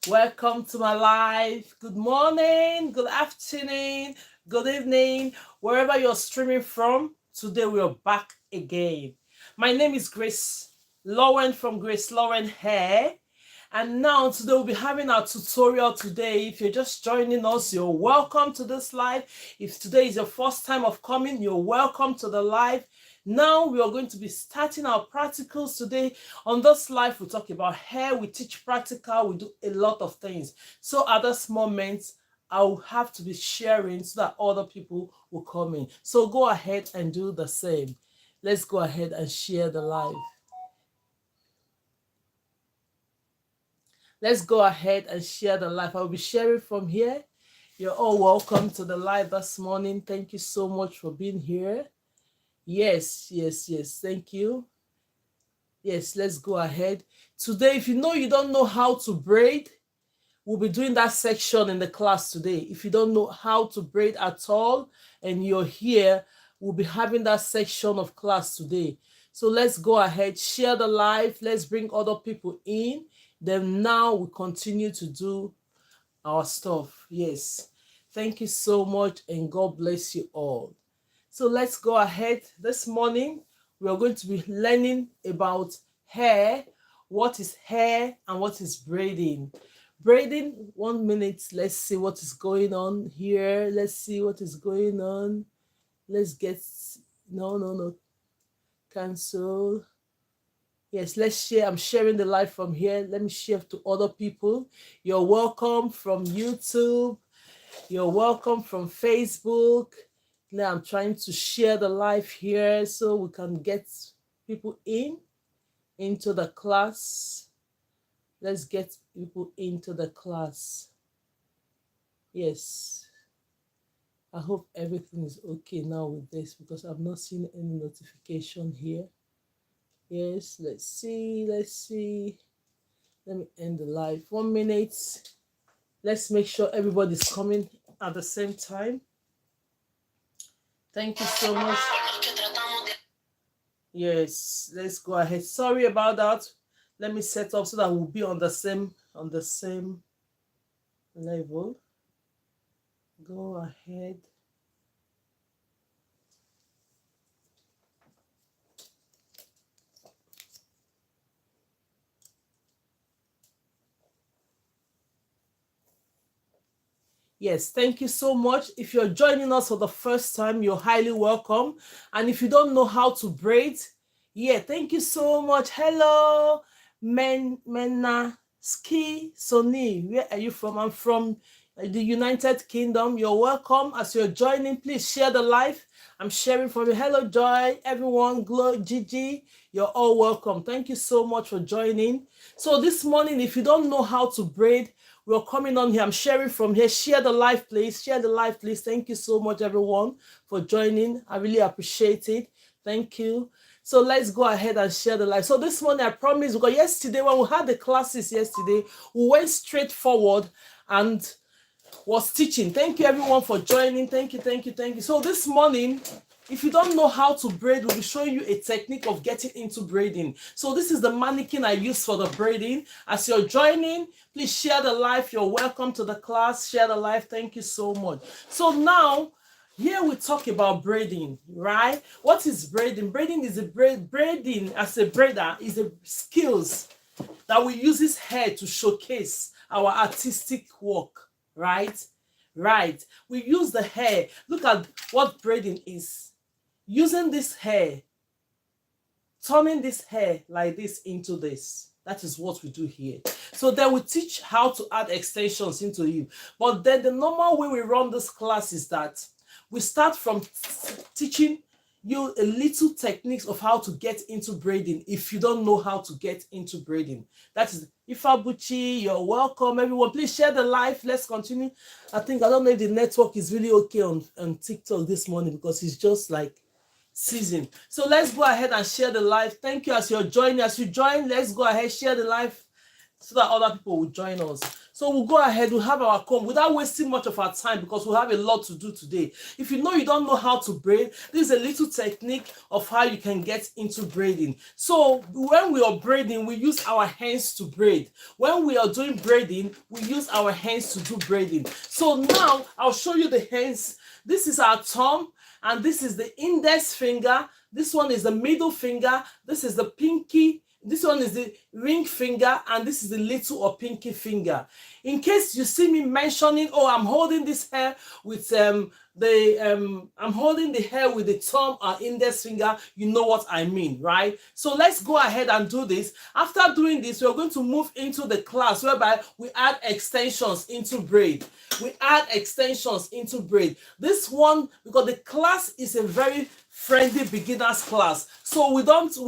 Welcome to my live. Good morning, good afternoon, good evening, wherever you're streaming from. Today we are back again. My name is Grace Lowen from GraceLawendhair. And now today we'll be having our tutorial today. If you're just joining us, you're welcome to this live. If today is your first time of coming, you're welcome to the live. Now we are going to be starting our practicals today. On this live, we talk about hair, we teach practical, we do a lot of things. So at this moment, I will have to be sharing so that other people will come in. So go ahead and do the same. Let's go ahead and share the live. Let's go ahead and share the live. I'll be sharing from here. You're all welcome to the live this morning. Thank you so much for being here. Yes. Thank you. Yes, let's go ahead. Today, if you don't know how to braid, we'll be doing that section in the class today. If you don't know how to braid at all and you're here, we'll be having that section of class today. So let's go ahead, share the live. Let's bring other people in. Then now we continue to do our stuff. Yes. Thank you so much and God bless you all. So let's go ahead. This morning, we are going to be learning about hair, what is hair and what is braiding. Braiding, 1 minute. Let's see what is going on here. Let's see what is going on. Let's get, no, cancel. Yes, let's share. I'm sharing the live from here. Let me share to other people. You're welcome from YouTube. You're welcome from Facebook. Now I'm trying to share the live here so we can get people into the class. Let's get people into the class. Yes. I hope everything is okay now with this because I've not seen any notification here. Yes, let's see. Let me end the live. 1 minute. Let's make sure everybody's coming at the same time. Thank you so much. Yes, let's go ahead. Sorry about that. Let me set up so that we'll be on the same level. Go ahead. Yes, thank you so much. If you're joining us for the first time, you're highly welcome. And if you don't know how to braid, thank you so much. Hello, Mena Ski Soni. Where are you from? I'm from the United Kingdom. You're welcome. As you're joining, please share the live. I'm sharing from you. Hello, Joy, everyone, Glow, Gigi. You're all welcome. Thank you so much for joining. So this morning, if you don't know how to braid, we're coming on here. I'm sharing from here. Share the live, please. Share the live, please. Thank you so much, everyone, for joining. I really appreciate it. Thank you. So let's go ahead and share the live. So this morning, I promise, because yesterday, when we had the classes yesterday, we went straight forward and was teaching. Thank you, everyone, for joining. Thank you. So this morning, if you don't know how to braid, we'll be showing you a technique of getting into braiding. So this is the mannequin I use for the braiding. As you're joining, please share the live. You're welcome to the class. Share the live. Thank you so much. So now, here we talk about braiding, right? What is braiding? Braiding is braiding as a braider is a skills that we use this hair to showcase our artistic work, right? Right. We use the hair. Look at what braiding is. Using this hair, turning this hair like this into this. That is what we do here. So then we teach how to add extensions into it. But then the normal way we run this class is that we start from teaching you a little techniques of how to get into braiding if you don't know how to get into braiding. That is Ifabuchi, you're welcome, everyone. Please share the live. Let's continue. I don't know if the network is really okay on TikTok this morning because it's just like season. So let's go ahead and share the live. Thank you as you're joining. As you join, let's go ahead, share the live. so that other people will join us. So we'll go ahead, we'll have our comb without wasting much of our time because we'll have a lot to do today. If you know you don't know how to braid, this is a little technique of how you can get into braiding. So when we are braiding, we use our hands to braid. When we are doing braiding, we use our hands to do braiding. So now I'll show you the hands. This is our thumb, and this is the index finger. This one is the middle finger. This is the pinky. This one is the ring finger, and this is the little or pinky finger. In case you see me mentioning, oh, I'm holding this hair with I'm holding the hair with the thumb or index finger, you know what I mean, right? So let's go ahead and do this. After doing this, we're going to move into the class whereby we add extensions into braid. We add extensions into braid. This one, because the class is a very friendly beginners class, so we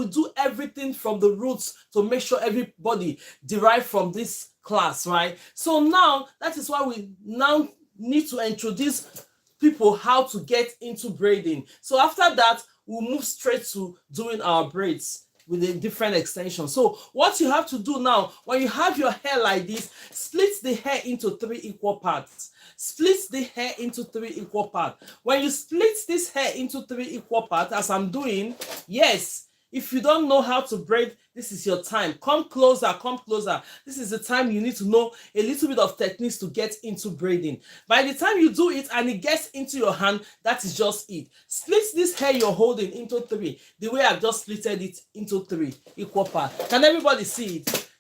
do everything from the roots to make sure everybody derive from this class, right? So now that is why we now need to introduce people how to get into braiding. So after that, we'll move straight to doing our braids with a different extension. So what you have to do now, when you have your hair like this, split the hair into 3 equal parts. Split the hair into 3 equal parts. When you split this hair into 3 equal parts, as I'm doing, yes, if you don't know how to braid, this is your time. Come closer, come closer. This is the time you need to know a little bit of techniques to get into braiding. By the time you do it and it gets into your hand, that is just it. Split this hair you're holding into 3, the way I've just splitted it into 3 equal parts. Can everybody see it?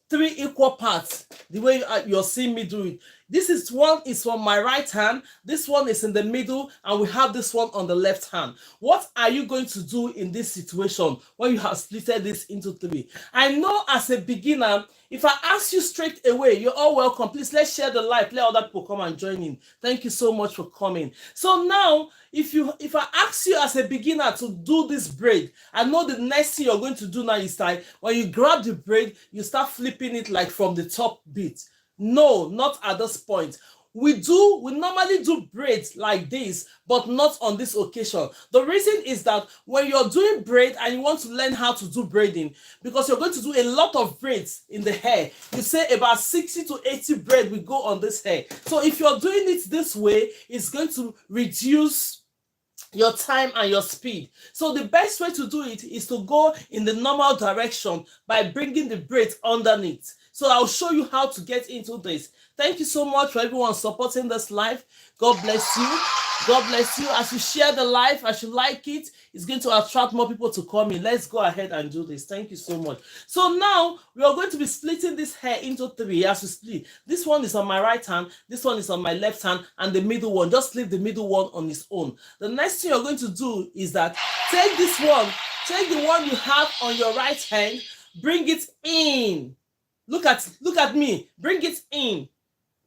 3 equal parts, the way you're seeing me do it. This one is from my right hand, this one is in the middle, and we have this one on the left hand. What are you going to do in this situation when you have splitted this into 3? I know as a beginner, if I ask you straight away, you're all welcome. Please, let's share the live. Let other people come and join in. Thank you so much for coming. So now, if I ask you as a beginner to do this braid, I know the next thing you're going to do now is like, when you grab the braid, you start flipping it like from the top bit. No, not at this point. We normally do braids like this, but not on this occasion. The reason is that when you're doing braid and you want to learn how to do braiding, because you're going to do a lot of braids in the hair, you say about 60 to 80 braid will go on this hair. So if you're doing it this way, it's going to reduce your time and your speed. So the best way to do it is to go in the normal direction by bringing the braid underneath. So I'll show you how to get into this. Thank you so much for everyone supporting this live. God bless you. God bless you. As you share the live, as you like it, it's going to attract more people to come in. Let's go ahead and do this. Thank you so much. So now we are going to be splitting this hair into 3 as we split. This one is on my right hand, this one is on my left hand, and the middle one, just leave the middle one on its own. The next thing you're going to do is that take this one, take the one you have on your right hand, bring it in. Look at me. Bring it in.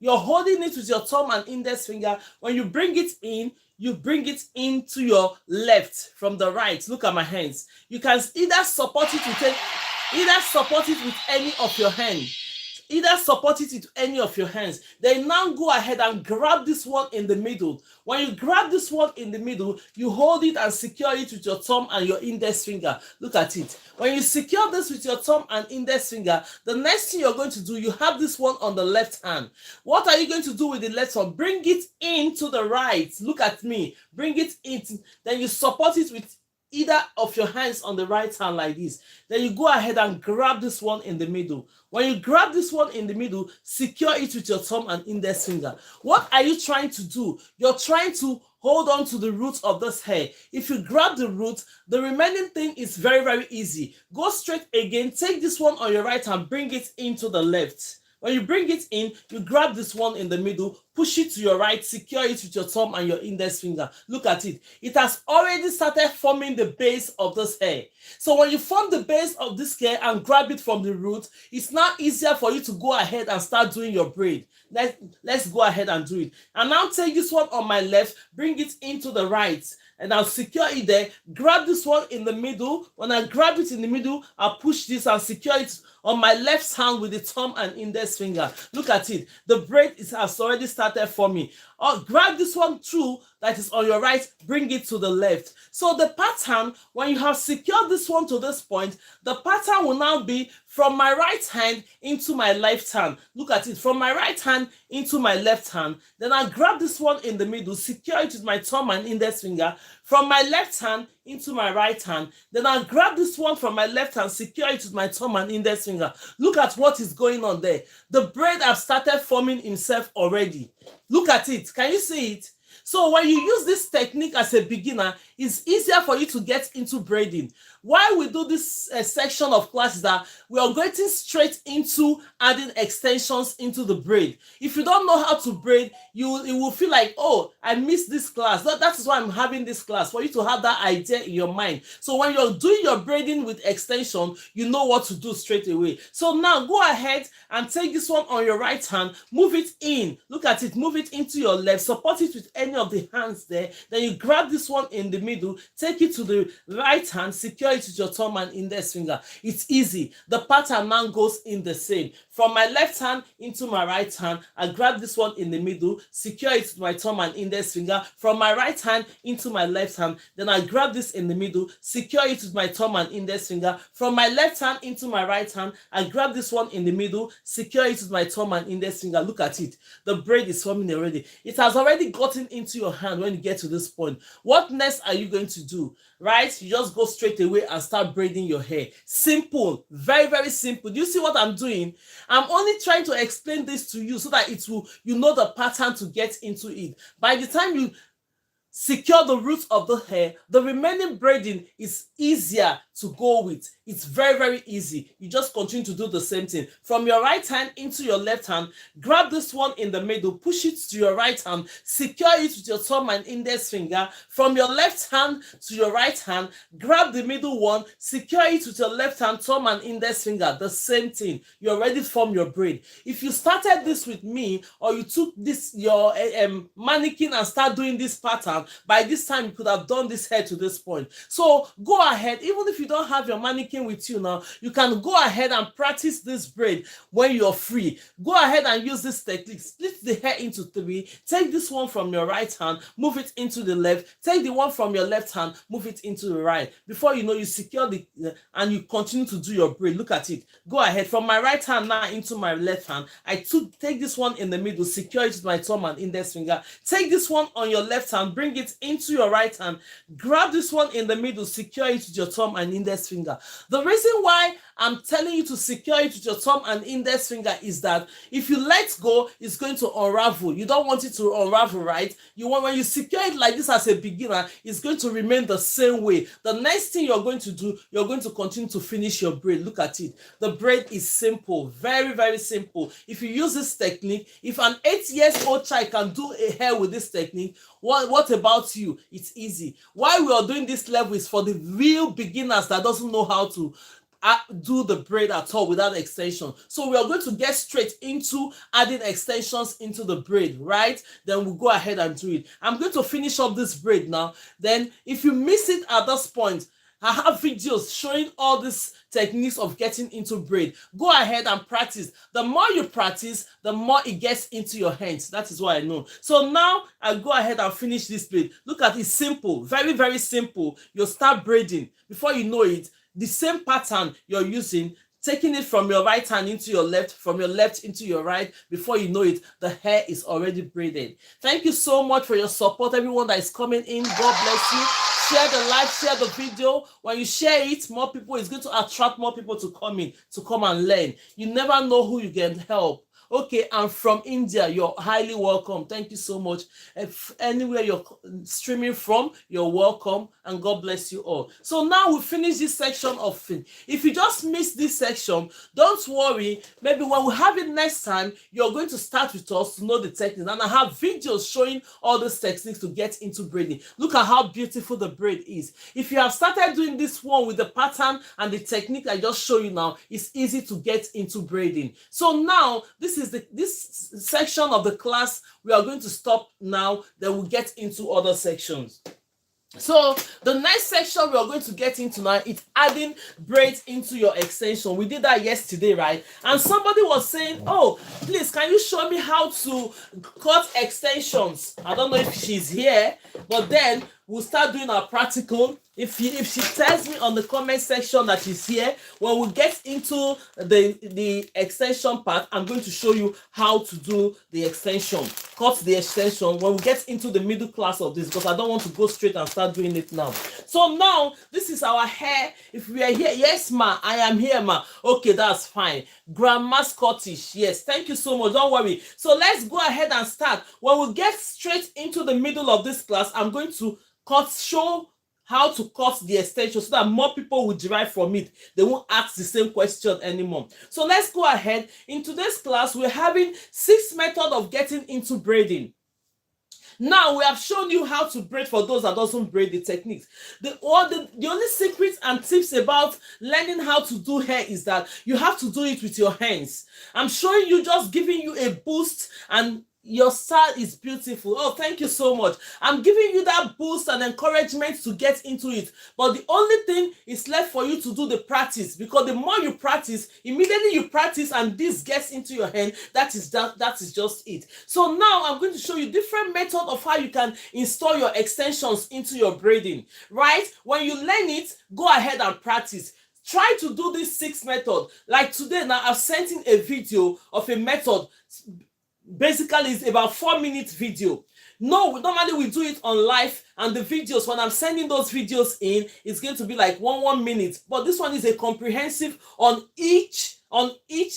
You're holding it with your thumb and index finger. When you bring it in, you bring it into your left from the right. Look at my hands. You can either support it with any of your hands. Either support it with any of your hands. Then now go ahead and grab this one in the middle. When you grab this one in the middle, you hold it and secure it with your thumb and your index finger. Look at it. When you secure this with your thumb and index finger, the next thing you're going to do, you have this one on the left hand. What are you going to do with the left one? Bring it into the right. Look at me. Bring it in. Then you support it with either of your hands on the right hand like this. Then you go ahead and grab this one in the middle. When you grab this one in the middle, secure it with your thumb and index finger. What are you trying to do? You're trying to hold on to the roots of this hair. If you grab the root, the remaining thing is very, very easy. Go straight again, take this one on your right hand, bring it into the left. When you bring it in, you grab this one in the middle, push it to your right, secure it with your thumb and your index finger. Look at it. It has already started forming the base of this hair. So when you form the base of this hair and grab it from the root, it's now easier for you to go ahead and start doing your braid. Let's go ahead and do it. And now take this one on my left, bring it into the right, and I'll secure it there. Grab this one in the middle. When I grab it in the middle, I'll push this and secure it on my left hand with the thumb and index finger. Look at it. The braid has already started forming. Grab this one through that is on your right, bring it to the left. So the pattern, when you have secured this one to this point, the pattern will now be from my right hand into my left hand. Look at it, from my right hand into my left hand. Then I grab this one in the middle, secure it with my thumb and index finger. From my left hand into my right hand. Then I grab this one from my left hand, secure it with my thumb and index finger. Look at what is going on there. The braid have started forming himself already. Look at it. Can you see it? So when you use this technique as a beginner, it's easier for you to get into braiding. Why we do this section of class is that we are going straight into adding extensions into the braid. If you don't know how to braid, you will feel like, oh, I missed this class. That is why I'm having this class, for you to have that idea in your mind. So when you're doing your braiding with extension, you know what to do straight away. So now go ahead and take this one on your right hand, move it in. Look at it, move it into your left, support it with any of the hands there. Then you grab this one in the middle, take it to the right hand, secure it with your thumb and index finger. It's easy. The pattern now goes in the same. From my left hand into my right hand, I grab this one in the middle, secure it with my thumb and index finger. From my right hand into my left hand, then I grab this in the middle, secure it with my thumb and index finger. From my left hand into my right hand, I grab this one in the middle, secure it with my thumb and index finger. Look at it. The braid is forming already. It has already gotten into your hand when you get to this point. What next are you going to do? Right? You just go straight away and start braiding your hair. Simple. Very, very simple. Do you see what I'm doing? I'm only trying to explain this to you so that you know the pattern to get into it. By the time you secure the roots of the hair, the remaining braiding is easier to go with. It's very, very easy. You just continue to do the same thing. From your right hand into your left hand, grab this one in the middle, push it to your right hand, secure it with your thumb and index finger. From your left hand to your right hand, grab the middle one, secure it with your left hand, thumb and index finger. The same thing. You already formed your braid. If you started this with me, or you took this your mannequin and start doing this pattern, by this time you could have done this hair to this point. So go ahead, even if you don't have your mannequin with you now, you can go ahead and practice this braid when you're free. Go ahead and use this technique. Split the hair into three. Take this one from your right hand, move it into the left. Take the one from your left hand, move it into the right. Before you know, you secure the and you continue to do your braid. Look at it. Go ahead. From my right hand now into my left hand, take this one in the middle, secure it with my thumb and index finger. Take this one on your left hand, bring it into your right hand. Grab this one in the middle, secure it with your thumb and index finger. The reason why I'm telling you to secure it with your thumb and index finger is that if you let go, it's going to unravel. You don't want it to unravel, right? You want, when you secure it like this as a beginner, it's going to remain the same way. The next thing you're going to do, you're going to continue to finish your braid. Look at it. The braid is simple, very, very simple. If you use this technique, if an 8-year-old child can do a hair with this technique, what about you? It's easy. Why we are doing this level is for the real beginners that doesn't know how to do the braid at all without extension. So we are going to get straight into adding extensions into the braid, right? Then we'll go ahead and do it. I'm going to finish up this braid now. Then if you miss it at this point, I have videos showing all these techniques of getting into braid. Go ahead and practice. The more you practice, the more it gets into your hands. That is what I know. So now I'll go ahead and finish this braid. Look at it, simple, very, very simple. You'll start braiding. Before you know it, the same pattern you're using, taking it from your right hand into your left, from your left into your right, before you know it, the hair is already braided. Thank you so much for your support, everyone that is coming in. God bless you. Share the live, share the video. When you share it, more people, it's going to attract more people to come in, to come and learn. You never know who you can help. Okay, I'm from India. You're highly welcome. Thank you so much. If anywhere you're streaming from, you're welcome, and God bless you all. So now we finish this section of thing. If you just missed this section, don't worry. Maybe when we have it next time, you're going to start with us to know the techniques. And I have videos showing all these techniques to get into braiding. Look at how beautiful the braid is. If you have started doing this one with the pattern and the technique I just show you now, it's easy to get into braiding. So now, this section of the class, we are going to stop now, then we'll get into other sections. So the next section we are going to get into now is adding braids into your extension. We did that yesterday, right? And somebody was saying, oh, please, can you show me how to cut extensions? I don't know if she's here, but then we'll start doing our practical If she tells me on the comment section that she's here, when we get into the extension part, I'm going to show you how to do the extension, cut the extension when we get into the middle class of this, because I don't want to go straight and start doing it now. So now this is our hair. If we are here, yes ma, I am here ma. Okay, that's fine. Grandma Scottish, yes, thank you so much, don't worry. So let's go ahead and start. When we get straight into the middle of this class, I'm going to show how to cut the extension so that more people will derive from it. They won't ask the same question anymore. So let's go ahead. In today's class, we're having 6 methods of getting into braiding. Now we have shown you how to braid for those that doesn't braid the techniques. The only secrets and tips about learning how to do hair is that you have to do it with your hands. I'm showing you, just giving you a boost, and your style is beautiful. Oh, thank you so much. I'm giving you that boost and encouragement to get into it. But the only thing is left for you to do the practice, because the more you practice, immediately you practice and this gets into your hand, that is just it. So now I'm going to show you different methods of how you can install your extensions into your braiding, right? When you learn it, go ahead and practice. Try to do this 6 method. Like today now, I've sent in a video of a method. Basically, it's about 4-minute video. No, normally we do it on live, and the videos, when I'm sending those videos in, it's going to be like 1 minute. But this one is a comprehensive on each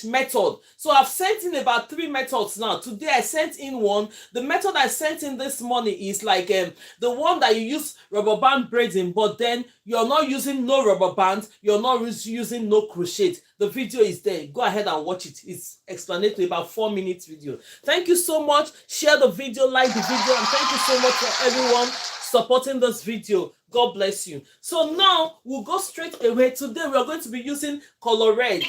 method. So I've sent in about 3 methods now. Today I sent in one. The method I sent in this morning is like the one that you use rubber band braiding, but then you're not using no rubber band, you're not using no crochet. The video is there. Go ahead and watch it. It's explanatory, about 4-minute video. Thank you so much. Share the video, like the video, and thank you so much for everyone supporting this video. God bless you. So now we'll go straight away. Today we are going to be using color red.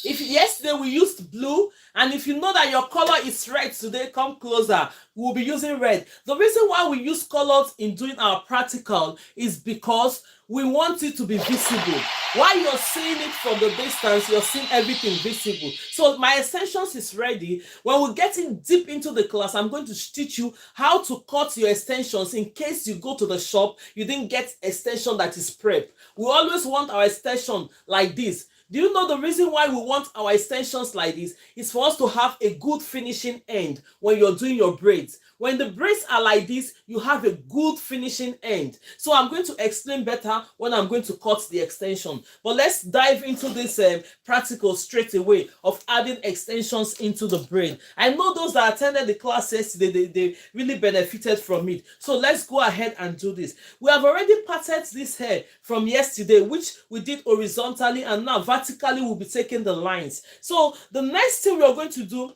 If yesterday we used blue, and if you know that your color is red today, come closer. We'll be using red. The reason why we use colors in doing our practical is because we want it to be visible. While you're seeing it from the distance, you're seeing everything visible. So my extensions is ready. When we're getting deep into the class, I'm going to teach you how to cut your extensions in case you go to the shop, you didn't get extension that is prep. We always want our extension like this. Do you know the reason why we want our extensions like this? Is for us to have a good finishing end when you're doing your braids. When the braids are like this, you have a good finishing end. So I'm going to explain better when I'm going to cut the extension. But let's dive into this practical straight away of adding extensions into the braid. I know those that attended the class yesterday, they really benefited from it. So let's go ahead and do this. We have already parted this hair from yesterday, which we did horizontally, and now vertically we'll be taking the lines. So the next thing we are going to do,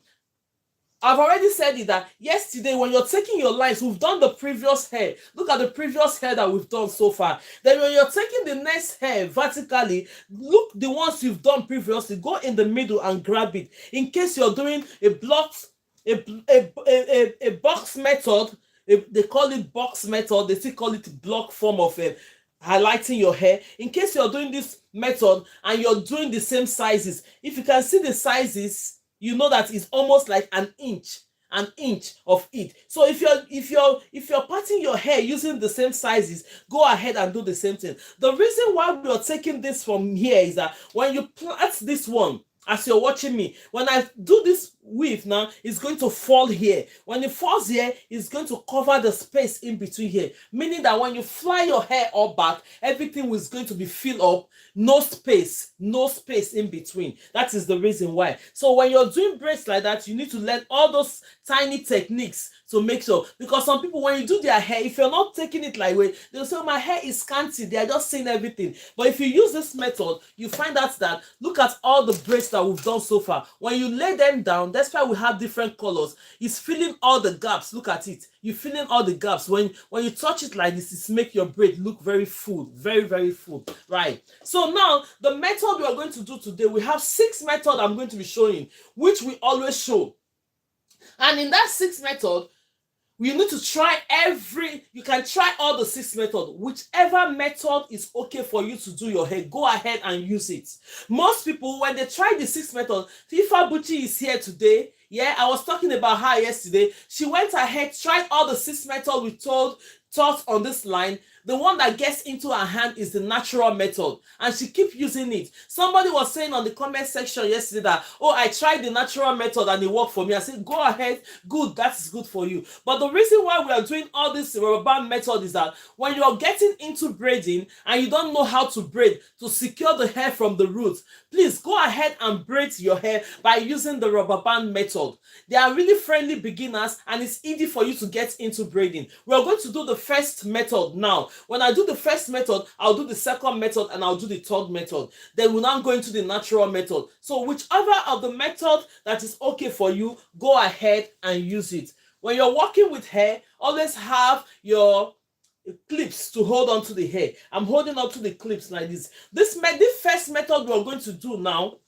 I've already said it, that yesterday when you're taking your lines, we've done the previous hair. Look at the previous hair that we've done so far. Then when you're taking the next hair vertically, look the ones you've done previously, go in the middle and grab it. In case you're doing a box method, they call it box method, they still call it block form of highlighting your hair. In case you're doing this method and you're doing the same sizes, if you can see the sizes, you know that it's almost like an inch of it. So if you're parting your hair using the same sizes, go ahead and do the same thing. The reason why we are taking this from here is that when you plait this one, as you're watching me, when I do this weave now, it's going to fall here. When it falls here, it's going to cover the space in between here, meaning that when you fly your hair up back, everything is going to be filled up, no space in between. That is the reason why. So when you're doing braids like that, you need to learn all those tiny techniques to make sure, because some people, when you do their hair, if you're not taking it like way, they'll say my hair is scanty, they are just seeing everything. But if you use this method, you find out that, look at all the braids that we've done so far. When you lay them down, that's why we have different colors. It's filling all the gaps. Look at it. You're filling all the gaps. When you touch it like this, it's make your braid look very full, very full, right? So now the method we are going to do today, we have 6 methods I'm going to be showing, which we always show. And in that 6 method, you need to try you can try all the 6 methods. Whichever method is okay for you to do your hair, go ahead and use it. Most people, when they try the 6 methods, Tifa Bucci is here today. Yeah, I was talking about her yesterday. She went ahead, tried all the 6 methods we taught on this line. The one that gets into her hand is the natural method, and she keep using it. Somebody was saying on the comment section yesterday that, oh, I tried the natural method and it worked for me. I said, go ahead, good, that is good for you. But the reason why we are doing all this rubber band method is that when you're getting into braiding and you don't know how to braid to secure the hair from the roots, please go ahead and braid your hair by using the rubber band method. They are really friendly beginners and it's easy for you to get into braiding. We're going to do the first method now. When I do the first method, I'll do the second method and I'll do the third method. Then we'll now go into the natural method. So whichever of the method that is okay for you, go ahead and use it. When you're working with hair, always have your clips to hold on to the hair. I'm holding on to the clips like this. This first method we're going to do now,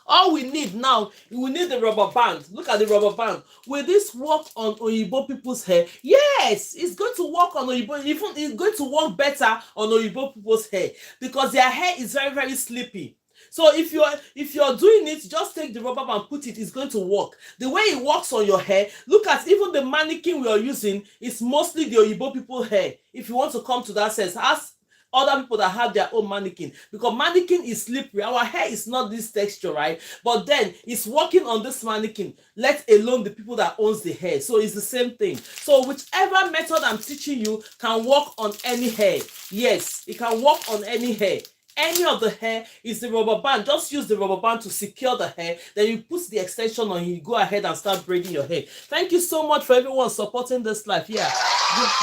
all we need now, we need the rubber band. Look at the rubber band. Will this work on Oyibo people's hair? Yes, it's going to work on Oyibo. Even it's going to work better on Oyibo people's hair because their hair is very, very slippery. So if you're doing it, just take the rubber band, put it, it's going to work. The way it works on your hair, look at even the mannequin we are using is mostly the Oyibo people hair. If you want to come to that sense, ask other people that have their own mannequin, because mannequin is slippery. Our hair is not this texture, right? But then it's working on this mannequin, let alone the people that owns the hair. So it's the same thing. So whichever method I'm teaching you can work on any hair. Yes, it can work on any hair. Any of the hair is the rubber band. Just use the rubber band to secure the hair. Then you put the extension on, you go ahead and start braiding your hair. Thank you so much for everyone supporting this live. Yeah,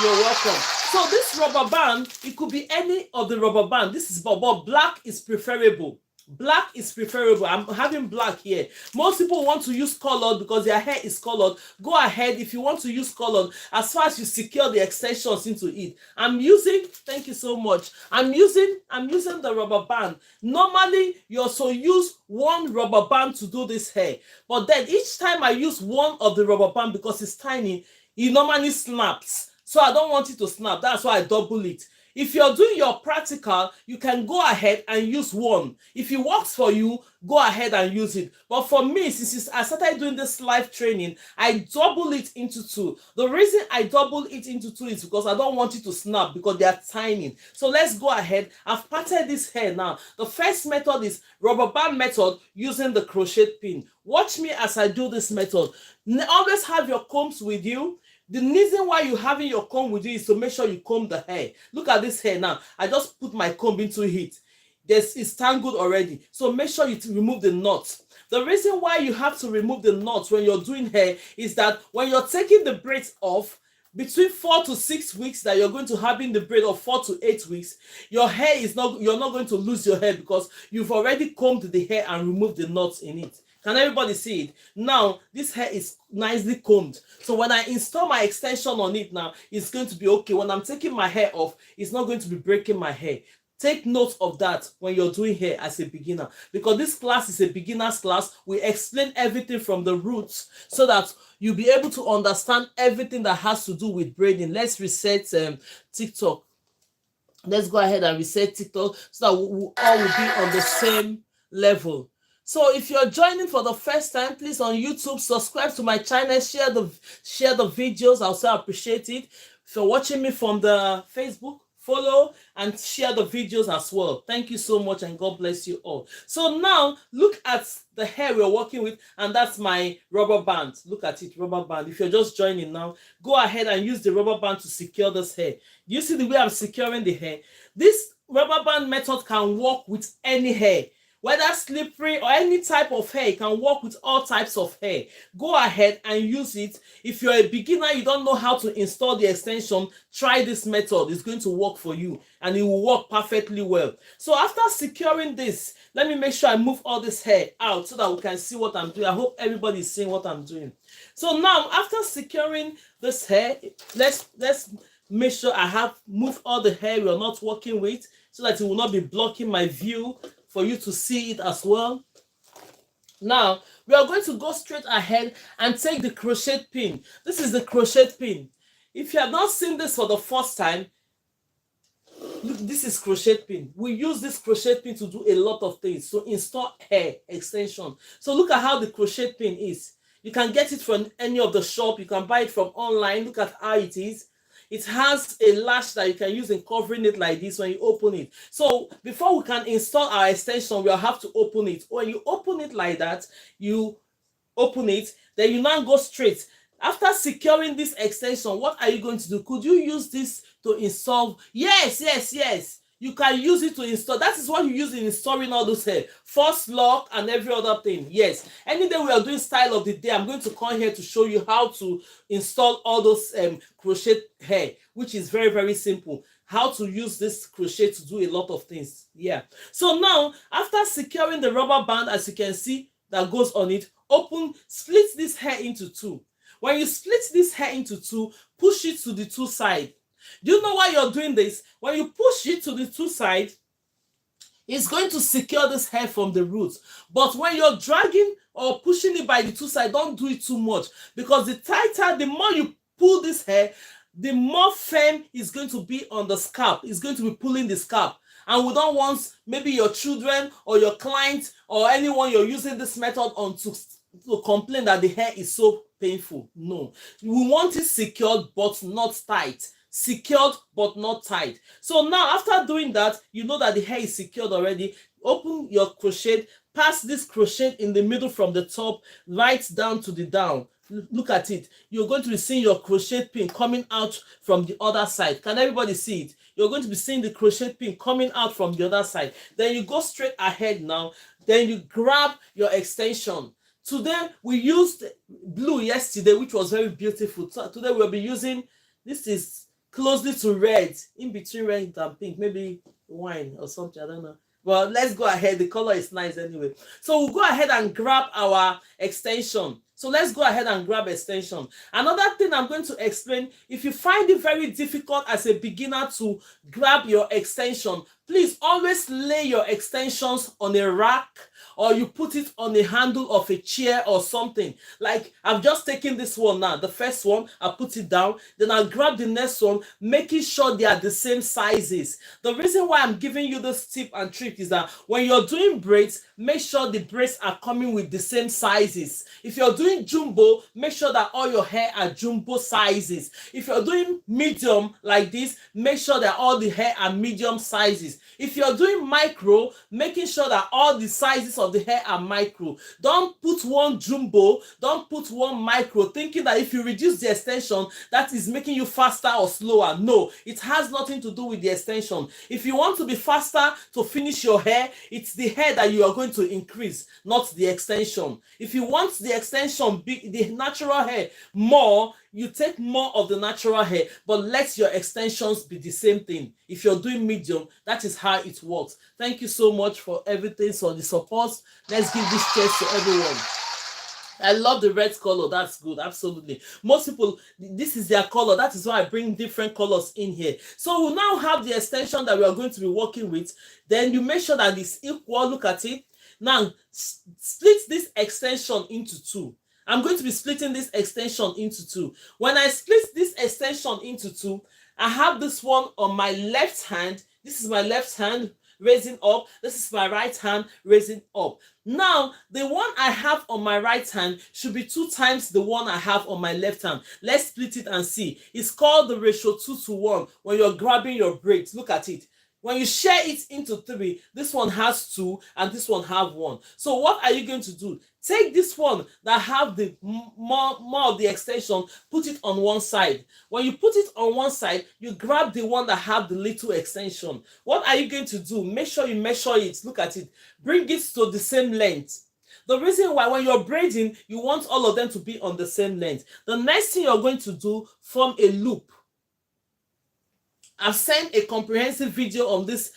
you're welcome. So this rubber band, it could be any of the rubber band. This is but black is preferable. Black is preferable. I'm having black here. Most people want to use colored because their hair is colored. Go ahead if you want to use colored, as far as you secure the extensions into it. I'm using, thank you so much. I'm using the rubber band. Normally, you also use one rubber band to do this hair. But then each time I use one of the rubber band, because it's tiny, it normally snaps. So I don't want it to snap. That's why I double it. If you're doing your practical, you can go ahead and use one. If it works for you, go ahead and use it. But for me, since I started doing this live training, I double it into two. The reason I double it into two is because I don't want it to snap because they are tiny. So let's go ahead. I've parted this hair now. The first method is rubber band method using the crochet pin. Watch me as I do this method. Always have your combs with you. The reason why you're having your comb with you is to make sure you comb the hair. Look at this hair now. I just put my comb into it. It's tangled already. So make sure you remove the knots. The reason why you have to remove the knots when you're doing hair is that when you're taking the braids off, between 4 to 6 weeks that you're going to have in the braid, or 4 to 8 weeks, your hair is not, you're not going to lose your hair because you've already combed the hair and removed the knots in it. Can everybody see it? Now, this hair is nicely combed. So when I install my extension on it now, it's going to be okay. When I'm taking my hair off, it's not going to be breaking my hair. Take note of that when you're doing hair as a beginner, because this class is a beginner's class. We explain everything from the roots so that you'll be able to understand everything that has to do with braiding. Let's reset TikTok. Let's go ahead and reset TikTok so that we all will be on the same level. So if you're joining for the first time, please on YouTube, subscribe to my channel, share the videos. I'll also appreciate it. If you're watching me from the Facebook, follow and share the videos as well. Thank you so much and God bless you all. So now look at the hair we're working with, and that's my rubber band. Look at it, rubber band. If you're just joining now, go ahead and use the rubber band to secure this hair. Do you see the way I'm securing the hair? This rubber band method can work with any hair. Whether slippery or any type of hair, it can work with all types of hair. Go ahead and use it. If you're a beginner, you don't know how to install the extension, try this method. It's going to work for you and it will work perfectly well. So after securing this, let me make sure I move all this hair out so that we can see what I'm doing. I hope everybody is seeing what I'm doing. So now after securing this hair, let's make sure I have moved all the hair we're not working with so that it will not be blocking my view for you to see it as well. Now, we are going to go straight ahead and take the crochet pin. This is the crochet pin. If you have not seen this for the first time, look, this is crochet pin. We use this crochet pin to do a lot of things, to install hair extension. So look at how the crochet pin is. You can get it from any of the shop. You can buy it from online. Look at how it is. it has a latch that you can use in covering it like this when you open it. So before we can install our extension, we'll have to open it. When you open it like that, you open it, then you now go straight. After securing this extension, what are you going to do? Could you use this to install? Yes. You can use it to install. That is what you use in installing all those hair. First lock and every other thing. Yes. Any day we are doing style of the day, I'm going to come here to show you how to install all those crochet hair, which is very, very simple. How to use this crochet to do a lot of things. Yeah. So now, after securing the rubber band, as you can see, that goes on it, split this hair into two. When you split this hair into two, push it to the two sides. Do you know why you're doing this? When you push it to the two sides, it's going to secure this hair from the roots. But when you're dragging or pushing it by the two sides, don't do it too much, because the more you pull this hair, the more firm is going to be on the scalp. It's going to be pulling the scalp. And we don't want maybe your children or your client or anyone you're using this method on to complain that the hair is so painful. No, we want it secured but not tight. Secured but not tight. So now, after doing that, you know that the hair is secured already. Open your crochet, pass this crochet in the middle from the top right down to the down. Look at it. You're going to be seeing your crochet pin coming out from the other side. Can everybody see it? You're going to be seeing the crochet pin coming out from the other side. Then you go straight ahead now. Then you grab your extension. Today we used blue yesterday, which was very beautiful. So today we'll be using, this is closely to red, in between red and pink, maybe wine or something, I don't know. Well, let's go ahead. The color is nice anyway. So we'll go ahead and grab our extension. So let's go ahead and grab extension. Another thing I'm going to explain, if you find it very difficult as a beginner to grab your extension, please always lay your extensions on a rack, or you put it on the handle of a chair or something. Like I've just taken this one now, the first one, I put it down, then I'll grab the next one, making sure they are the same sizes. The reason why I'm giving you this tip and trick is that when you're doing braids, make sure the braids are coming with the same sizes. If you're doing jumbo, make sure that all your hair are jumbo sizes. If you're doing medium like this, make sure that all the hair are medium sizes. If you're doing micro, making sure that all the sizes of the hair are micro. Don't put one jumbo, don't put one micro, thinking that if you reduce the extension, that is making you faster or slower. No, it has nothing to do with the extension. If you want to be faster to finish your hair, it's the hair that you are going to increase, not the extension. If you want the extension, the natural hair more, you take more of the natural hair, but let your extensions be the same thing. If you're doing medium, that is how it works. Thank you so much for everything, for the support. Let's give this chest to everyone. I love the red color. That's good. Absolutely. Most people, this is their color. That is why I bring different colors in here. So we'll now have the extension that we are going to be working with. Then you make sure that it's equal. Look at it. Now, split this extension into two. I'm going to be splitting this extension into two. When I split this extension into two, I have this one on my left hand. This is my left hand raising up. This is my right hand raising up. Now, the one I have on my right hand should be 2 times the one I have on my left hand. Let's split it and see. It's called the ratio 2:1 when you're grabbing your braids. Look at it. When you share it into 3, this one has 2 and this one have 1. So what are you going to do? Take this one that have the more of the extension, put it on one side. When you put it on one side, you grab the one that have the little extension. What are you going to do? Make sure you measure it. Look at it. Bring it to the same length. The reason why when you're braiding, you want all of them to be on the same length. The next thing you're going to do, form a loop. I've sent a comprehensive video on this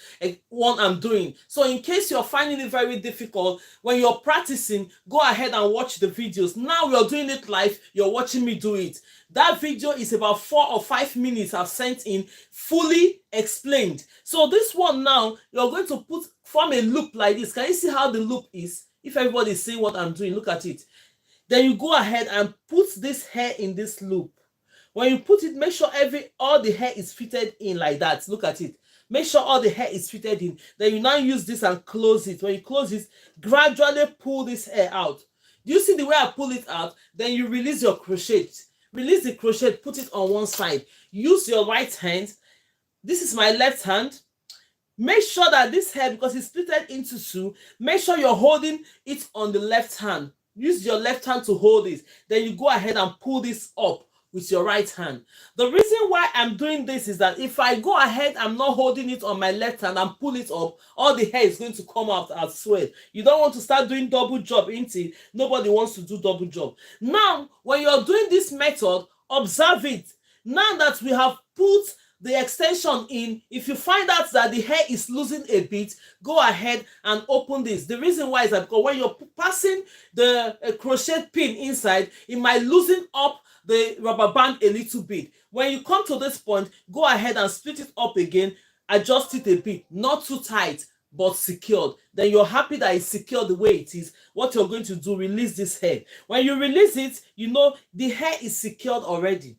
one I'm doing. So in case you're finding it very difficult, when you're practicing, go ahead and watch the videos. Now you're doing it live, you're watching me do it. That video is about 4 or 5 minutes I've sent in, fully explained. So this one now, you're going to form a loop like this. Can you see how the loop is? If everybody is seeing what I'm doing, look at it. Then you go ahead and put this hair in this loop. When you put it, make sure all the hair is fitted in like that. Look at it. Make sure all the hair is fitted in. Then you now use this and close it. When you close it, gradually pull this hair out. Do you see the way I pull it out? Then you release your crochet. release the crochet, put it on one side. Use your right hand. This is my left hand. Make sure that this hair, because it's split into two, make sure you're holding it on the left hand. Use your left hand to hold it. Then you go ahead and pull this up with your right hand. The reason why I'm doing this is that if I go ahead, I'm not holding it on my left hand and pull it up, all the hair is going to come out as well. You don't want to start doing double job, ain't it? Nobody wants to do double job. Now, when you're doing this method, observe it. Now that we have put the extension in, if you find out that the hair is losing a bit, go ahead and open this. The reason why is that because when you're passing the crochet pin inside, it might loosen up the rubber band a little bit. When you come to this point, go ahead and split it up again, adjust it a bit, not too tight but secured. Then you're happy that it's secured the way it is. What you're going to do, release this hair. When you release it, you know the hair is secured already.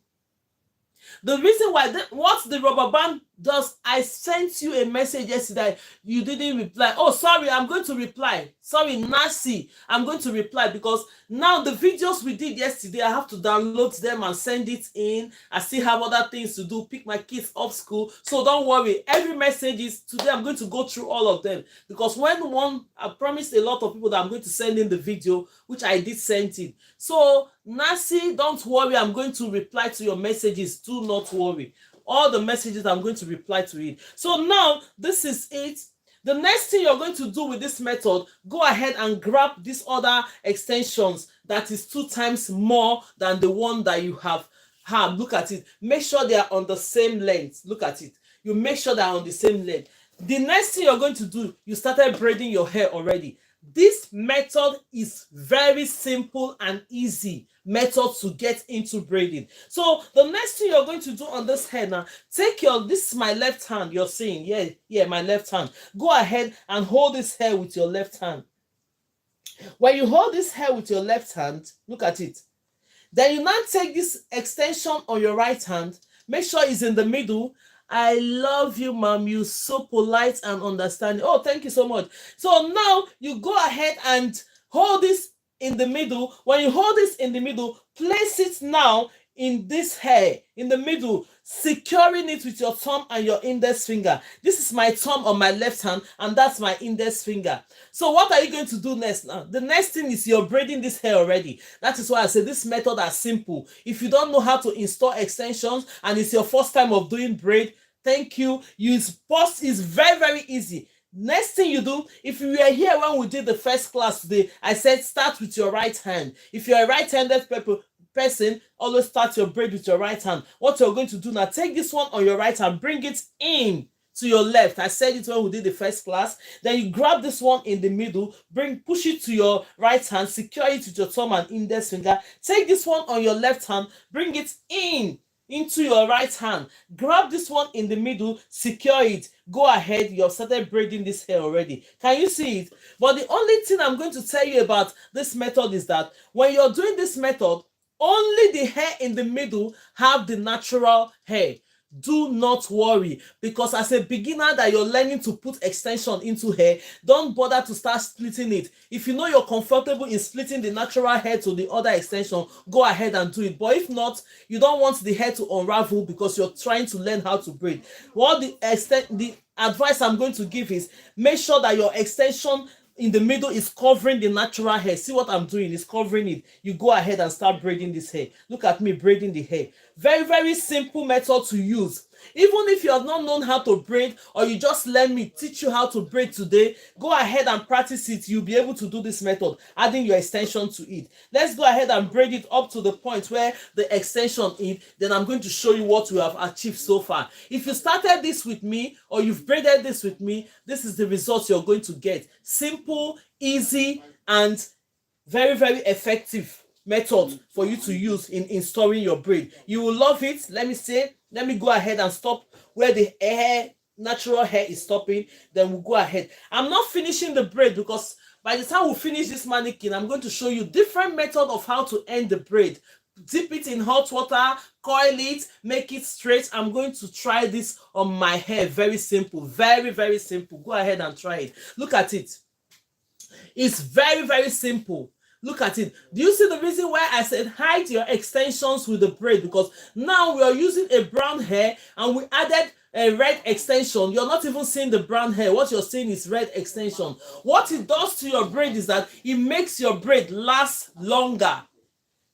The reason why, what the rubber band does, I sent you a message yesterday, you didn't reply. Oh, sorry, I'm going to reply. Sorry, Nancy, I'm going to reply, because now the videos we did yesterday, I have to download them and send it in. I still have other things to do, pick my kids up school. So don't worry, every message is today. I'm going to go through all of them, because when one, I promised a lot of people that I'm going to send in the video, which I did send it. So Nancy, don't worry, I'm going to reply to your messages. Do not worry. All the messages, I'm going to reply to it. So now this is it. The next thing you're going to do with this method, go ahead and grab these other extensions that is 2 times more than the one that you have had. Look at it. Make sure they are on the same length. Look at it. You make sure they are on the same length. The next thing you're going to do, you started braiding your hair already. This method is very simple and easy method to get into braiding. So the next thing you're going to do on this hair now, take your, this is my left hand, you're seeing, yeah, my left hand. Go ahead and hold this hair with your left hand. When you hold this hair with your left hand, look at it. Then you now take this extension on your right hand, make sure it's in the middle. I love you, mom. You're so polite and understanding. Oh, thank you so much. So now you go ahead and hold this in the middle. When you hold this in the middle, place it now in this hair, in the middle, securing it with your thumb and your index finger. This is my thumb on my left hand, and that's my index finger. So what are you going to do next now? The next thing is you're braiding this hair already. That is why I say this method is simple. If you don't know how to install extensions and it's your first time of doing braid, thank you. Use post is very, very easy. Next thing you do, if you were here when we did the first class today, I said start with your right hand. If you're a right-handed person, always start your braid with your right hand. What you're going to do now, take this one on your right hand, bring it in to your left. I said it when we did the first class. Then you grab this one in the middle, push it to your right hand, secure it with your thumb and index finger. Take this one on your left hand, bring it in into your right hand, grab this one in the middle, secure it. Go ahead, you have started braiding this hair already. Can you see it? But the only thing I'm going to tell you about this method is that when you're doing this method, only the hair in the middle have the natural hair. Do not worry, because as a beginner that you're learning to put extension into hair, don't bother to start splitting it. If you know you're comfortable in splitting the natural hair to the other extension, go ahead and do it. But if not, you don't want the hair to unravel because you're trying to learn how to braid. What the advice I'm going to give is make sure that your extension in the middle is covering the natural hair. See what I'm doing? It's covering it. You go ahead and start braiding this hair. Look at me braiding the hair. Very, very simple method to use. Even if you have not known how to braid, or you just let me teach you how to braid today, go ahead and practice it. You'll be able to do this method, adding your extension to it. Let's go ahead and braid it up to the point where the extension is. Then I'm going to show you what we have achieved so far. If you started this with me, or you've braided this with me, this is the results you're going to get. Simple, easy, and very, very effective method for you to use in installing your braid. You will love it. Let me go ahead and stop where the natural hair is stopping. Then we'll go ahead. I'm not finishing the braid because by the time we finish this mannequin, I'm going to show you different method of how to end the braid. Dip it in hot water, coil it, make it straight. I'm going to try this on my hair. Very simple, very, very simple. Go ahead and try it. Look at it. It's very, very simple. Look at it. Do you see the reason why I said hide your extensions with the braid? Because now we are using a brown hair and we added a red extension. You're not even seeing the brown hair. What you're seeing is red extension. What it does to your braid is that it makes your braid last longer.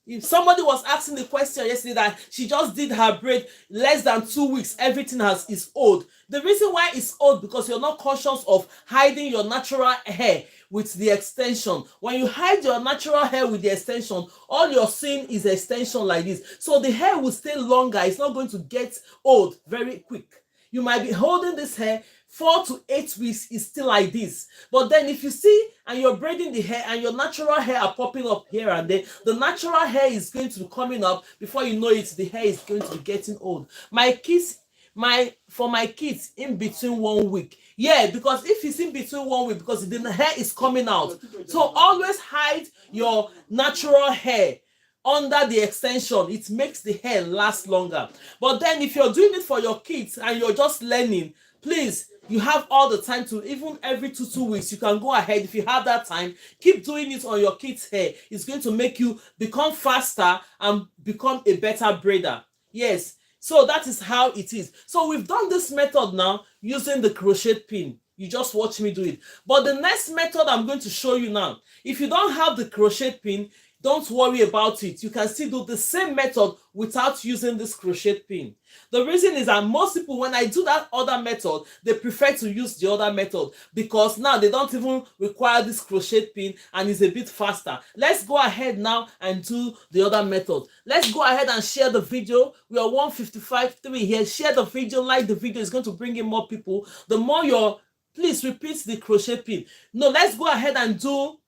If somebody was asking the question yesterday that she just did her braid less than 2 weeks, everything is old. The reason why it's old because you're not conscious of hiding your natural hair with the extension. When you hide your natural hair with the extension, all you're seeing is extension like this. So the hair will stay longer. It's not going to get old very quick. You might be holding this hair 4 to 8 weeks, is still like this. But then if you see and you're braiding the hair and your natural hair are popping up here and there, the natural hair is going to be coming up. Before you know it, the hair is going to be getting old. For my kids, in between 1 week. Yeah, because if it's in between 1 week, because the hair is coming out. So always hide your natural hair under the extension. It makes the hair last longer. But then if you're doing it for your kids and you're just learning, please, you have all the time to, even every 2 weeks, you can go ahead. If you have that time, keep doing it on your kids' hair. It's going to make you become faster and become a better braider. Yes, so that is how it is. So we've done this method now using the crochet pin. You just watch me do it. But the next method I'm going to show you now, if you don't have the crochet pin, don't worry about it. You can still do the same method without using this crochet pin. The reason is that most people, when I do that other method, they prefer to use the other method because now they don't even require this crochet pin and it's a bit faster. Let's go ahead now and do the other method. Let's go ahead and share the video. We are 155.3 here. Share the video, like the video. It's going to bring in more people. The more you're, please repeat the crochet pin. No, let's go ahead and do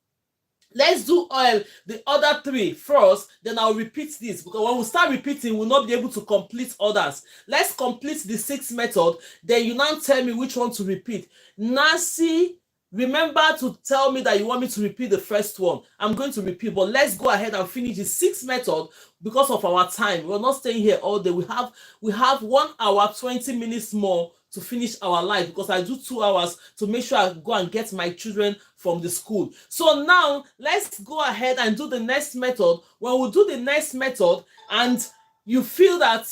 the other 3 first, then I'll repeat this, because when we start repeating, we'll not be able to complete others. Let's complete the 6th method, then you now tell me which one to repeat. Nancy, remember to tell me that you want me to repeat the first one. I'm going to repeat, but let's go ahead and finish the 6th method because of our time. We're not staying here all day. We have 1 hour, 20 minutes more to finish our life, because I do 2 hours to make sure I go and get my children from the school. So now let's go ahead and do the next method. When we do the next method and you feel that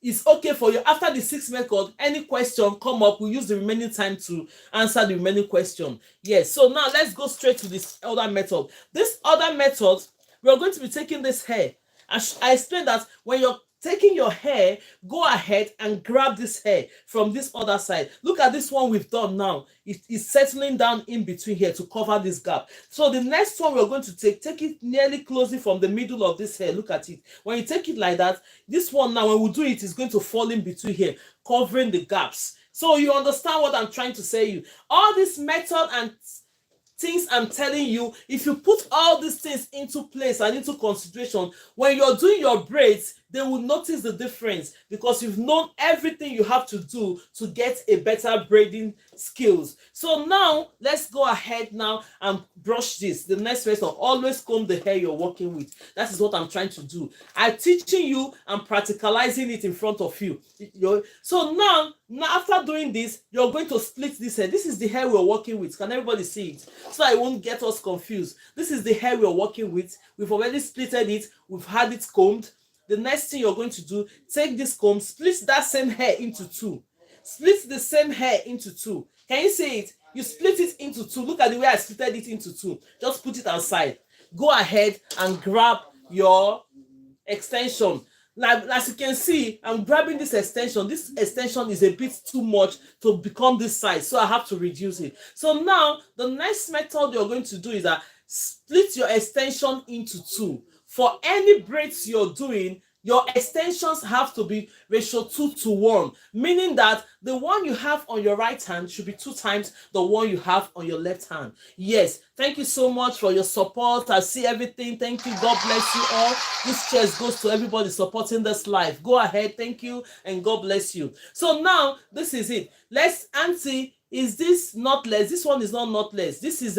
it's okay for you, after the 6th method, any question come up, we'll use the remaining time to answer the remaining question. Yes, so now let's go straight to this other method. This other method, we're going to be taking this hair. I explained that when you're taking your hair, go ahead and grab this hair from this other side. Look at this one we've done now. It is settling down in between here to cover this gap. So the next one we're going to take it nearly closely from the middle of this hair. Look at it. When you take it like that, this one now, when we do it, is going to fall in between here, covering the gaps. So you understand what I'm trying to say you. All this method and things I'm telling you, if you put all these things into place and into consideration, when you're doing your braids, they will notice the difference because you've known everything you have to do to get a better braiding skills. So now let's go ahead now and brush this. The next method, always comb the hair you're working with. That is what I'm trying to do. I'm teaching you and practicalizing it in front of you. So now after doing this, you're going to split this hair. This is the hair we're working with. Can everybody see it? So I won't get us confused. This is the hair we're working with. We've already splitted it. We've had it combed. The next thing you're going to do, take this comb, split that same hair into 2. Split the same hair into 2. Can you see it? You split it into 2. Look at the way I splitted it into 2. Just put it aside. Go ahead and grab your extension. Like, as you can see, I'm grabbing this extension. This extension is a bit too much to become this size, so I have to reduce it. So now, the next method you're going to do is that split your extension into 2. For any braids you're doing, your extensions have to be ratio 2:1, meaning that the one you have on your right hand should be 2 times the one you have on your left hand. Yes, thank you so much for your support. I see everything. Thank you. God bless you all. This cheers goes to everybody supporting this live. Go ahead. Thank you and God bless you. So now this is it. Let's, Auntie, is this knotless? This one is not knotless. This is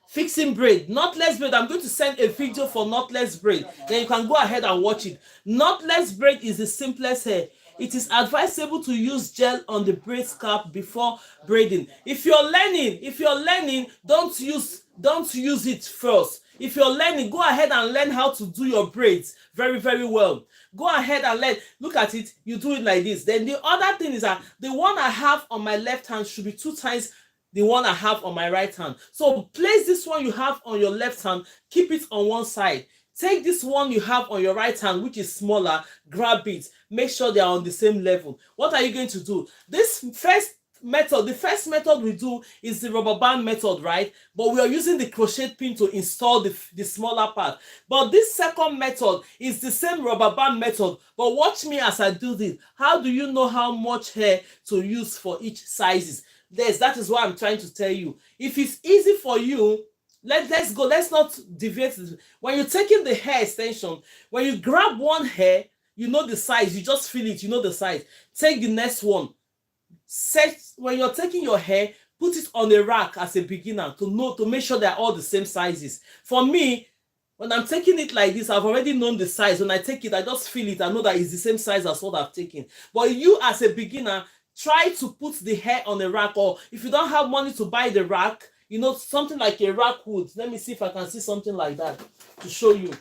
fixing braid, knotless braid. I'm going to send a video for knotless braid. Then you can go ahead and watch it. Knotless braid is the simplest hair. It is advisable to use gel on the braid scalp before braiding. If you're learning, don't use Don't use it first. If you're learning, go ahead and learn how to do your braids very, very well. Go ahead and learn. Look at it. You do it like this. Then the other thing is that the one I have on my left hand should be 2 times the one I have on my right hand. So place this one you have on your left hand, keep it on one side. Take this one you have on your right hand, which is smaller, grab it. Make sure they are on the same level. What are you going to do? This first method, the first method we do is the rubber band method, right? But we are using the crochet pin to install the smaller part. But this second method is the same rubber band method. But watch me as I do this. How do you know how much hair to use for each sizes? That is what I'm trying to tell you. If it's easy for you, let's go. Let's not deviate. When you're taking the hair extension, when you grab one hair, you know the size. You just feel it. You know the size. Take the next one. When you're taking your hair, put it on a rack as a beginner to make sure they're all the same sizes. For me, when I'm taking it like this, I've already known the size. When I take it, I just feel it. I know that it's the same size as what I've taken. But you as a beginner, try to put the hair on a rack, or if you don't have money to buy the rack, you know, something like a rack wood. Let me see if I can see something like that to show you.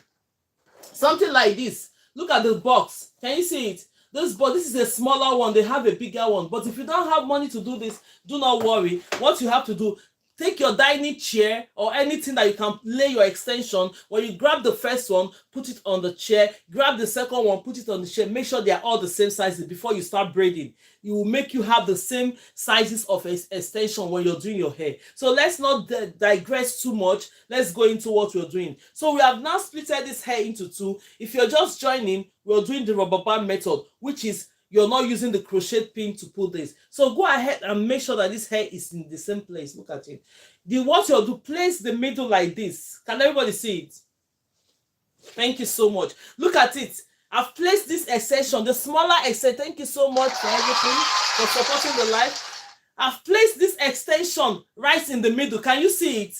Something like this. Look at the box. Can you see it? This is a smaller one. They have a bigger one. But if you don't have money to do this, do not worry. What you have to do, take your dining chair or anything that you can lay your extension. When you grab the first one, put it on the chair. Grab the second one, put it on the chair. Make sure they are all the same sizes before you start braiding. It will make you have the same sizes of extension when you're doing your hair. So let's not digress too much. Let's go into what we're doing. So we have now split this hair into two. If you're just joining, we're doing the rubber band method, which is you're not using the crochet pin to pull this. So go ahead and make sure that this hair is in the same place. Look at it. What you'll do, place the middle like this. Can everybody see it? Thank you so much. Look at it. I've placed this extension, the smaller extension. Thank you so much for everything, for supporting the live. I've placed this extension right in the middle. Can you see it?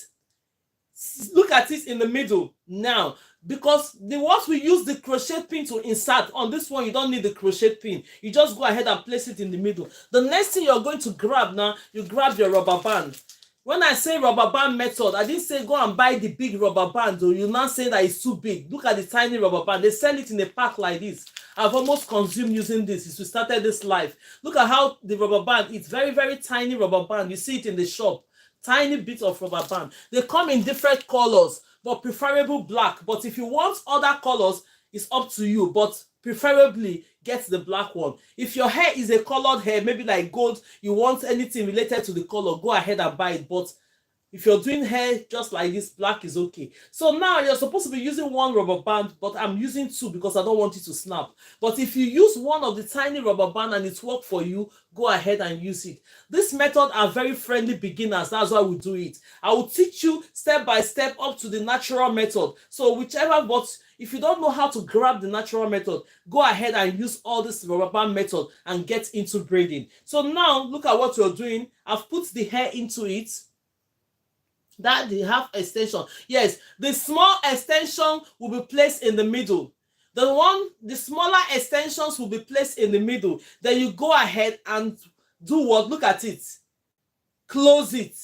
Look at it in the middle now. Because what we use the crochet pin to insert, on this one you don't need the crochet pin. You just go ahead and place it in the middle. The next thing you're going to grab now, you grab your rubber band. When I say rubber band method, I didn't say go and buy the big rubber band. Or you now say that it's too big. Look at the tiny rubber band. They sell it in a pack like this. I've almost consumed using this since we started this live. Look at how the rubber band, it's very, very tiny rubber band. You see it in the shop. Tiny bit of rubber band. They come in different colors, but preferable black. But if you want other colors, it's up to you. But preferably get the black one. If your hair is a colored hair, maybe like gold, you want anything related to the color, go ahead and buy it. But if you're doing hair just like this, black is okay. So now you're supposed to be using one rubber band, but I'm using two because I don't want it to snap. But if you use one of the tiny rubber band and it's worked for you, go ahead and use it. This method are very friendly beginners. That's why we do it. I will teach you step by step up to the natural method. So whichever, but if you don't know how to grab the natural method, go ahead and use all this rubber band method and get into braiding. So now look at what you're doing. I've put the hair into it. That they have extension. Yes, the small extension will be placed in the middle. The smaller extensions will be placed in the middle. Then you go ahead and do what? Look at it. Close it.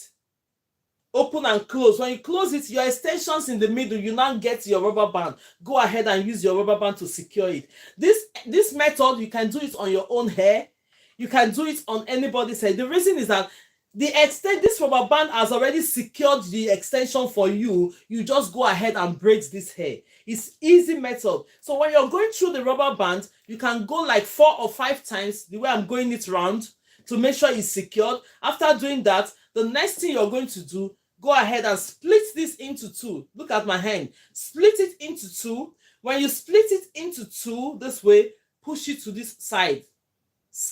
Open and close. When you close it, your extensions in the middle, you now get your rubber band. Go ahead and use your rubber band to secure it. This method, you can do it on your own hair. You can do it on anybody's hair. The reason is that this rubber band has already secured the extension for you. You just go ahead and braid this hair. It's easy method. So when you're going through the rubber band, you can go like 4 or 5 times the way I'm going it round to make sure it's secured. After doing that, the next thing you're going to do, go ahead and split this into 2. Look at my hand. Split it into 2. When you split it into 2 this way, push it to this side.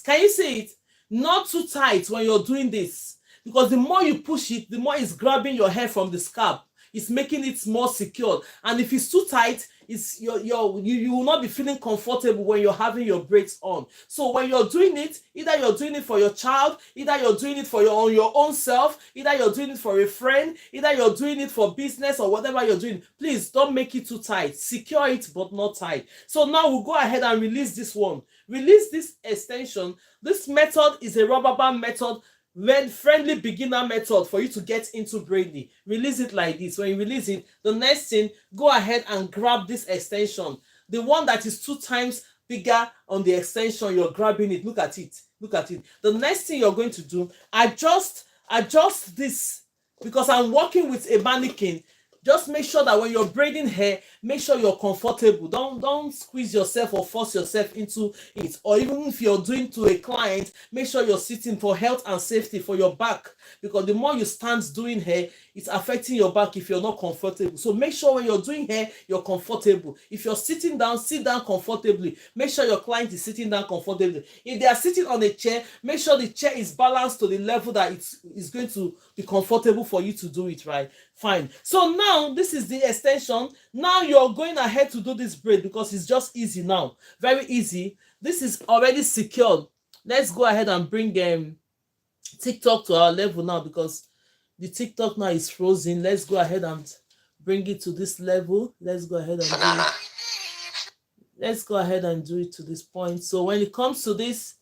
Can you see it? Not too tight when you're doing this, because the more you push it, the more it's grabbing your hair from the scalp. It's making it more secure. And if it's too tight, you will not be feeling comfortable when you're having your braids on. So when you're doing it, either you're doing it for your child, either you're doing it for your own self, either you're doing it for a friend, either you're doing it for business or whatever you're doing, please don't make it too tight. Secure it, but not tight. So now we'll go ahead and release this one. Release this extension. This method is a rubber band method. friendly beginner method for you to get into braiding. Release it like this. When you release it, the next thing, go ahead and grab this extension, the one that is 2 times bigger on the extension. You're grabbing it. Look at it. Look at it. The next thing you're going to do, adjust this, because I'm working with a mannequin. Just make sure that when you're braiding hair, make sure you're comfortable. Don't squeeze yourself or force yourself into it. Or even if you're doing to a client, make sure you're sitting for health and safety for your back, because the more you stand doing hair, it's affecting your back if you're not comfortable. So make sure when you're doing hair, you're comfortable. If you're sitting down, sit down comfortably. Make sure your client is sitting down comfortably. If they are sitting on a chair, make sure the chair is balanced to the level that it's going to be comfortable for you to do it, right? Fine. So now this is the extension. Now you're going ahead to do this braid because it's just easy now. Very easy. This is already secured. Let's go ahead and bring TikTok to our level now, because the TikTok now is frozen. Let's go ahead and bring it to this level. Let's go ahead and do it. Let's go ahead and do it to this point. So when it comes to this,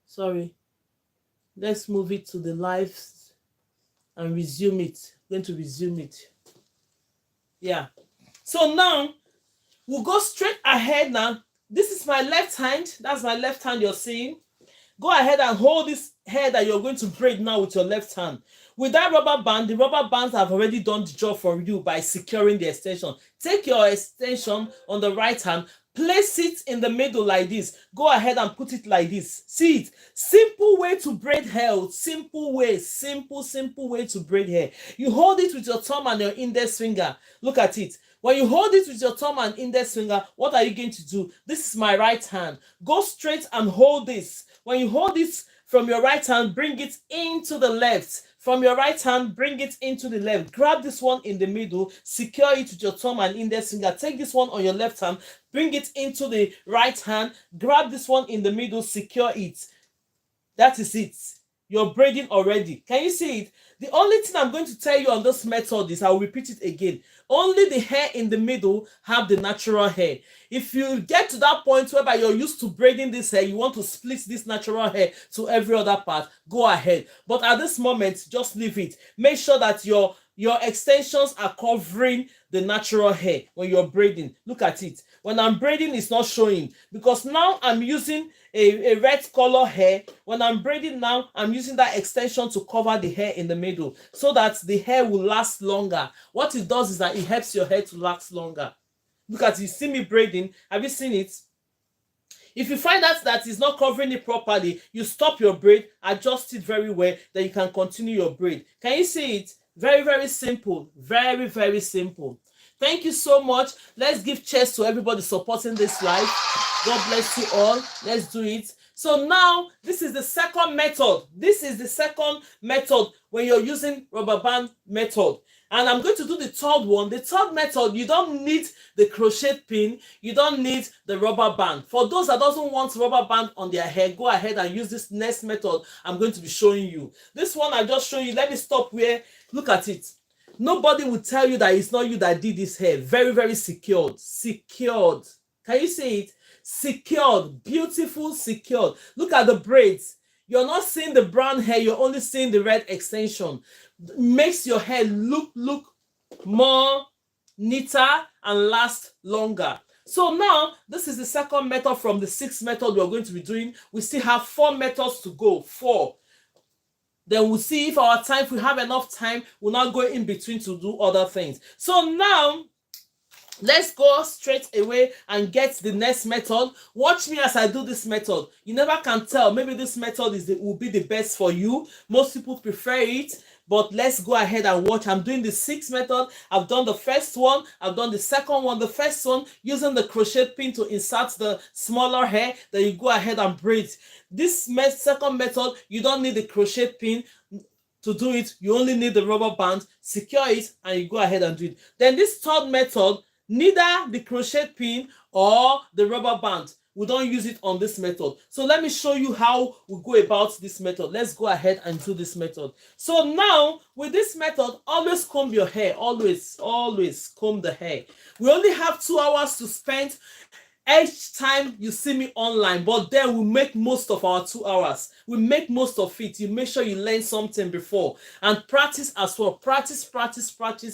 sorry, let's move it to the live and resume it. I'm going to resume it. Yeah. So now we'll go straight ahead now. This is my left hand. That's my left hand you're seeing. Go ahead and hold this hair that you're going to braid now with your left hand. With that rubber band, the rubber bands have already done the job for you by securing the extension. Take your extension on the right hand, place it in the middle like this. Go ahead and put it like this. See it? Simple way to braid hair. Simple way. Simple way to braid hair. You hold it with your thumb and your index finger. Look at it. When you hold it with your thumb and index finger, what are you going to do? This is my right hand. Go straight and hold this. When you hold it from your right hand, bring it into the left. From your right hand, bring it into the left. Grab this one in the middle, secure it with your thumb and index finger. Take this one on your left hand, bring it into the right hand. Grab this one in the middle, secure it. That is it. You're braiding already. Can you see it? The only thing I'm going to tell you on this method is, I'll repeat it again. Only the hair in the middle have the natural hair. If you get to that point whereby you're used to braiding this hair, you want to split this natural hair to every other part, go ahead. But at this moment, just leave it. Make sure that your extensions are covering the natural hair when you're braiding. Look at it. When I'm braiding, it's not showing, because now I'm using a red color hair. When I'm braiding now, I'm using that extension to cover the hair in the middle so that the hair will last longer. What it does is that it helps your hair to last longer. Look at it. You see me braiding. Have you seen it? If you find out that it's not covering it properly, you stop your braid, adjust it very well, then you can continue your braid. Can you see it? Very simple. Very simple. Thank you so much. Let's give cheers to everybody supporting this live. God bless you all. Let's do it. So now, this is the second method. This is the second method when you're using rubber band method. And I'm going to do the third one. The third method, you don't need the crochet pin. You don't need the rubber band. For those that doesn't want rubber band on their hair, go ahead and use this next method I'm going to be showing you. This one I just showed you. Let me stop where. Look at it. Nobody will tell you that it's not you that did this hair. Very secured. Secured. Can you see it? Secured. Beautiful, secured. Look at the braids. You're not seeing the brown hair. You're only seeing the red extension. Makes your hair look more neater and last longer. So now, this is the second method from the 6th method we're going to be doing. We still have 4 methods to go. 4. Then we'll see if we have enough time, we'll not go in between to do other things. So now, let's go straight away and get the next method. Watch me as I do this method. You never can tell. Maybe this method will be the best for you. Most people prefer it. But let's go ahead and watch. I'm doing the 6th method. I've done the first one. I've done the second one. The first one, using the crochet pin to insert the smaller hair. Then you go ahead and braid. This second method, you don't need the crochet pin to do it. You only need the rubber band. Secure it and you go ahead and do it. Then this third method, neither the crochet pin or the rubber band. We don't use it on this method. So let me show you how we go about this method. Let's go ahead and do this method. So now, with this method, always comb your hair. Always comb the hair. We only have 2 hours to spend each time you see me online, but then we make most of our 2 hours. We make most of it. You make sure you learn something before, and practice as well. Practice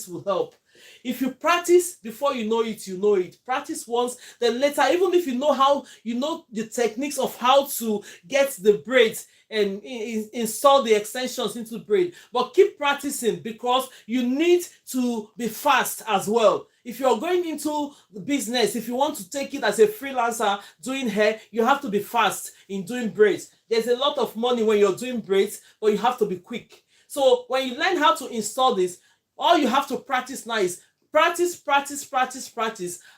will help. If you practice before you know it, you know it. Practice once, then later, even if you know how, you know the techniques of how to get the braids and install the extensions into the braid, but keep practicing because you need to be fast as well. If you're going into the business, if you want to take it as a freelancer doing hair, you have to be fast in doing braids. There's a lot of money when you're doing braids, but you have to be quick. So when you learn how to install this, all you have to practice now is practice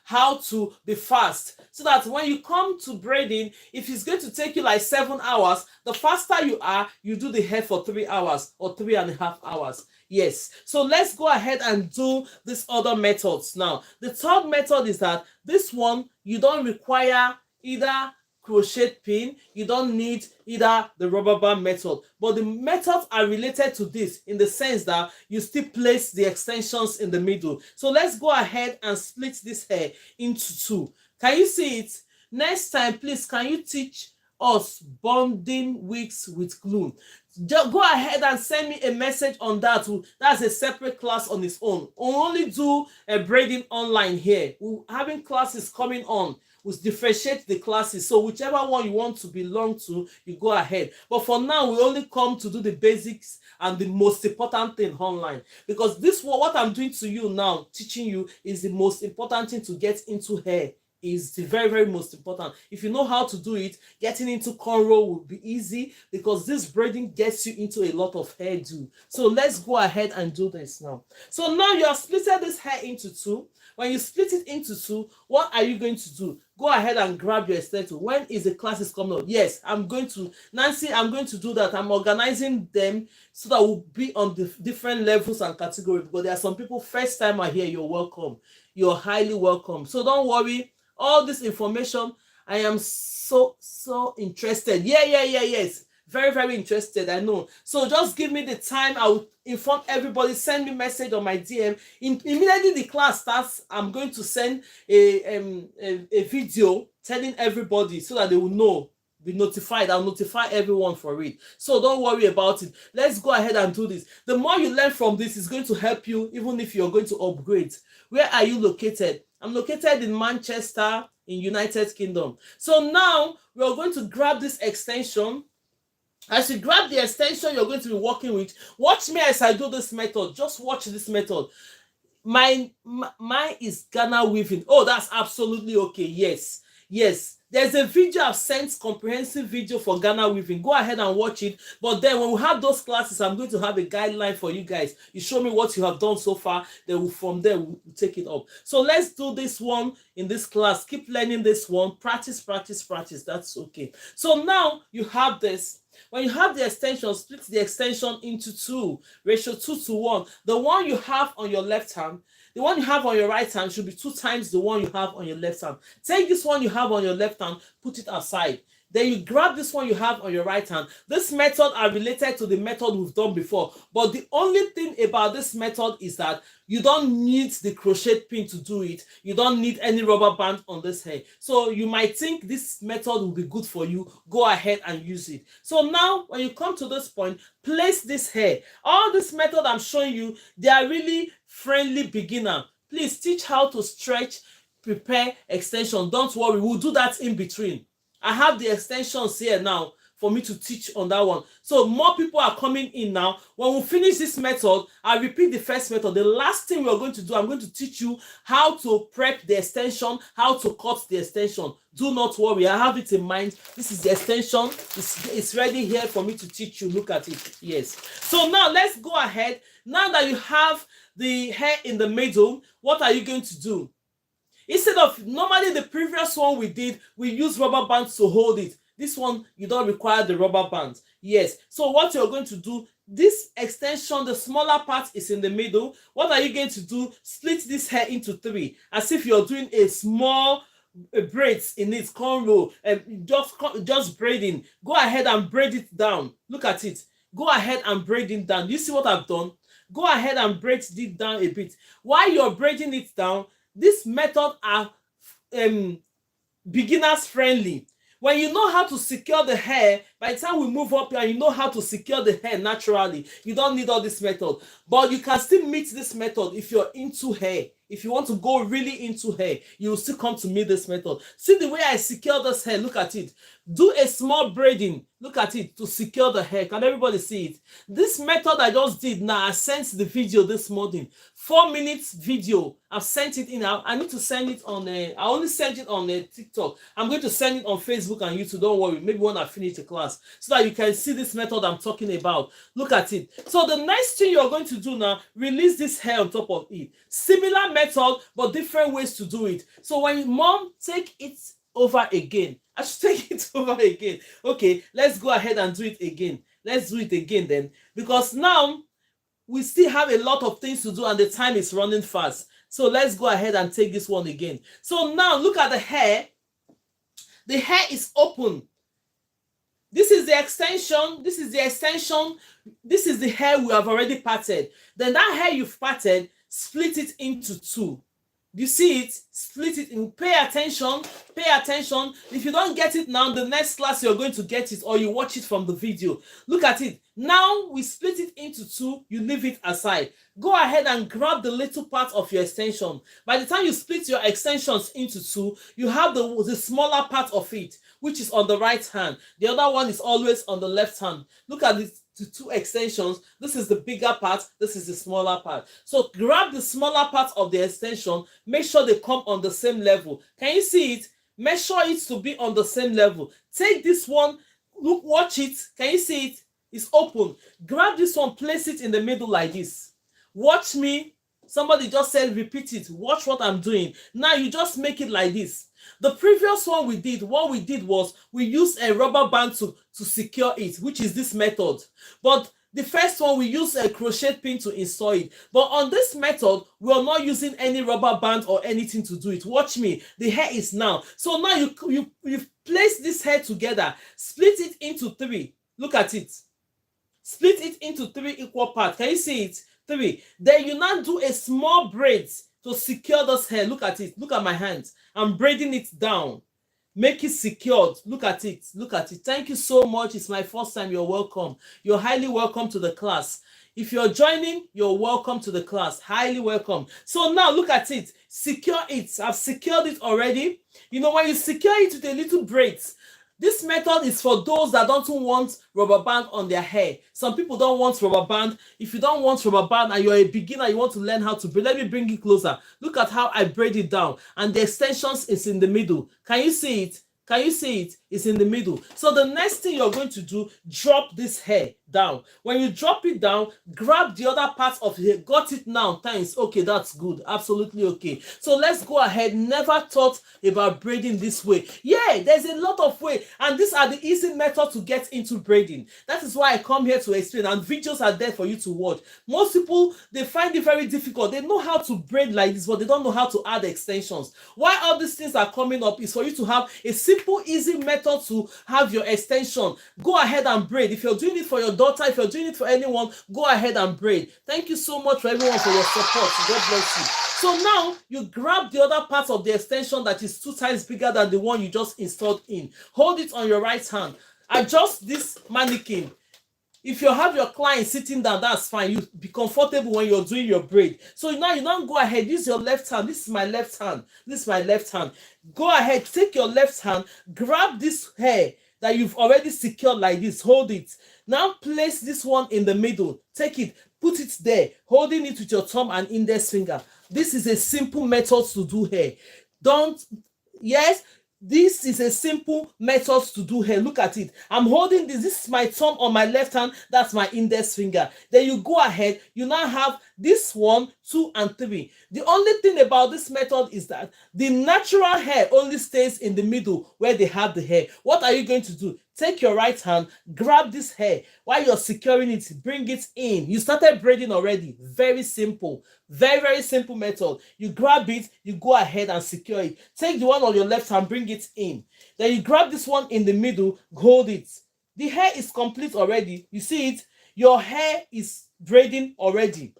how to be fast, so that when you come to braiding, if it's going to take you like 7 hours, the faster you are, you do the hair for 3 hours or 3.5 hours. Yes, so let's go ahead and do these other methods now. The third method is that this one, you don't require either crochet pin, you don't need either the rubber band method, but the methods are related to this in the sense that you still place the extensions in the middle. So let's go ahead and split this hair into two. Can you see it? Next time, please, can you teach us bonding wigs with glue? Just go ahead and send me a message on that. That's a separate class on its own. We'll only do a braiding online here. We're having classes coming on. We'll differentiate the classes, so whichever one you want to belong to, you go ahead. But for now, we only come to do the basics and the most important thing online, because this what I'm doing to you now, teaching you, is the most important thing to get into hair. Is the very most important. If you know how to do it, getting into cornrow will be easy, because this braiding gets you into a lot of hairdo. So let's go ahead and do this now. So now you have split this hair into two. When you split it into two, what are you going to do? Go ahead and grab your extension. When is the classes coming up? Yes, I'm going to, Nancy, I'm going to do that. I'm organizing them so that we'll be on the different levels and categories, because there are some people first time are here. You're welcome. You're highly welcome. So don't worry. All this information, I am so interested. Yes. Very interested, I know. So just give me the time. I will inform everybody. Send me message on my DM. Immediately the class starts, I'm going to send a video telling everybody so that they will know, be notified. I'll notify everyone for it. So don't worry about it. Let's go ahead and do this. The more you learn from this, is going to help you even if you're going to upgrade. Where are you located? I'm located in Manchester, in United Kingdom. So now we are going to grab this extension. As you grab the extension you're going to be working with, watch me as I do this method. Just watch this method. Mine is Ghana weaving. Oh, that's absolutely okay. Yes. There's a video I've sent, comprehensive video for Ghana weaving. Go ahead and watch it. But then when we have those classes, I'm going to have a guideline for you guys. You show me what you have done so far, then from there we'll take it up. So let's do this one in this class. Keep learning this one. Practice. That's okay. So now you have this. When you have the extension, split the extension into two, ratio 2:1. The one you have on your left hand, the one you have on your right hand should be 2 times the one you have on your left hand. Take this one you have on your left hand, put it aside. Then you grab this one you have on your right hand. This method are related to the method we've done before. But the only thing about this method is that you don't need the crochet pin to do it. You don't need any rubber band on this hair. So you might think this method will be good for you. Go ahead and use it. So now when you come to this point, place this hair. All this method I'm showing you, they are really friendly beginner. Please teach how to stretch, prepare extension. Don't worry, we'll do that in between. I have the extensions here now for me to teach on that one. So more people are coming in now. When we finish this method, I'll repeat the first method. The last thing we're going to do, I'm going to teach you how to prep the extension, how to cut the extension. Do not worry, I have it in mind. This is the extension. It's ready here for me to teach you. Look at it. Yes. So now let's go ahead. Now that you have the hair in the middle, what are you going to do? Instead of normally the previous one we did, we use rubber bands to hold it. This one, you don't require the rubber bands. Yes. So what you're going to do, this extension, the smaller part is in the middle. What are you going to do? Split this hair into 3, as if you're doing a small braids in it, cornrow, and just braiding. Go ahead and braid it down. Look at it. Go ahead and braid it down. You see what I've done? Go ahead and braid it down a bit. While you're braiding it down, this method are beginners friendly. When you know how to secure the hair, by the time we move up here, you know how to secure the hair naturally. You don't need all this method. But you can still meet this method if you're into hair. If you want to go really into hair, you will still come to meet this method. See the way I secure this hair. Look at it. Do a small braiding. Look at it to secure the hair. Can everybody see it? This method I just did now, I sent the video this morning. 4 minutes video. I've sent it in. I need to send it on I only sent it on TikTok. I'm going to send it on Facebook and YouTube. Don't worry. Maybe when I finish the class, so that you can see this method I'm talking about. Look at it. So the next thing you're going to do now, release this hair on top of it. Similar method, but different ways to do it. So when mom, take it over again. I should take it over again. Okay, let's go ahead and do it again. Let's do it again then, because now we still have a lot of things to do and the time is running fast. So let's go ahead and take this one again. So now look at the hair. The hair is open. This is the extension. This is the extension. This is the hair we have already parted. Then that hair you've parted, split it into two. You see it? Split it in. Pay attention. Pay attention. If you don't get it now, the next class you're going to get it, or you watch it from the video. Look at it. Now we split it into two. You leave it aside. Go ahead and grab the little part of your extension. By the time you split your extensions into two, you have the smaller part of it, which is on the right hand. The other one is always on the left hand. Look at this. The two extensions. This is the bigger part, this is the smaller part. So grab the smaller part of the extension, make sure they come on the same level. Can you see it? Measure it to be on the same level. Take this one, look, watch it. Can you see it? It's open. Grab this one, place it in the middle like this. Watch me. Somebody just said repeat it. Watch what I'm doing. Now you just make it like this. The previous one we did, what we did was we used a rubber band to secure it, which is this method. But the first one, we used a crochet pin to install it. But on this method, we are not using any rubber band or anything to do it. Watch me. The hair is now. So now you place this hair together. Split it into three. Look at it. Split it into three equal parts. Can you see it? Three. Then you now do a small braid to secure this hair. Look at it. Look at my hands. I'm braiding it down. Make it secured. Look at it. Look at it. Thank you so much. It's my first time. You're welcome. You're highly welcome to the class. If you're joining, you're welcome to the class. Highly welcome. So now look at it. Secure it. I've secured it already. You know, when you secure it with a little braids, this method is for those that don't want rubber band on their hair. Some people don't want rubber band. If you don't want rubber band and you're a beginner, you want to learn how to braid, let me bring it closer. Look at how I braid it down. And the extensions is in the middle. Can you see it? Can you see it? It's in the middle. So the next thing you're going to do, drop this hair down. When you drop it down, grab the other part of the hair. Got it now? Thanks. Okay, that's good. Absolutely okay. So let's go ahead. Never thought about braiding this way. Yeah, there's a lot of way. And these are the easy methods to get into braiding. That is why I come here to explain. And videos are there for you to watch. Most people, they find it very difficult. They know how to braid like this, but they don't know how to add extensions. Why all these things are coming up is for you to have a simple, easy method to have your extension. Go ahead and braid. If you're doing it for your daughter, if you're doing it for anyone, go ahead and braid. Thank you so much for everyone for your support. God bless you. So now you grab the other part of the extension that is 2 times bigger than the one you just installed in. Hold it on your right hand. Adjust this mannequin. If you have your client sitting down, that's fine. You be comfortable when you're doing your braid. So now you don't go ahead. Use your left hand. This is my left hand. This is my left hand. Go ahead. Take your left hand. Grab this hair that you've already secured like this. Hold it. Now place this one in the middle. Take it. Put it there. Holding it with your thumb and index finger. This is a simple method to do hair. Yes. This is a simple method to do hair. Look at it. I'm holding this. This is my thumb on my left hand. That's my index finger. Then you go ahead. You now have this 1, 2, and 3. The only thing about this method is that the natural hair only stays in the middle where they have the hair. What are you going to do? Take your right hand, grab this hair. While you're securing it, bring it in. You started braiding already. Very simple. Very, very simple method. You grab it, you go ahead and secure it. Take the one on your left hand, bring it in. Then you grab this one in the middle, hold it. The hair is complete already. You see it? Your hair is braiding already.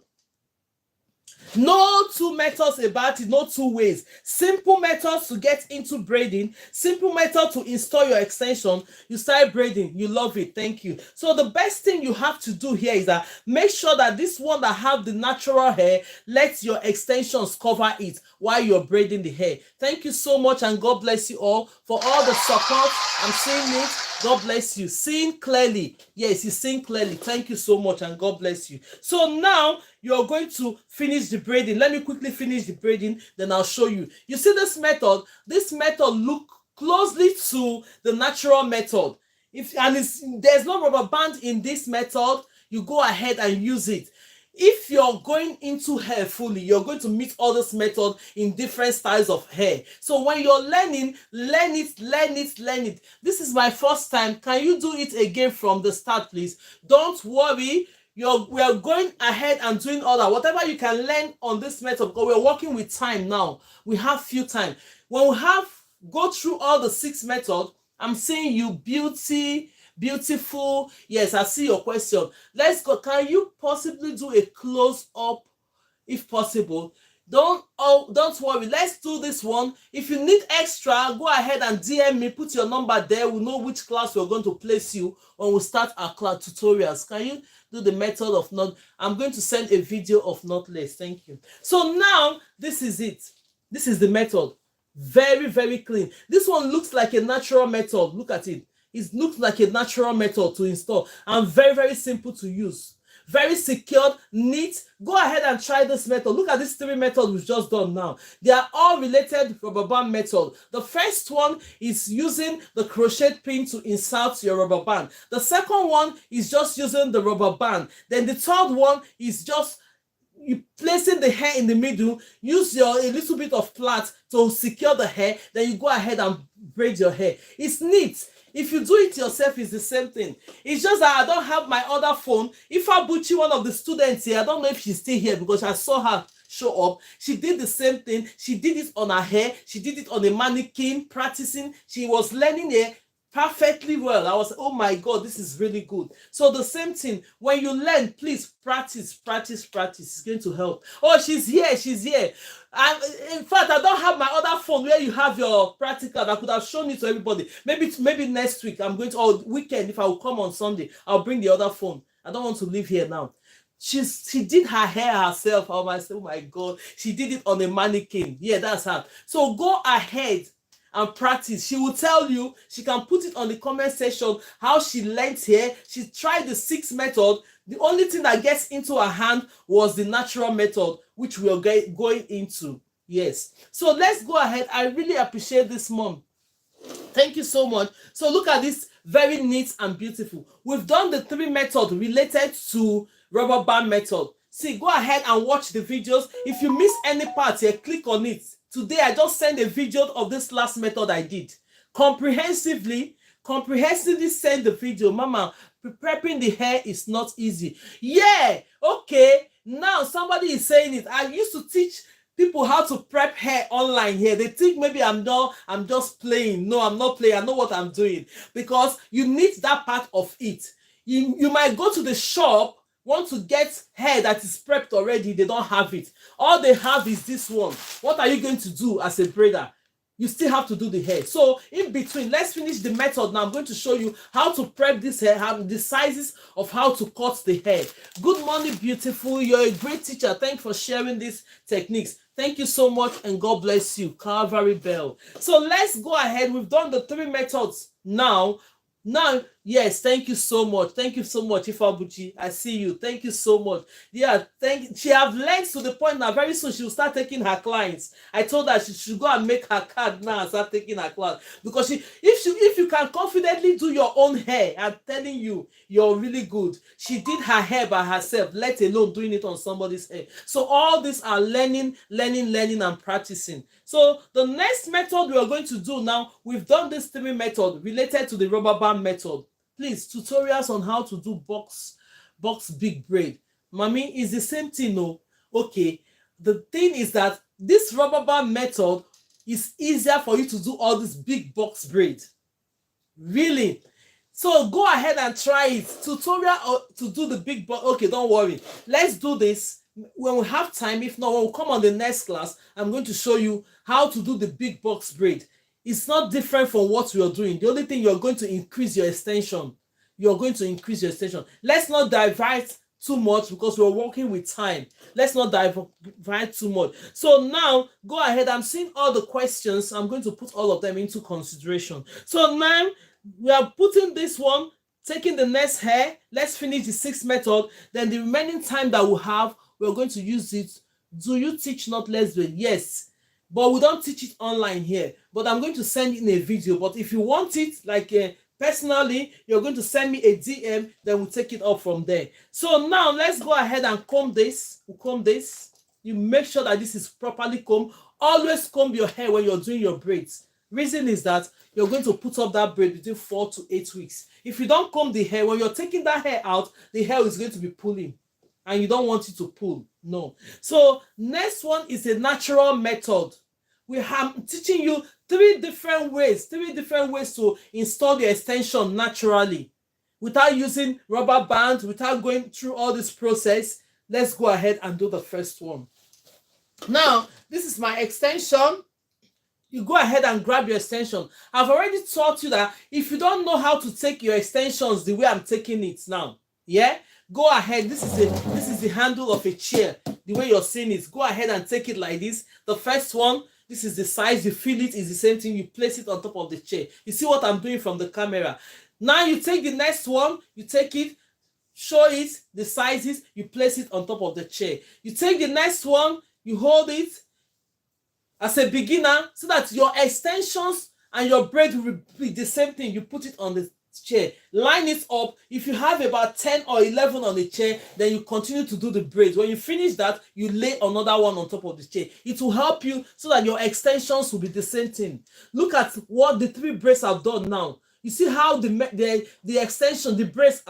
No two methods about it, no two ways. Simple methods to get into braiding, simple method to install your extension. You start braiding, you love it, thank you. So the best thing you have to do here is that make sure that this one that have the natural hair, let your extensions cover it while you're braiding the hair. Thank you so much, and God bless you all for all the support. I'm seeing it. God bless you. Seeing clearly. Yes, you're seeing clearly. Thank you so much, and God bless you. So now you're going to finish the braiding. Let me quickly finish the braiding, then I'll show you. You see this method? This method look closely to the natural method. There's no rubber band in this method, you go ahead and use it. If you're going into hair fully, you're going to meet all this method in different styles of hair. So when you're learning, learn it. This is my first time. Can you do it again from the start, please? Don't worry. We are going ahead and doing all that. Whatever you can learn on this method, because we're working with time now. We have few time. When we go through all the 6 methods, I'm saying you beautiful. Yes, I see your question. Let's go. Can you possibly do a close up if possible? Don't worry. Let's do this one. If you need extra, go ahead and DM me. Put your number there. We'll know which class we're going to place you when we start our class tutorials. Can you do the method of knot? I'm going to send a video of knotless. Thank you. So now this is it. This is the method. Very, very clean. This one looks like a natural method. Look at it. It looks like a natural method to install and very, very simple to use. Very secured, neat. Go ahead and try this method. Look at these 3 methods we've just done now. They are all related rubber band method. The first one is using the crochet pin to insert your rubber band. The second one is just using the rubber band. Then the third one is just you placing the hair in the middle. Use a little bit of plait to secure the hair. Then you go ahead and braid your hair. It's neat. If you do it yourself, it's the same thing. It's just that I don't have my other phone. If Abuchi, one of the students here, I don't know if she's still here because I saw her show up. She did the same thing. She did it on her hair. She did it on a mannequin, practicing. She was learning it perfectly well. I was, oh my God, this is really good. So the same thing, when you learn, please practice. It's going to help. Oh, she's here. In fact, I don't have my other phone where you have your practical. I could have shown it to everybody. Maybe next week I'm going to, or weekend, if I will come on Sunday, I'll bring the other phone. I don't want to leave here now. She did her hair herself. Oh my God, she did it on a mannequin. Yeah, that's her. So go ahead and practice. She will tell you. She can put it on the comment section how she learned here. She tried the 6 method. The only thing that gets into her hand was the natural method, which we are going into. Yes. So let's go ahead. I really appreciate this, Mom. Thank you so much. So look at this, very neat and beautiful. We've done the 3 methods related to rubber band method. See, go ahead and watch the videos. If you miss any part here, click on it. Today, I just sent a video of this last method I did. Comprehensively send the video. Mama, prepping the hair is not easy. Yeah, okay. Now somebody is saying it. I used to teach people how to prep hair online here. They think maybe I'm just playing. No, I'm not playing. I know what I'm doing, because you need that part of it. You might go to the shop, want to get hair that is prepped already. They don't have it. All they have is this one. What are you going to do as a braider? You still have to do the hair. So in between, let's finish the method. Now I'm going to show you how to prep this hair, the sizes of how to cut the hair. Good morning, beautiful. You're a great teacher. Thanks for sharing these techniques. Thank you so much, and God bless you. Calvary Bell. So let's go ahead. We've done the 3 methods now. Yes, thank you so much. Thank you so much, Ifabuchi. I see you. Thank you so much. Yeah, she have learned to the point now. Very soon she will start taking her clients. I told her she should go and make her card now and start taking her clients, because if you can confidently do your own hair, I'm telling you, you're really good. She did her hair by herself, let alone doing it on somebody's hair. So all these are learning and practicing. So the next method we are going to do now, we've done this 3 method related to the rubber band method. Please, tutorials on how to do box big braid. Mommy, is the same thing, no? Okay. The thing is that this rubber band method is easier for you to do all this big box braid. Really. So go ahead and try it. Tutorial to do the big box. Okay, don't worry. Let's do this. when we have time, if not, when we come on the next class, I'm going to show you how to do the big box braid. It's not different from what we are doing. The only thing, you're going to increase your extension. You're going to increase your extension. Let's not divert too much because we're working with time. Let's not divert too much. So now, go ahead. I'm seeing all the questions. I'm going to put all of them into consideration. So now, we are putting this one, taking the next hair. Let's finish the 6th method. Then the remaining time that we have, we're going to use it. Do you teach knotless braid? Yes, but we don't teach it online here. But I'm going to send in a video. But if you want it, like personally, you're going to send me a DM, then we'll take it up from there. So now let's go ahead and comb this. We'll comb this. You make sure that this is properly combed. Always comb your hair when you're doing your braids. Reason is that you're going to put up that braid between 4 to 8 weeks. If you don't comb the hair, when you're taking that hair out, the hair is going to be pulling. And you don't want it to pull. No. So next one is a natural method. I'm teaching you 3 different ways to install your extension naturally without using rubber bands, without going through all this process. Let's go ahead and do the first one. Now, this is my extension. You go ahead and grab your extension. I've already taught you that if you don't know how to take your extensions the way I'm taking it now, yeah, go ahead. This is the handle of a chair. The way you're seeing it, go ahead and take it like this. The first one, this is the size. You feel it is the same thing. You place it on top of the chair. You see what I'm doing from the camera. Now you take the next one. You take it, show it, the sizes. You place it on top of the chair. You take the next one. You hold it as a beginner so that your extensions and your braid will be the same thing. You put it on the chair, line it up. If you have about 10 or 11 on the chair, then you continue to do the braids. When you finish that, you lay another one on top of the chair. It will help you so that your extensions will be the same thing. Look at what the 3 braids have done now. You see how the extension, the braids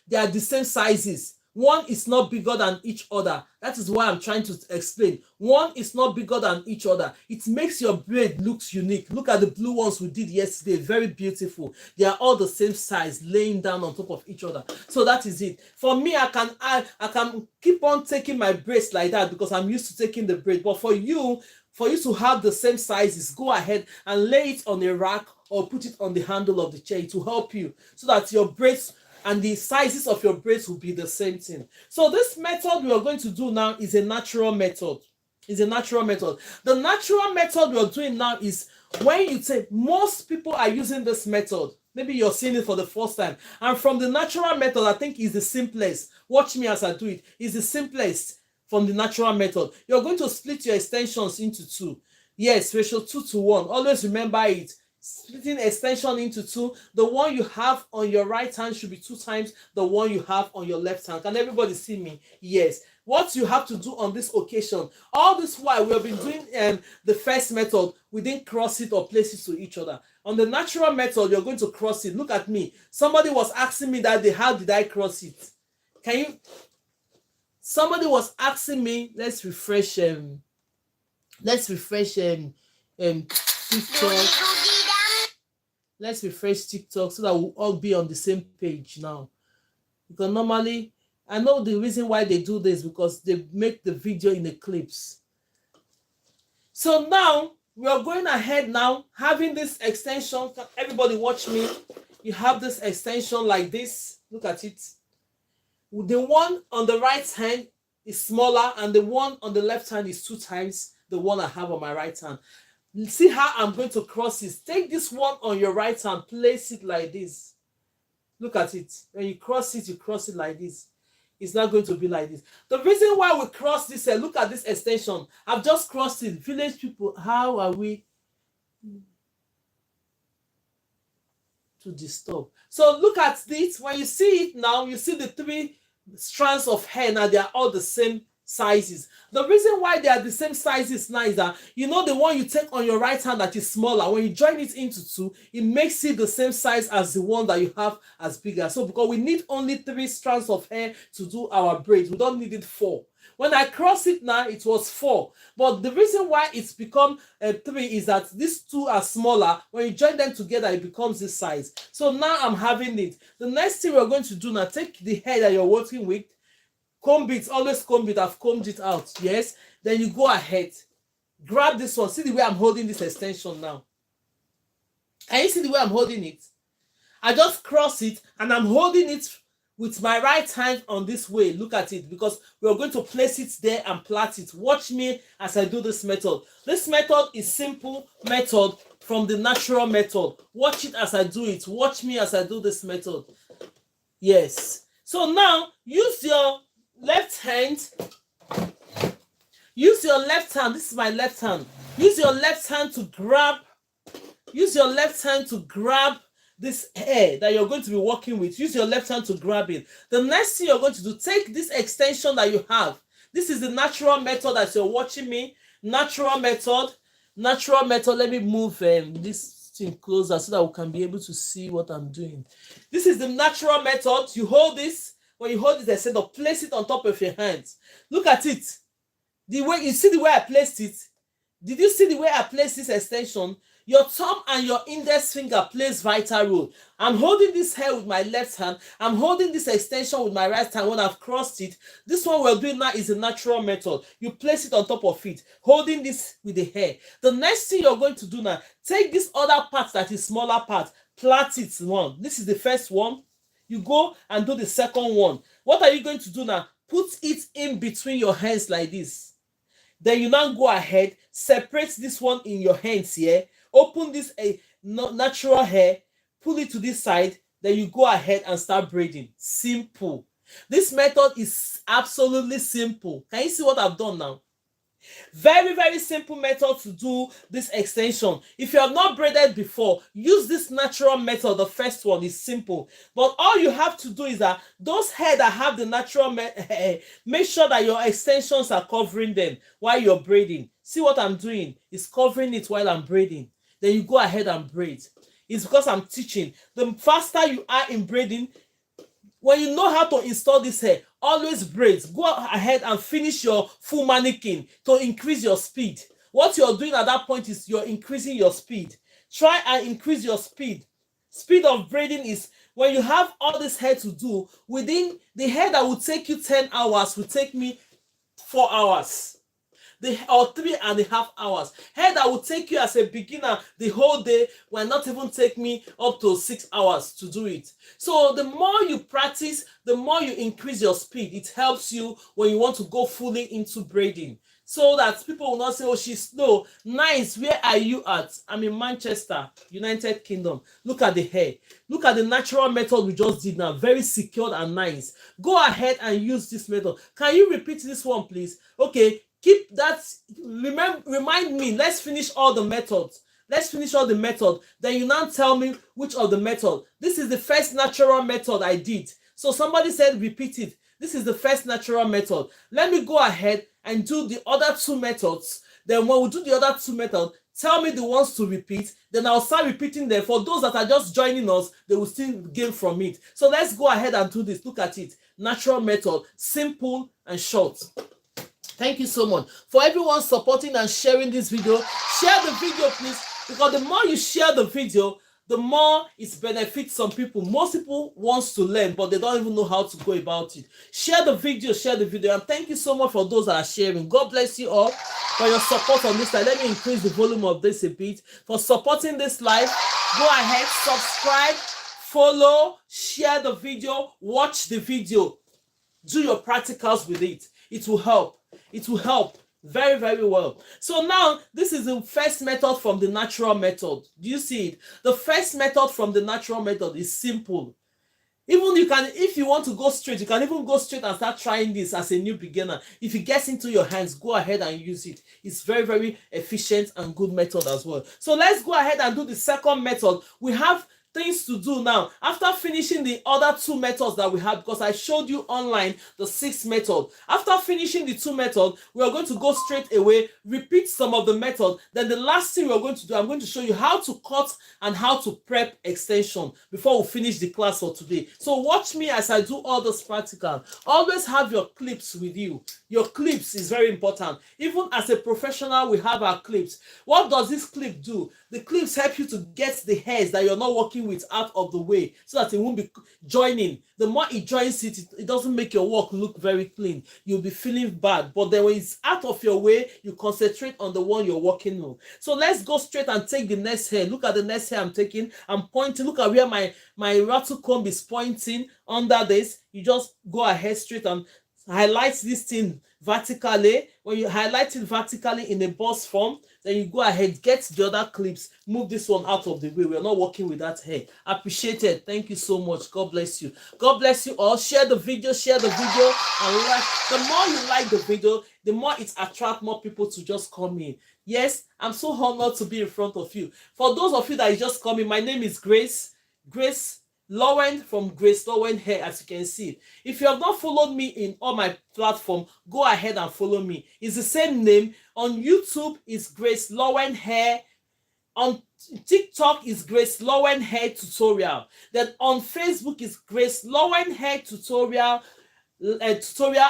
they are the same sizes. One is not bigger than each other. That is why I'm trying to explain. One is not bigger than each other. It makes your braid looks unique. Look at the blue ones we did yesterday. Very beautiful. They are all the same size, laying down on top of each other. So that is it. For me, I can keep on taking my braids like that because I'm used to taking the braid. But for you to have the same sizes, go ahead and lay it on a rack or put it on the handle of the chair. It will help you so that your braids and the sizes of your braids will be the same thing. So this method we are going to do now is a natural method. The natural method we are doing now is when you take, most people are using this method. Maybe you're seeing it for the first time. And from the natural method, I think is the simplest. Watch me as I do it. It's the simplest from the natural method. You're going to split your extensions into 2. Yes, ratio 2:1. Always remember it. Splitting extension into 2. The one you have on your right hand should be 2 times the one you have on your left hand. Can everybody see me? Yes. What you have to do on this occasion, all this while we have been doing the first method, we didn't cross it or place it to each other. On the natural method, you're going to cross it. Look at me. Somebody was asking me that day, how did I cross it? Somebody was asking me, let's refresh TikTok. Let's refresh TikTok so that we'll all be on the same page now. Because normally, I know the reason why they do this because they make the video in the clips. So now, we are going ahead now, having this extension. Everybody watch me. You have this extension like this. Look at it. The one on the right hand is smaller and the one on the left hand is 2 times the one I have on my right hand. See how I'm going to cross it. Take this one on your right hand, place it like this. Look at it. When you cross it like this. It's not going to be like this. The reason why we cross this, look at this extension. I've just crossed it. Village people, how are we to disturb? So look at this. When you see it now, you see the 3 strands of hair. Now they are all the same sizes. The reason why they are the same sizes now is that you know the one you take on your right hand that is smaller, when you join it into 2, it makes it the same size as the one that you have as bigger. So because we need only 3 strands of hair to do our braids, we don't need it 4. When I cross it now, it was 4. But the reason why it's become 3 is that these 2 are smaller. When you join them together, it becomes this size. So now I'm having it. The next thing we're going to do now, take the hair that you're working with, Comb it, always comb it. I've combed it out. Yes. Then you go ahead, grab this one. See the way I'm holding this extension now. Can you see the way I'm holding it? I just cross it and I'm holding it with my right hand on this way. Look at it, because we're going to place it there and plait it. Watch me as I do this method. This method is simple method from the natural method. Watch it as I do it. Watch me as I do this method. Yes. So now use your left hand. Use your left hand. This is my left hand. Use your left hand to grab. Use your left hand to grab this hair that you're going to be working with. Use your left hand to grab it. The next thing you're going to do, take this extension that you have. This is the natural method as you're watching me. Natural method. Natural method. Let me move this thing closer so that we can be able to see what I'm doing. This is the natural method. You hold this. When you hold it, I said, place it on top of your hands. Look at it. The way you see the way I placed it. Did you see the way I placed this extension? Your thumb and your index finger plays vital role. I'm holding this hair with my left hand. I'm holding this extension with my right hand when I've crossed it. This one we're doing now is a natural method. You place it on top of it, holding this with the hair. The next thing you're going to do now, take this other part that is smaller part, plait it one. This is the first one. You go and do the second one. What are you going to do now? Put it in between your hands like this. Then you now go ahead, separate this one in your hands here. Open this natural hair, pull it to this side, then you go ahead and start braiding. Simple. This method is absolutely simple. Can you see what I've done now? Very, very simple method to do this extension. If you have not braided before, use this natural method. The first one is simple, but all you have to do is that those hair that have the natural make sure that your extensions are covering them while you're braiding. See what I'm doing? It's covering it while I'm braiding. Then you go ahead and braid. It's because I'm teaching. The faster you are in braiding, when you know how to install this hair, always braid. Go ahead and finish your full mannequin to increase your speed. What you're doing at that point is you're increasing your speed. Try and increase your speed. Speed of braiding is when you have all this hair to do, within the hair that would take you 10 hours will take me 4 hours. Or 3.5 hours. Hair that will take you as a beginner the whole day will not even take me up to 6 hours to do it. So the more you practice, the more you increase your speed. It helps you when you want to go fully into braiding, so that people will not say, oh, she's slow. Nice, where are you at? I'm in Manchester, United Kingdom. Look at the hair. Look at the natural method we just did now. Very secured and nice. Go ahead and use this method. Can you repeat this one, please? Okay. Keep that, remind me. Let's finish all the methods. Let's finish all the method. Then you now tell me which of the method. This is the first natural method I did. So somebody said repeat it. This is the first natural method. Let me go ahead and do the other two methods. Then when we do the other two methods, tell me the ones to repeat. Then I'll start repeating them. For those that are just joining us, they will still gain from it. So let's go ahead and do this. Look at it. Natural method. Simple and short. Thank you so much for everyone supporting and sharing this video. Share the video, please, because the more you share the video, the more it benefits some people. Most people want to learn, but they don't even know how to go about it. Share the video, and thank you so much for those that are sharing. God bless you all for your support on this live. Let me increase the volume of this a bit. For supporting this live, go ahead, subscribe, follow, share the video, watch the video, do your practicals with it. It will help. It will help very, very well. So now, this is the first method from the natural method. Do you see it? The first method from the natural method is simple. Even you can, if you want to go straight, you can even go straight and start trying this as a new beginner. If it gets into your hands, go ahead and use it. It's very, very efficient and good method as well. So let's go ahead and do the second method. We have things to do now. After finishing the other two methods that we have, because I showed you online the 6th method. After finishing the 2 methods, we are going to go straight away, repeat some of the method. Then the last thing we're going to do, I'm going to show you how to cut and how to prep extension before we finish the class for today. So watch me as I do all this practical. Always have your clips with you. Your clips is very important. Even as a professional, we have our clips. What does this clip do? The clips help you to get the hairs that you're not working working with out of the way so that it won't be joining. The more it joins it, it doesn't make your work look very clean. You'll be feeling bad. But then when it's out of your way, you concentrate on the one you're working on. So let's go straight and take the next hair. Look at the next hair I'm taking. I'm pointing. Look at where my rattle comb is pointing under this. You just go ahead straight and highlight this thing vertically. When you highlight it vertically in a boss form, then you go ahead, get the other clips, move this one out of the way. We're not working with that hair. Appreciated. Thank you so much. God bless you. God bless you all. Share the video, and like. The more you like the video, the more it attracts more people to just come in. Yes, I'm so honored to be in front of you. For those of you that is just coming, my name is Grace Lowen from GraceLawendhair, as you can see. If you have not followed me in all my platform, go ahead and follow me. It's the same name. On YouTube, it's GraceLawendhair. On TikTok, is GraceLawendhair Tutorial. Then on Facebook, is GraceLawendhair Tutorial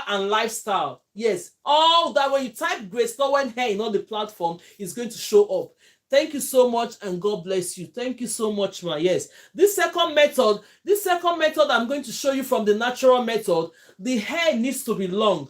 and lifestyle. Yes, all that when you type GraceLawendhair in all the platform, it's going to show up. Thank you so much and God bless you. Thank you so much, ma. Yes, this second method I'm going to show you from the natural method. The hair needs to be long.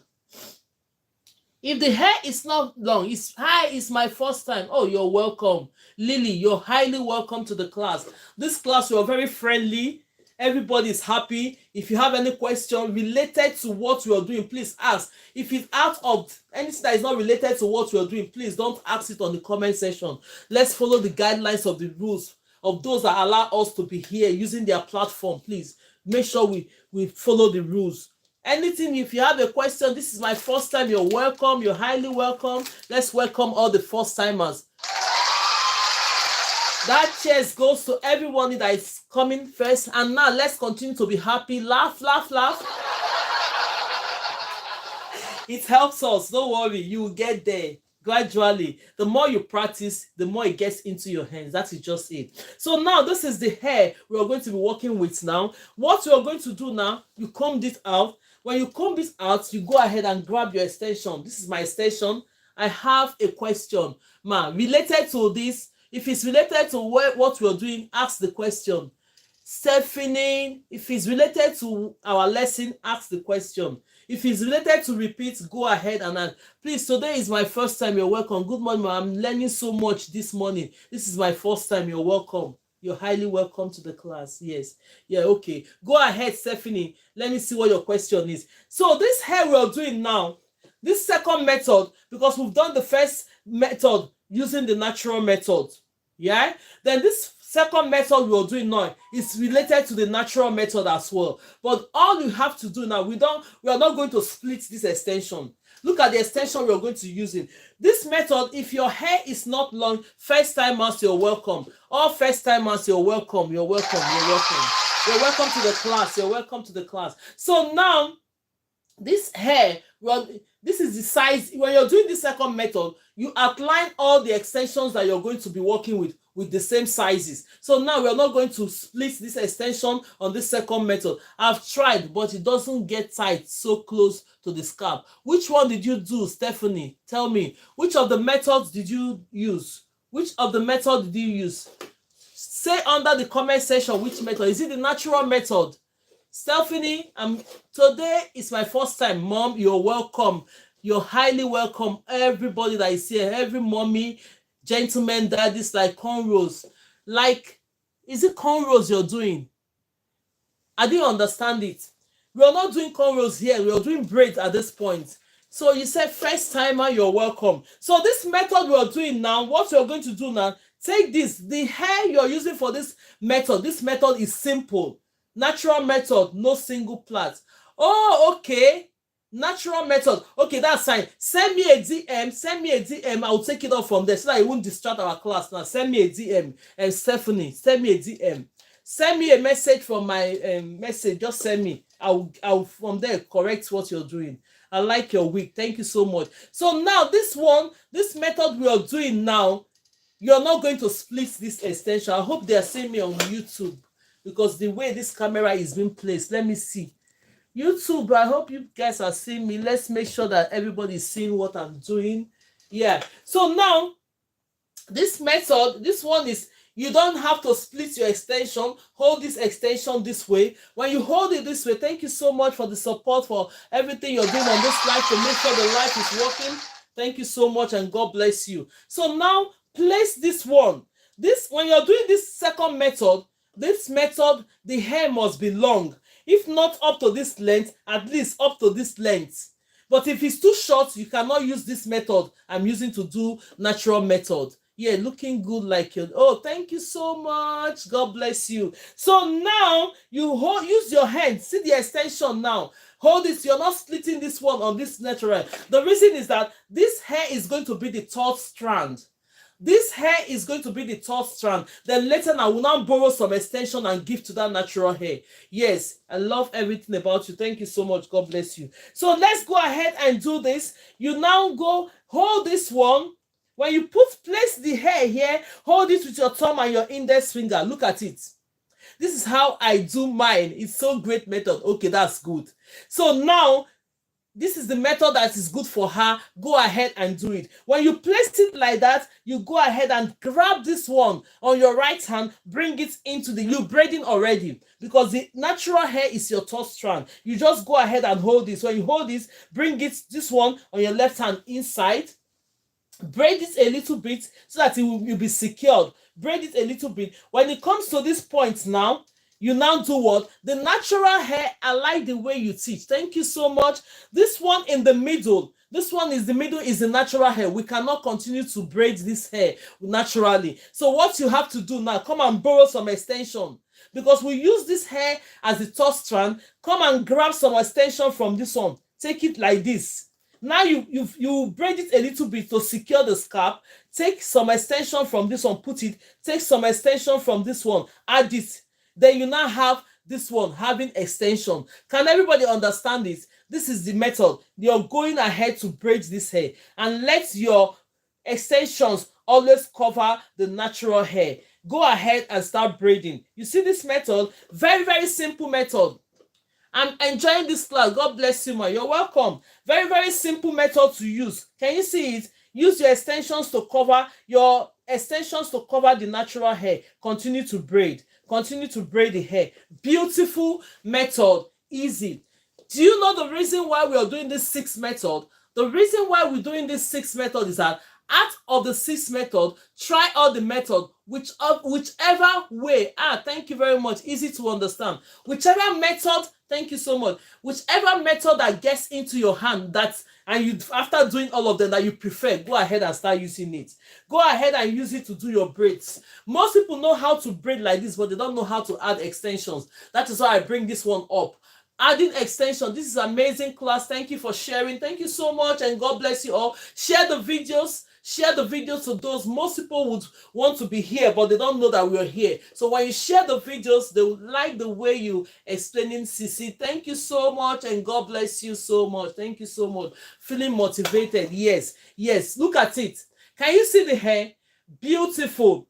If the hair is not long, it's my first time. Oh, you're welcome. Lily, you're highly welcome to the class. This class, we're very friendly. Everybody is happy. If you have any question related to what we are doing, please ask. If it's out of anything that is not related to what we are doing, please don't ask it on the comment section. Let's follow the guidelines of the rules of those that allow us to be here using their platform. Please make sure we follow the rules. Anything, if you have a question, this is my first time, you're welcome. You're highly welcome. Let's welcome all the first timers. That cheers goes to everyone that is coming first. And now let's continue to be happy. Laugh, laugh, laugh. It helps us. Don't worry. You will get there gradually. The more you practice, the more it gets into your hands. That is just it. So now this is the hair we are going to be working with now. What we are going to do now, you comb this out. When you comb this out, you go ahead and grab your extension. This is my extension. I have a question, ma, related to this. If it's related to what we're doing, ask the question. Stephanie, if it's related to our lesson, ask the question. If it's related to repeat, go ahead and ask. Please, today is my first time. You're welcome. Good morning, ma'am. I'm learning so much this morning. This is my first time. You're welcome. You're highly welcome to the class. Yes. Yeah, okay. Go ahead, Stephanie. Let me see what your question is. So this hair we're doing now, this second method, because we've done the first method using the natural method. Yeah, then this second method we're doing now is related to the natural method as well. But all you have to do now, we are not going to split this extension. Look at the extension we're going to use in this method. If your hair is not long, first timers, you're welcome. All first timers, you're welcome. You're welcome. You're welcome. You're welcome to the class. You're welcome to the class. So now this hair, well, this is the size. When you're doing the second method, you outline all the extensions that you're going to be working with the same sizes. So now we're not going to split this extension on this second method. I've tried, but it doesn't get tight so close to the scalp. Which one did you do, Stephanie? Tell me. Which of the methods did you use? Which of the method did you use? Say under the comment section which method. Is it the natural method? Stephanie, today is my first time. Mom, you're welcome. You're highly welcome. Everybody that is here, every mommy, gentlemen, daddies, like cornrows. Like, is it cornrows you're doing? I didn't understand it. We're not doing cornrows here. We're doing braids at this point. So you said first timer, you're welcome. So this method we're doing now, what we're going to do now, take this. The hair you're using for this method is simple. Natural method, no single plait. Oh, okay. Natural method. Okay, that's fine. Send me a DM. I'll take it off from there so that it won't distract our class. Now, send me a DM. And Stephanie, send me a DM. Send me a message from my message. Just send me. I'll from there correct what you're doing. I like your wig. Thank you so much. So now this method we are doing now, you're not going to split this extension. I hope they are seeing me on YouTube because the way this camera is being placed. Let me see. YouTube, I hope you guys are seeing me. Let's make sure that everybody is seeing what I'm doing. Yeah. So now, this method, this one is You don't have to split your extension. Hold this extension this way. When you hold it this way, thank you so much for the support, for everything you're doing on this live to make sure the life is working. Thank you so much, and God bless you. So now place this one. This, when you're doing this second method, the hair must be long. If not up to this length, at least up to this length. But if it's too short, you cannot use this method I'm using to do natural method. Yeah, looking good like you. Oh, thank you so much. God bless you. So now you use your hand. See the extension now. Hold this. You're not splitting this one on this natural. The reason is that this hair is going to be the third strand. This hair is going to be the third strand. Then later I will now borrow some extension and give to that natural hair. Yes, I love everything about you. Thank you so much. God bless you. So let's go ahead and do this. You now go hold this one. When you place the hair here, hold it with your thumb and your index finger. Look at it. This is how I do mine. It's so great method. Okay, that's good. So now, this is the method that is good for her. Go ahead and do it. When you place it like that, you go ahead and grab this one on your right hand, bring it into you braiding already, because the natural hair is your third strand. You just go ahead and hold this. When you hold this, bring this one on your left hand inside. Braid it a little bit so that you'll be secured. Braid it a little bit. When it comes to this point now, you now do what? The natural hair, I like the way you teach. Thank you so much. This one in the middle, this one is the middle, is the natural hair. We cannot continue to braid this hair naturally. So what you have to do now, come and borrow some extension. Because we use this hair as the third strand, come and grab some extension from this one. Take it like this. Now you braid it a little bit to secure the scalp. Take some extension from this one, put it. Take some extension from this one, add it. Then you now have this one having extension. Can everybody understand this? This is the method. You're going ahead to braid this hair, and let your extensions always cover the natural hair. Go ahead and start braiding. You see this method? Very, very simple method. I'm enjoying this class. God bless you, ma. You're welcome. Very, very simple method to use. Can you see it? Use your extensions to cover the natural hair. Continue to braid. Continue to braid the hair. Beautiful method. Easy. Do you know the reason why we are doing this 6 method? The reason why we're doing this 6 method is that out of the 6 method, try all the method, whichever way. Thank you very much. Easy to understand. Whichever method, thank you so much. Whichever method that gets into your hand, after doing all of them that you prefer, go ahead and start using it. Go ahead and use it to do your braids. Most people know how to braid like this, but they don't know how to add extensions. That is why I bring this one up. Adding extension. This is amazing class. Thank you for sharing. Thank you so much, and God bless you all. Share the videos. Share the videos to those. Most people would want to be here, but they don't know that we're here. So when you share the videos, they will like the way you explaining CC. Thank you so much, and God bless you so much. Thank you so much. Feeling motivated. Yes. Look at it. Can you see the hair? Beautiful.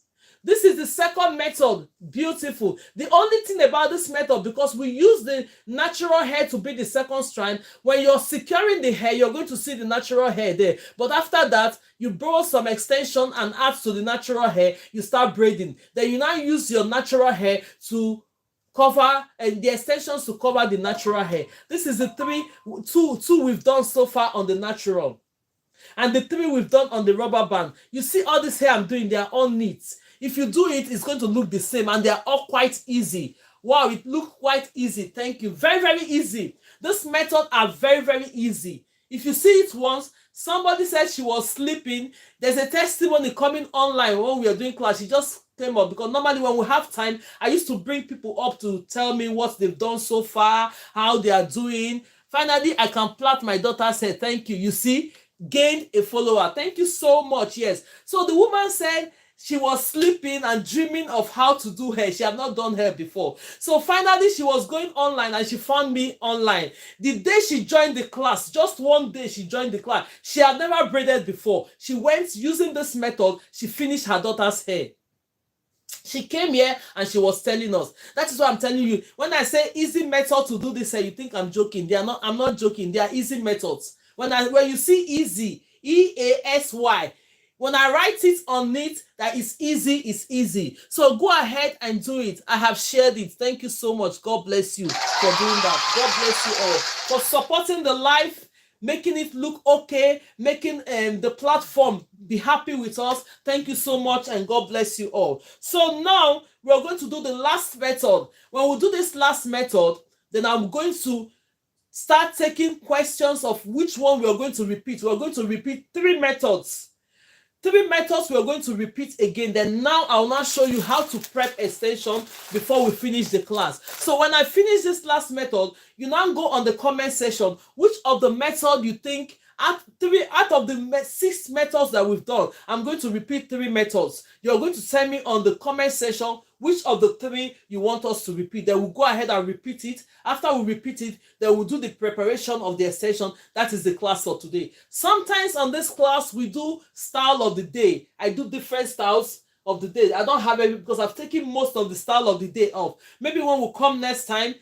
This is the second method. Beautiful. The only thing about this method, because we use the natural hair to be the second strand, when you're securing the hair, you're going to see the natural hair there. But after that, you borrow some extension and add to the natural hair, you start braiding. Then you now use your natural hair to cover, and the extensions to cover the natural hair. This is the two we've done so far on the natural. And the 3 we've done on the rubber band. You see all this hair I'm doing, they are all neat. If you do it, it's going to look the same, and they're all quite easy. Wow, it looks quite easy. Thank you. Very, very easy. This method are very, very easy. If you see it once, somebody said she was sleeping. There's a testimony coming online when we are doing class. She just came up, because normally when we have time, I used to bring people up to tell me what they've done so far, how they are doing. Finally, I can plait my daughter's hair. Thank you. You see, gained a follower. Thank you so much. Yes. So the woman said she was sleeping and dreaming of how to do hair. She had not done hair before. So finally, she was going online and she found me online. The day she joined the class, just one day she joined the class, she had never braided before. She went using this method. She finished her daughter's hair. She came here and she was telling us. That is what I'm telling you. When I say easy method to do this hair, you think I'm joking. I'm not joking. They are easy methods. When you see easy, EASY, When I write it on it that it's easy. So go ahead and do it. I have shared it. Thank you so much. God bless you for doing that. God bless you all for supporting the life, making it look okay, making the platform be happy with us. Thank you so much, and God bless you all. So now we're going to do the last method. When we do this last method, then I'm going to start taking questions of which one we are going to repeat. We're going to repeat 3 methods. 3 methods we're going to repeat again. Then now I'll now show you how to prep extension before we finish the class. So when I finish this last method, you now go on the comment section which of the method you think out of the 6 methods that we've done. I'm going to repeat 3 methods. You're going to tell me on the comment section which of the 3 you want us to repeat. Then we'll go ahead and repeat it. After we repeat it, then we'll do the preparation of the extension. That is the class for today. Sometimes on this class, we do style of the day. I do different styles of the day. I don't have any because I've taken most of the style of the day off. Maybe when we come next time,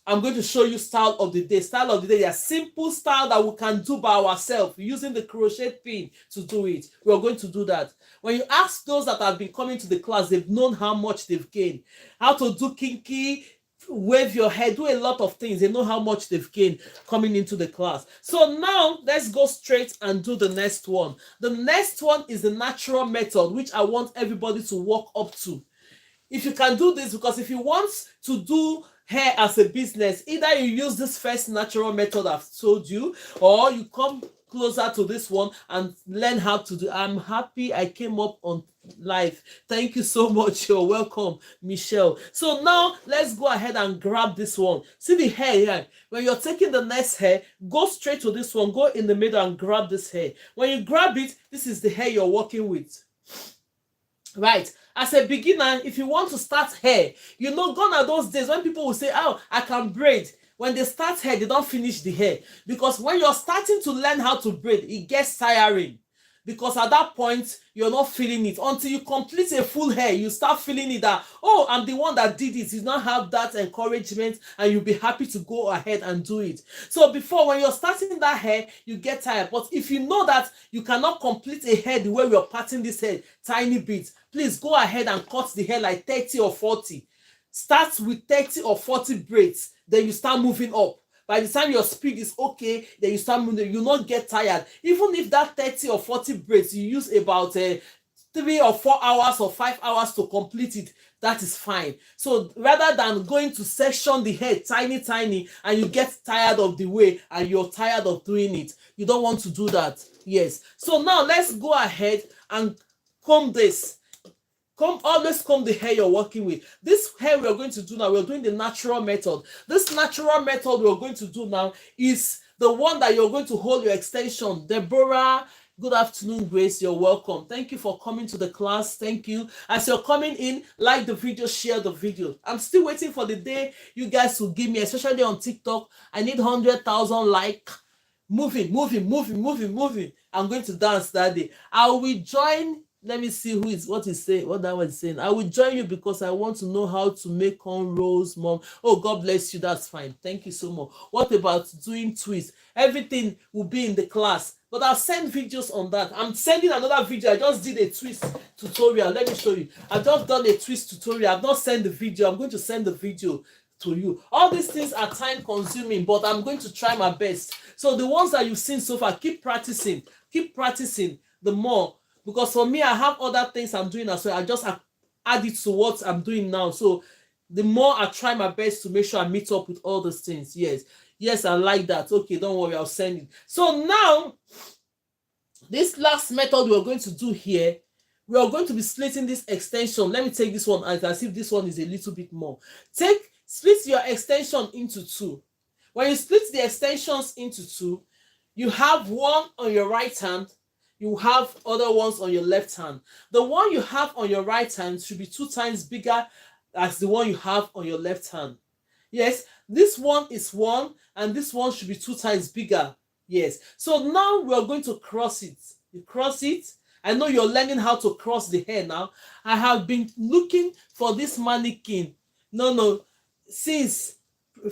I'm going to show you style of the day. Style of the day, a simple style that we can do by ourselves using the crochet pin to do it. We're going to do that. When you ask those that have been coming to the class, they've known how much they've gained. How to do kinky, wave your hair, do a lot of things. They know how much they've gained coming into the class. So now let's go straight and do the next one. The next one is the natural method, which I want everybody to walk up to. If you can do this, because if you want to do hair as a business, either you use this first natural method I've told you, or you come closer to this one and learn how to do. I'm happy I came up on live. Thank you so much. You're welcome, Michelle. So now let's go ahead and grab this one. See the hair here. When you're taking the next hair, go straight to this one, go in the middle and grab this hair. When you grab it, this is the hair you're working with. Right. As a beginner, if you want to start hair, you know, gone are those days when people will say, oh, I can braid. When they start hair, they don't finish the hair. Because when you're starting to learn how to braid, it gets tiring. Because at that point, you're not feeling it. Until you complete a full hair, you start feeling it that, oh, I'm the one that did it. You don't have that encouragement and you'll be happy to go ahead and do it. So before, when you're starting that hair, you get tired. But if you know that you cannot complete a hair the way you're parting this hair, tiny bits, please go ahead and cut the hair like 30 or 40. Start with 30 or 40 braids. Then you start moving up. By the time your speed is okay, then you start moving, you'll not get tired. Even if that 30 or 40 braids, you use about 3 or 4 hours or 5 hours to complete it, that is fine. So rather than going to section the hair tiny, and you get tired of the way and you're tired of doing it, you don't want to do that. Yes. So now let's go ahead and comb this. Always comb the hair you're working with. This hair we're going to do now, we're doing the natural method. This natural method we're going to do now is the one that you're going to hold your extension. Deborah, good afternoon, Grace. You're welcome. Thank you for coming to the class. Thank you. As you're coming in, like the video, share the video. I'm still waiting for the day you guys will give me, especially on TikTok. I need 100,000 likes. Moving. I'm going to dance that day. I will join. Let me see what that one is saying. I will join you because I want to know how to make cornrows, mom. Oh, God bless you. That's fine. Thank you so much. What about doing twists? Everything will be in the class. But I'll send videos on that. I'm sending another video. I just did a twist tutorial. Let me show you. I've just done a twist tutorial. I've not sent the video. I'm going to send the video to you. All these things are time consuming, but I'm going to try my best. So the ones that you've seen so far, keep practicing the more. Because for me, I have other things I'm doing as well. I just add it to what I'm doing now. So the more I try my best to make sure I meet up with all those things. Yes, I like that. Okay, don't worry, I'll send it. So now, this last method we're going to do here, we are going to be splitting this extension. Let me take this one as if this one is a little bit more. Split your extension into 2. When you split the extensions into 2, you have one on your right hand, you have other ones on your left hand. The one you have on your right hand should be 2 times bigger as the one you have on your left hand. Yes, this one is 1 and this one should be 2 times bigger. Yes, so now we are going to cross it. You cross it. I know you're learning how to cross the hair now. I have been looking for this mannequin. No, since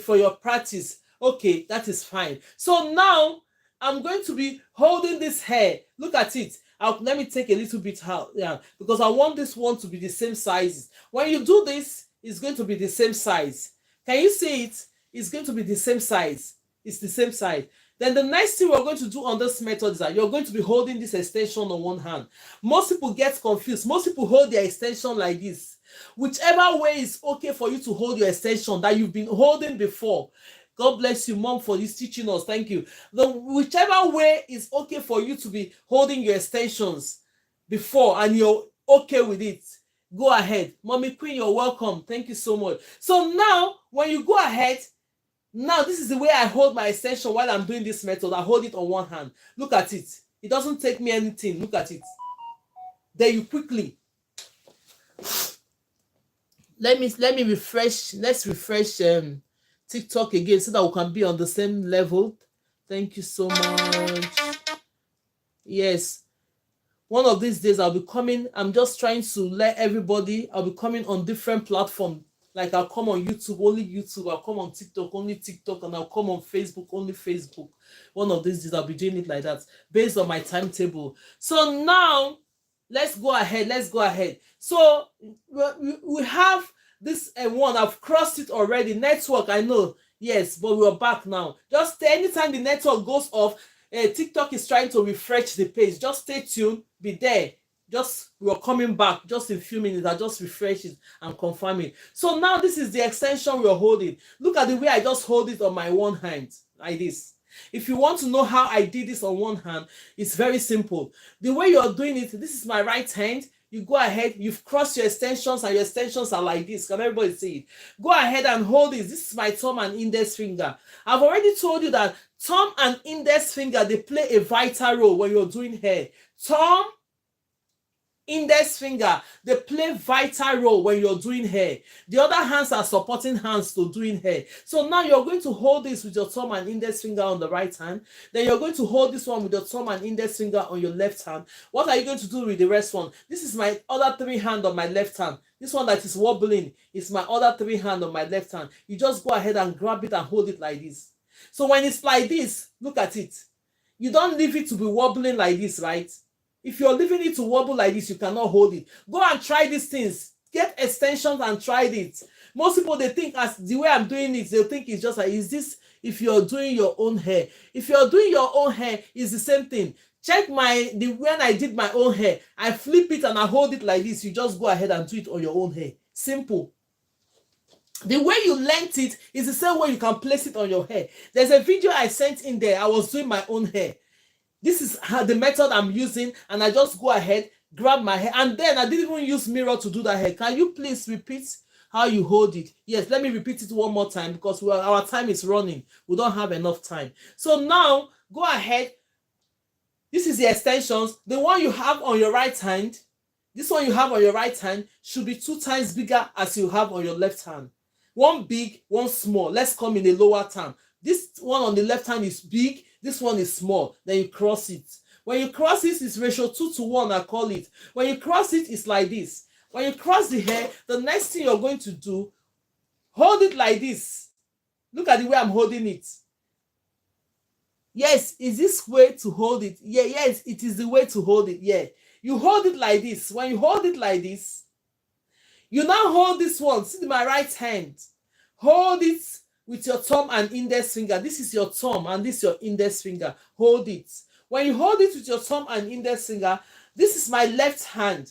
for your practice. Okay, that is fine. So now I'm going to be holding this hair. Look at it. Let me take a little bit out, yeah, because I want this one to be the same size. When you do this, it's going to be the same size. Can you see it? It's going to be the same size. It's the same size. Then the next thing we're going to do on this method is that you're going to be holding this extension on one hand. Most people get confused. Most people hold their extension like this. Whichever way is okay for you to hold your extension that you've been holding before. God bless you, Mom, for this teaching us. Thank you. Whichever way is okay for you to be holding your extensions before and you're okay with it, go ahead. Mommy Queen, you're welcome. Thank you so much. So now, when you go ahead, now this is the way I hold my extension while I'm doing this method. I hold it on one hand. Look at it. It doesn't take me anything. Look at it. Then you quickly. Let me refresh. Let's refresh TikTok again so that we can be on the same level. Thank you so much. Yes. One of these days I'll be coming. I'm just trying to let everybody. I'll be coming on different platforms. Like I'll come on YouTube, only YouTube. I'll come on TikTok, only TikTok. And I'll come on Facebook, only Facebook. One of these days I'll be doing it like that based on my timetable. So now, let's go ahead. Let's go ahead. So we have this one. I've crossed it already. Network, I know. Yes, but we're back now. Just anytime the network goes off, TikTok is trying to refresh the page. Just stay tuned. Be there. Just we're coming back just in a few minutes. I just refresh it and confirm it. So now this is the extension we're holding. Look at the way I just hold it on my one hand like this. If you want to know how I did this on one hand, it's very simple. The way you're doing it, this is my right hand. You go ahead, you've crossed your extensions and your extensions are like this. Can everybody see it? Go ahead and hold this. This is my thumb and index finger. I've already told you that thumb and index finger, they play a vital role when you're doing hair. Thumb, index finger, they play vital role when you're doing hair. The other hands are supporting hands to doing hair. So now you're going to hold this with your thumb and index finger on the right hand. Then you're going to hold this one with your thumb and index finger on your left hand. What are you going to do with the rest one? This is my other three hand on my left hand. This one that is wobbling is my other three hand on my left hand. You just go ahead and grab it and hold it like this. So when it's like this, look at it. You don't leave it to be wobbling like this, right? If you're leaving it to wobble like this, you cannot hold it. Go and try these things. Get extensions and try it. Most people, they think as the way I'm doing it, they think it's just like, is this if you're doing your own hair? If you're doing your own hair, it's the same thing. Check when I did my own hair, I flip it and I hold it like this. You just go ahead and do it on your own hair. Simple. The way you length it is the same way you can place it on your hair. There's a video I sent in there. I was doing my own hair. This is the method I'm using, and I just go ahead, grab my hair, and then I didn't even use mirror to do that hair. Can you please repeat how you hold it? Yes, let me repeat it one more time because our time is running. We don't have enough time. So now, go ahead. This is the extensions. The one you have on your right hand, this one you have on your right hand should be 2 times bigger as you have on your left hand. One big, one small. Let's come in a lower term. This one on the left hand is big. This one is small. Then you cross it. When you cross it, it's ratio 2 to 1, I call it. When you cross it, it's like this. When you cross the hair, the next thing you're going to do, hold it like this. Look at the way I'm holding it. Yes, is this way to hold it? Yeah, yes, it is the way to hold it. Yeah. You hold it like this. When you hold it like this, you now hold this one. See my right hand. Hold it with your thumb and index finger. This is your thumb and this is your index finger. Hold it. When you hold it with your thumb and index finger, this is my left hand.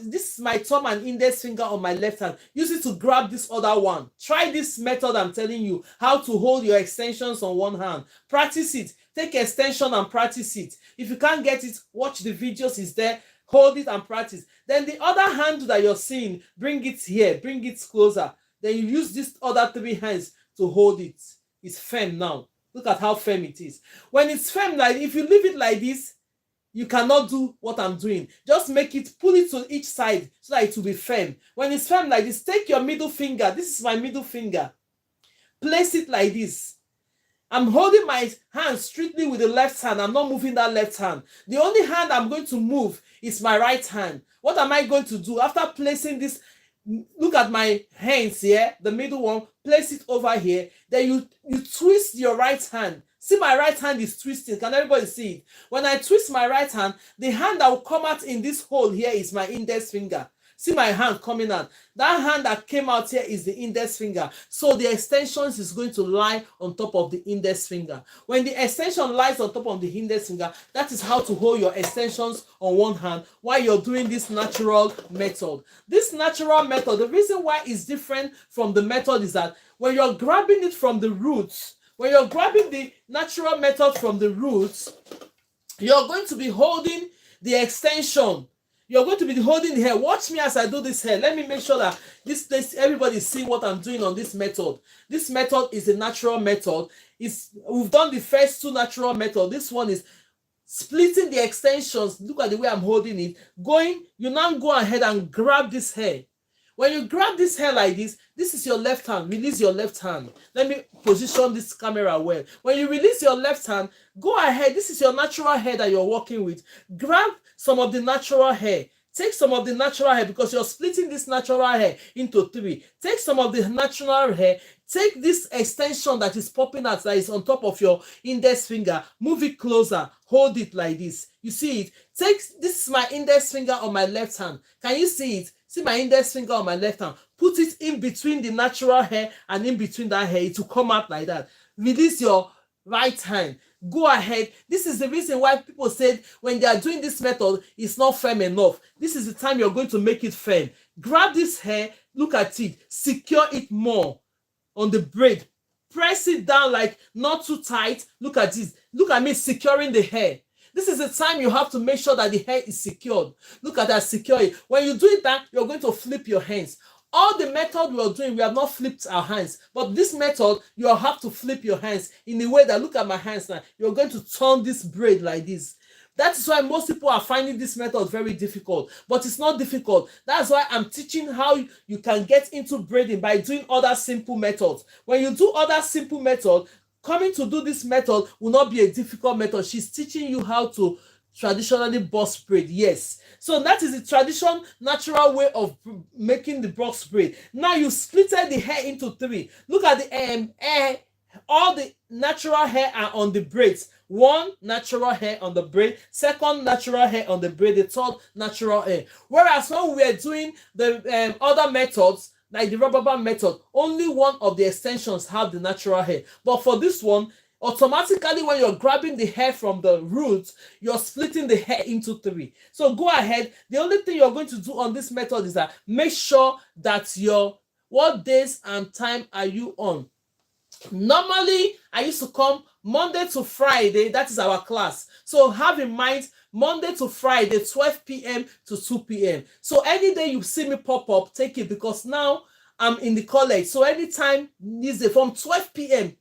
This is my thumb and index finger on my left hand. Use it to grab this other one. Try this method I'm telling you, how to hold your extensions on one hand. Practice it. Take extension and practice it. If you can't get it, watch the videos, it's there. Hold it and practice. Then the other hand that you're seeing, bring it here, bring it closer. Then you use these other 3 hands to hold it. It's firm now. Look at how firm it is. When it's firm, like if you leave it like this, you cannot do what I'm doing. Just make it, pull it to each side so that it will be firm. When it's firm like this, take your middle finger. This is my middle finger. Place it like this. I'm holding my hand strictly with the left hand. I'm not moving that left hand. The only hand I'm going to move is my right hand. What am I going to do? After placing this, look at my hands here, the middle one, place it over here. Then you twist your right hand See, my right hand is twisting. Can everybody see it? When I twist my right hand, the hand that will come out in this hole here is my index finger. See my hand coming out. That hand that came out here is the index finger. So the extensions is going to lie on top of the index finger. When the extension lies on top of the index finger, that is how to hold your extensions on one hand while you're doing this natural method. This natural method, the reason why it's different from the method is that when you're grabbing it from the roots, when you're grabbing the natural method from the roots, you're going to be holding the extension. You're going to be holding the hair. Watch me as I do this hair. Let me make sure that everybody see what I'm doing on this method. This method is a natural method. We've done the first two natural methods. This one is splitting the extensions. Look at the way I'm holding it. You now go ahead and grab this hair. When you grab this hair like this is your left hand. Release your left hand. Let me position this camera well. When you release your left hand, go ahead. This is your natural hair that you're working with. Grab some of the natural hair. Take some of the natural hair because you're splitting this natural hair into three. Take some of the natural hair. Take this extension that is popping out, that is on top of your index finger. Move it closer. Hold it like this. You see it? This is my index finger on my left hand. Can you see it? See my index finger on my left hand. Put it in between the natural hair and in between that hair. It will come out like that. Release your right hand. Go ahead. This is the reason why people said when they are doing this method, it's not firm enough. This is the time you're going to make it firm. Grab this hair. Look at it. Secure it more on the braid. Press it down like not too tight. Look at this. Look at me securing the hair. This is the time you have to make sure that the hair is secured. Look at that, secure it. When you do it back, you're going to flip your hands. All the method we are doing, we have not flipped our hands. But this method, you have to flip your hands in a way that, look at my hands now. You're going to turn this braid like this. That is why most people are finding this method very difficult. But it's not difficult. That's why I'm teaching how you can get into braiding by doing other simple methods. When you do other simple methods, coming to do this method will not be a difficult method. She's teaching you how to traditionally box braid. Yes. So that is the traditional natural way of making the box braid. Now you splitted the hair into three. Look at the hair. All the natural hair are on the braids. One natural hair on the braid, second natural hair on the braid, the third natural hair. Whereas when we are doing the other methods, like the rubber band method, only one of the extensions have the natural hair. But for this one, automatically when you're grabbing the hair from the roots, you're splitting the hair into three. So go ahead. The only thing you're going to do on this method is that make sure that what days and time are you on? Normally, I used to come Monday to Friday. That is our class. So have in mind, Monday to Friday, 12 p.m. to 2 p.m. So any day you see me pop up, take it, because now I'm in the college. So anytime this day from 12 p.m.,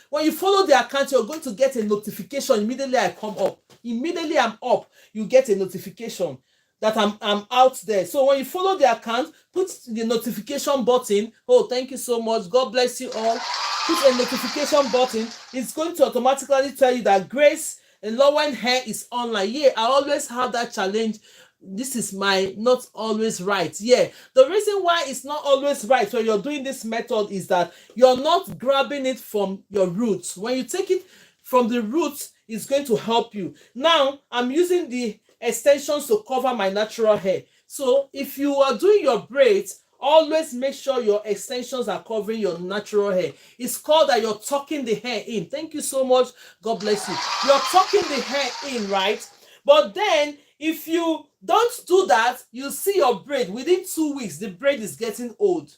when you follow the account, you're going to get a notification immediately I come up. Immediately I'm up, you get a notification that I'm out there. So when you follow the account, put the notification button. Oh, thank you so much. God bless you all. Put a notification button. It's going to automatically tell you that GraceLawendhair is online. Yeah, I always have that challenge. This is my not always right. Yeah, the reason why it's not always right when you're doing this method is that you're not grabbing it from your roots. When you take it from the roots, it's going to help you. Now, I'm using the extensions to cover my natural hair. So if you are doing your braids, always make sure your extensions are covering your natural hair. It's called that you're tucking the hair in. Thank you so much. God bless you. You're tucking the hair in, right? But then if you don't do that, you see your braid within 2 weeks, the braid is getting old.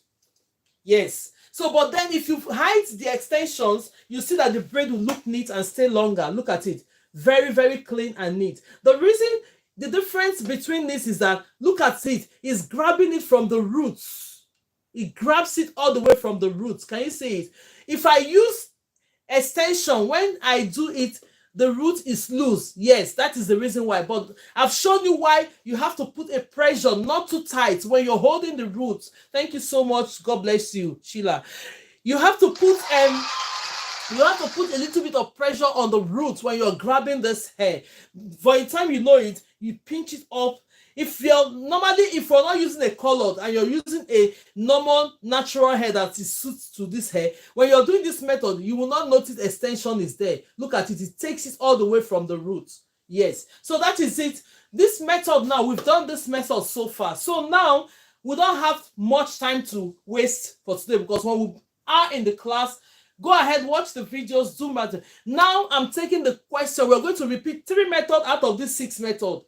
Yes. So, but then if you hide the extensions, you see that the braid will look neat and stay longer. Look at it. Very, very clean and neat. The difference between this is that, look at it, it's grabbing it from the roots. It grabs it all the way from the roots. Can you see it? If I use extension, when I do it, the root is loose. Yes, that is the reason why. But I've shown you why you have to put a pressure, not too tight, when you're holding the roots. Thank you so much. God bless you, Sheila. You have to put a little bit of pressure on the roots when you're grabbing this hair. By the time you know it, you pinch it up. If you're not using a colored and you're using a normal natural hair that is suits to this hair, when you're doing this method, you will not notice extension is there. Look at it, it takes it all the way from the root. Yes, so that is it. This method now, we've done this method so far. So now we don't have much time to waste for today, because when we are in the class, go ahead, watch the videos, do matter. Now I'm taking the question. We're going to repeat 3 methods out of this 6 methods.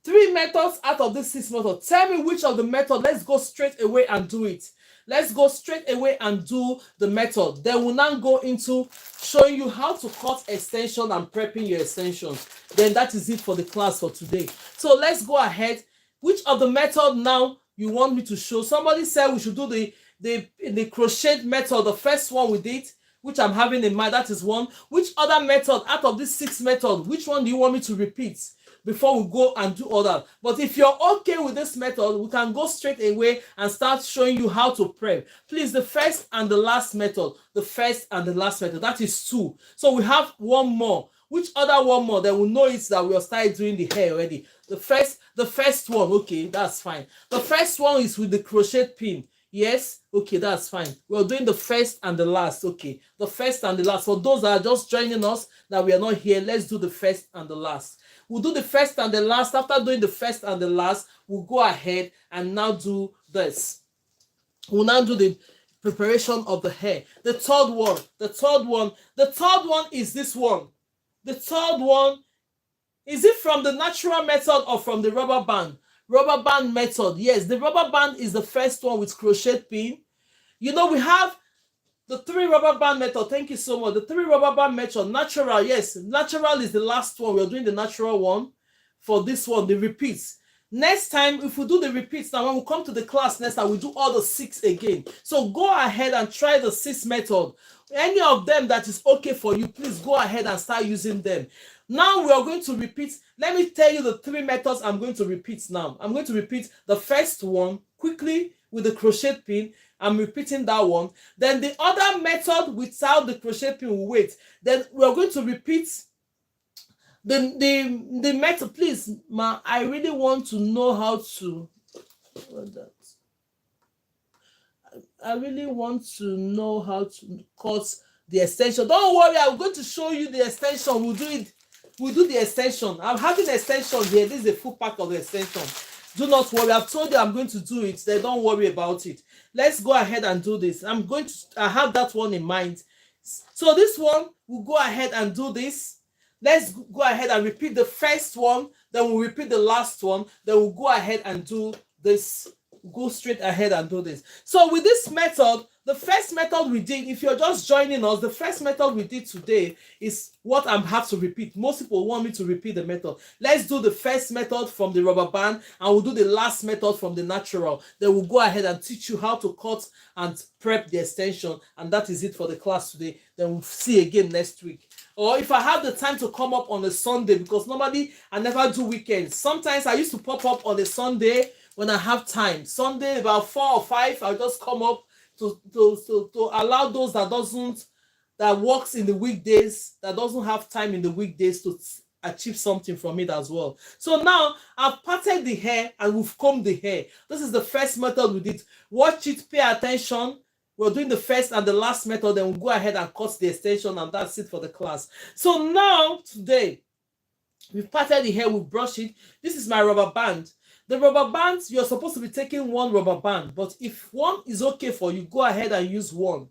3 methods out of this 6 methods. Tell me which of the method. Let's go straight away and do it. Let's go straight away and do the method. Then we'll now go into showing you how to cut extension and prepping your extensions. Then that is it for the class for today. So let's go ahead. Which of the method now you want me to show? Somebody said we should do the crochet method, the first one we did, which I'm having in mind. That is one. Which other method out of these 6 methods, which one do you want me to repeat before we go and do other? But if you're okay with this method, we can go straight away and start showing you how to prep. Please, the first and the last method. The first and the last method. That is 2. So we have one more. Which other one more? Then we know it's that we are started doing the hair already. The first one. Okay, that's fine. The first one is with the crochet pin. Yes, okay, that's fine. We're doing the first and the last. Okay, the first and the last. For those that are just joining us, that we are not here, let's do the first and the last. We'll do the first and the last. After doing the first and the last, we'll go ahead and now do this. We'll now do the preparation of the hair. The third one is this one. The third one, is it from the natural method or from the rubber band? Rubber band method. Yes, the rubber band is the first one with crochet pin. You know, we have the 3 rubber band method. Thank you so much. The 3 rubber band method. Natural. Yes, natural is the last one. We're doing the natural one for this one, the repeats. Next time, if we do the repeats, now when we come to the class next time, we do all the 6 again. So go ahead and try the 6 method. Any of them that is okay for you, please go ahead and start using them. Now we are going to repeat. Let me tell you the 3 methods I'm going to repeat now. I'm going to repeat the first one quickly with the crochet pin. I'm repeating that one. Then the other method without the crochet pin will wait. Then we are going to repeat the method. Please, ma, I really want to know how to. I really want to know how to cut the extension. Don't worry, I'm going to show you the extension. We'll do it. We'll do the extension. I'm having an extension here. This is a full pack of the extension. Do not worry. I've told you I'm going to do it. Then don't worry about it. Let's go ahead and do this. I have that one in mind. So this one, we'll go ahead and do this. Let's go ahead and repeat the first one. Then we'll repeat the last one. Then we'll go ahead and do this. Go straight ahead and do this. So with this method, the first method we did, if you're just joining us, the first method we did today is what I have to repeat. Most people want me to repeat the method. Let's do the first method from the rubber band and we'll do the last method from the natural. Then we'll go ahead and teach you how to cut and prep the extension. And that is it for the class today. Then we'll see again next week. Or if I have the time to come up on a Sunday, because normally I never do weekends. Sometimes I used to pop up on a Sunday when I have time. Sunday about 4 or 5, I'll just come up to allow those that works in the weekdays, that doesn't have time in the weekdays to achieve something from it as well. So now I've parted the hair and we've combed the hair. This is the first method we did. Watch it, pay attention. We're doing the first and the last method, then we'll go ahead and cut the extension, and that's it for the class. So now today we've parted the hair, we've brushed it. This is my rubber band. The rubber bands, you're supposed to be taking one rubber band, but if one is okay for you, go ahead and use one.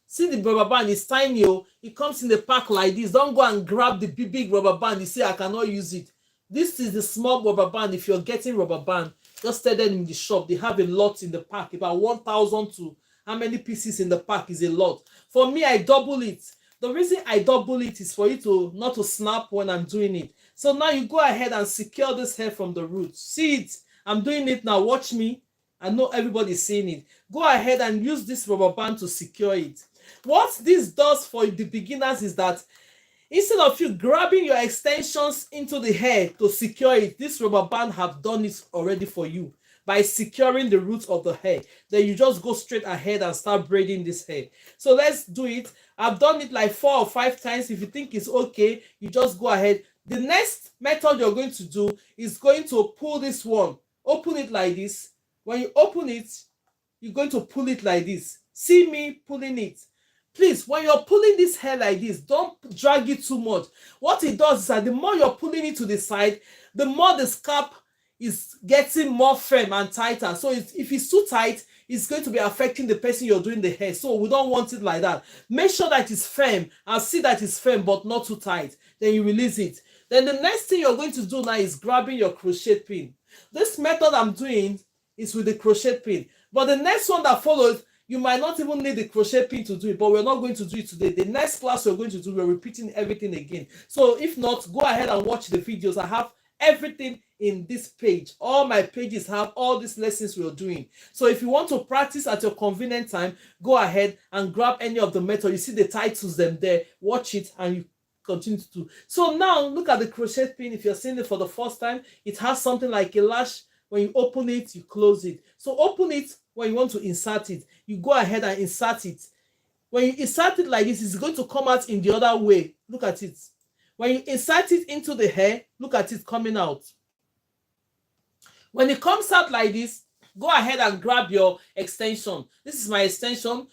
See, the rubber band is tiny. It comes in the pack like this. Don't go and grab the big rubber band. You say, I cannot use it. This is the small rubber band. If you're getting rubber band, just tell them in the shop. They have a lot in the pack. About 1,000 to how many pieces in the pack is a lot. For me, I double it. The reason I double it is for you to not to snap when I'm doing it. So now you go ahead and secure this hair from the roots. See it? I'm doing it now. Watch me. I know everybody's seeing it. Go ahead and use this rubber band to secure it. What this does for the beginners is that instead of you grabbing your extensions into the hair to secure it, this rubber band have done it already for you by securing the roots of the hair. Then you just go straight ahead and start braiding this hair. So let's do it. I've done it like 4 or 5 times. If you think it's okay, you just go ahead. The next method you're going to do is going to pull this one. Open it like this. When you open it, you're going to pull it like this. See me pulling it. Please, when you're pulling this hair like this, don't drag it too much. What it does is that the more you're pulling it to the side, the more the scalp is getting more firm and tighter. So if it's too tight, it's going to be affecting the person you're doing the hair. So we don't want it like that. Make sure that it's firm and see that it's firm but not too tight. Then you release it. Then the next thing you're going to do now is grabbing your crochet pin. This method I'm doing is with the crochet pin. But the next one that follows, you might not even need the crochet pin to do it, but we're not going to do it today. The next class we're going to do, we're repeating everything again. So if not, go ahead and watch the videos. I have everything in this page. All my pages have all these lessons we're doing. So if you want to practice at your convenient time, go ahead and grab any of the methods. You see the titles them there. Watch it and you continue to do. So now look at the crochet pin. If you're seeing it for the first time, it has something like a lash. When you open it, you close it. So open it when you want to insert it. You go ahead and insert it. When you insert it like this, it's going to come out in the other way. Look at it. When you insert it into the hair, look at it coming out. When it comes out like this, go ahead and grab your extension. This is my extension.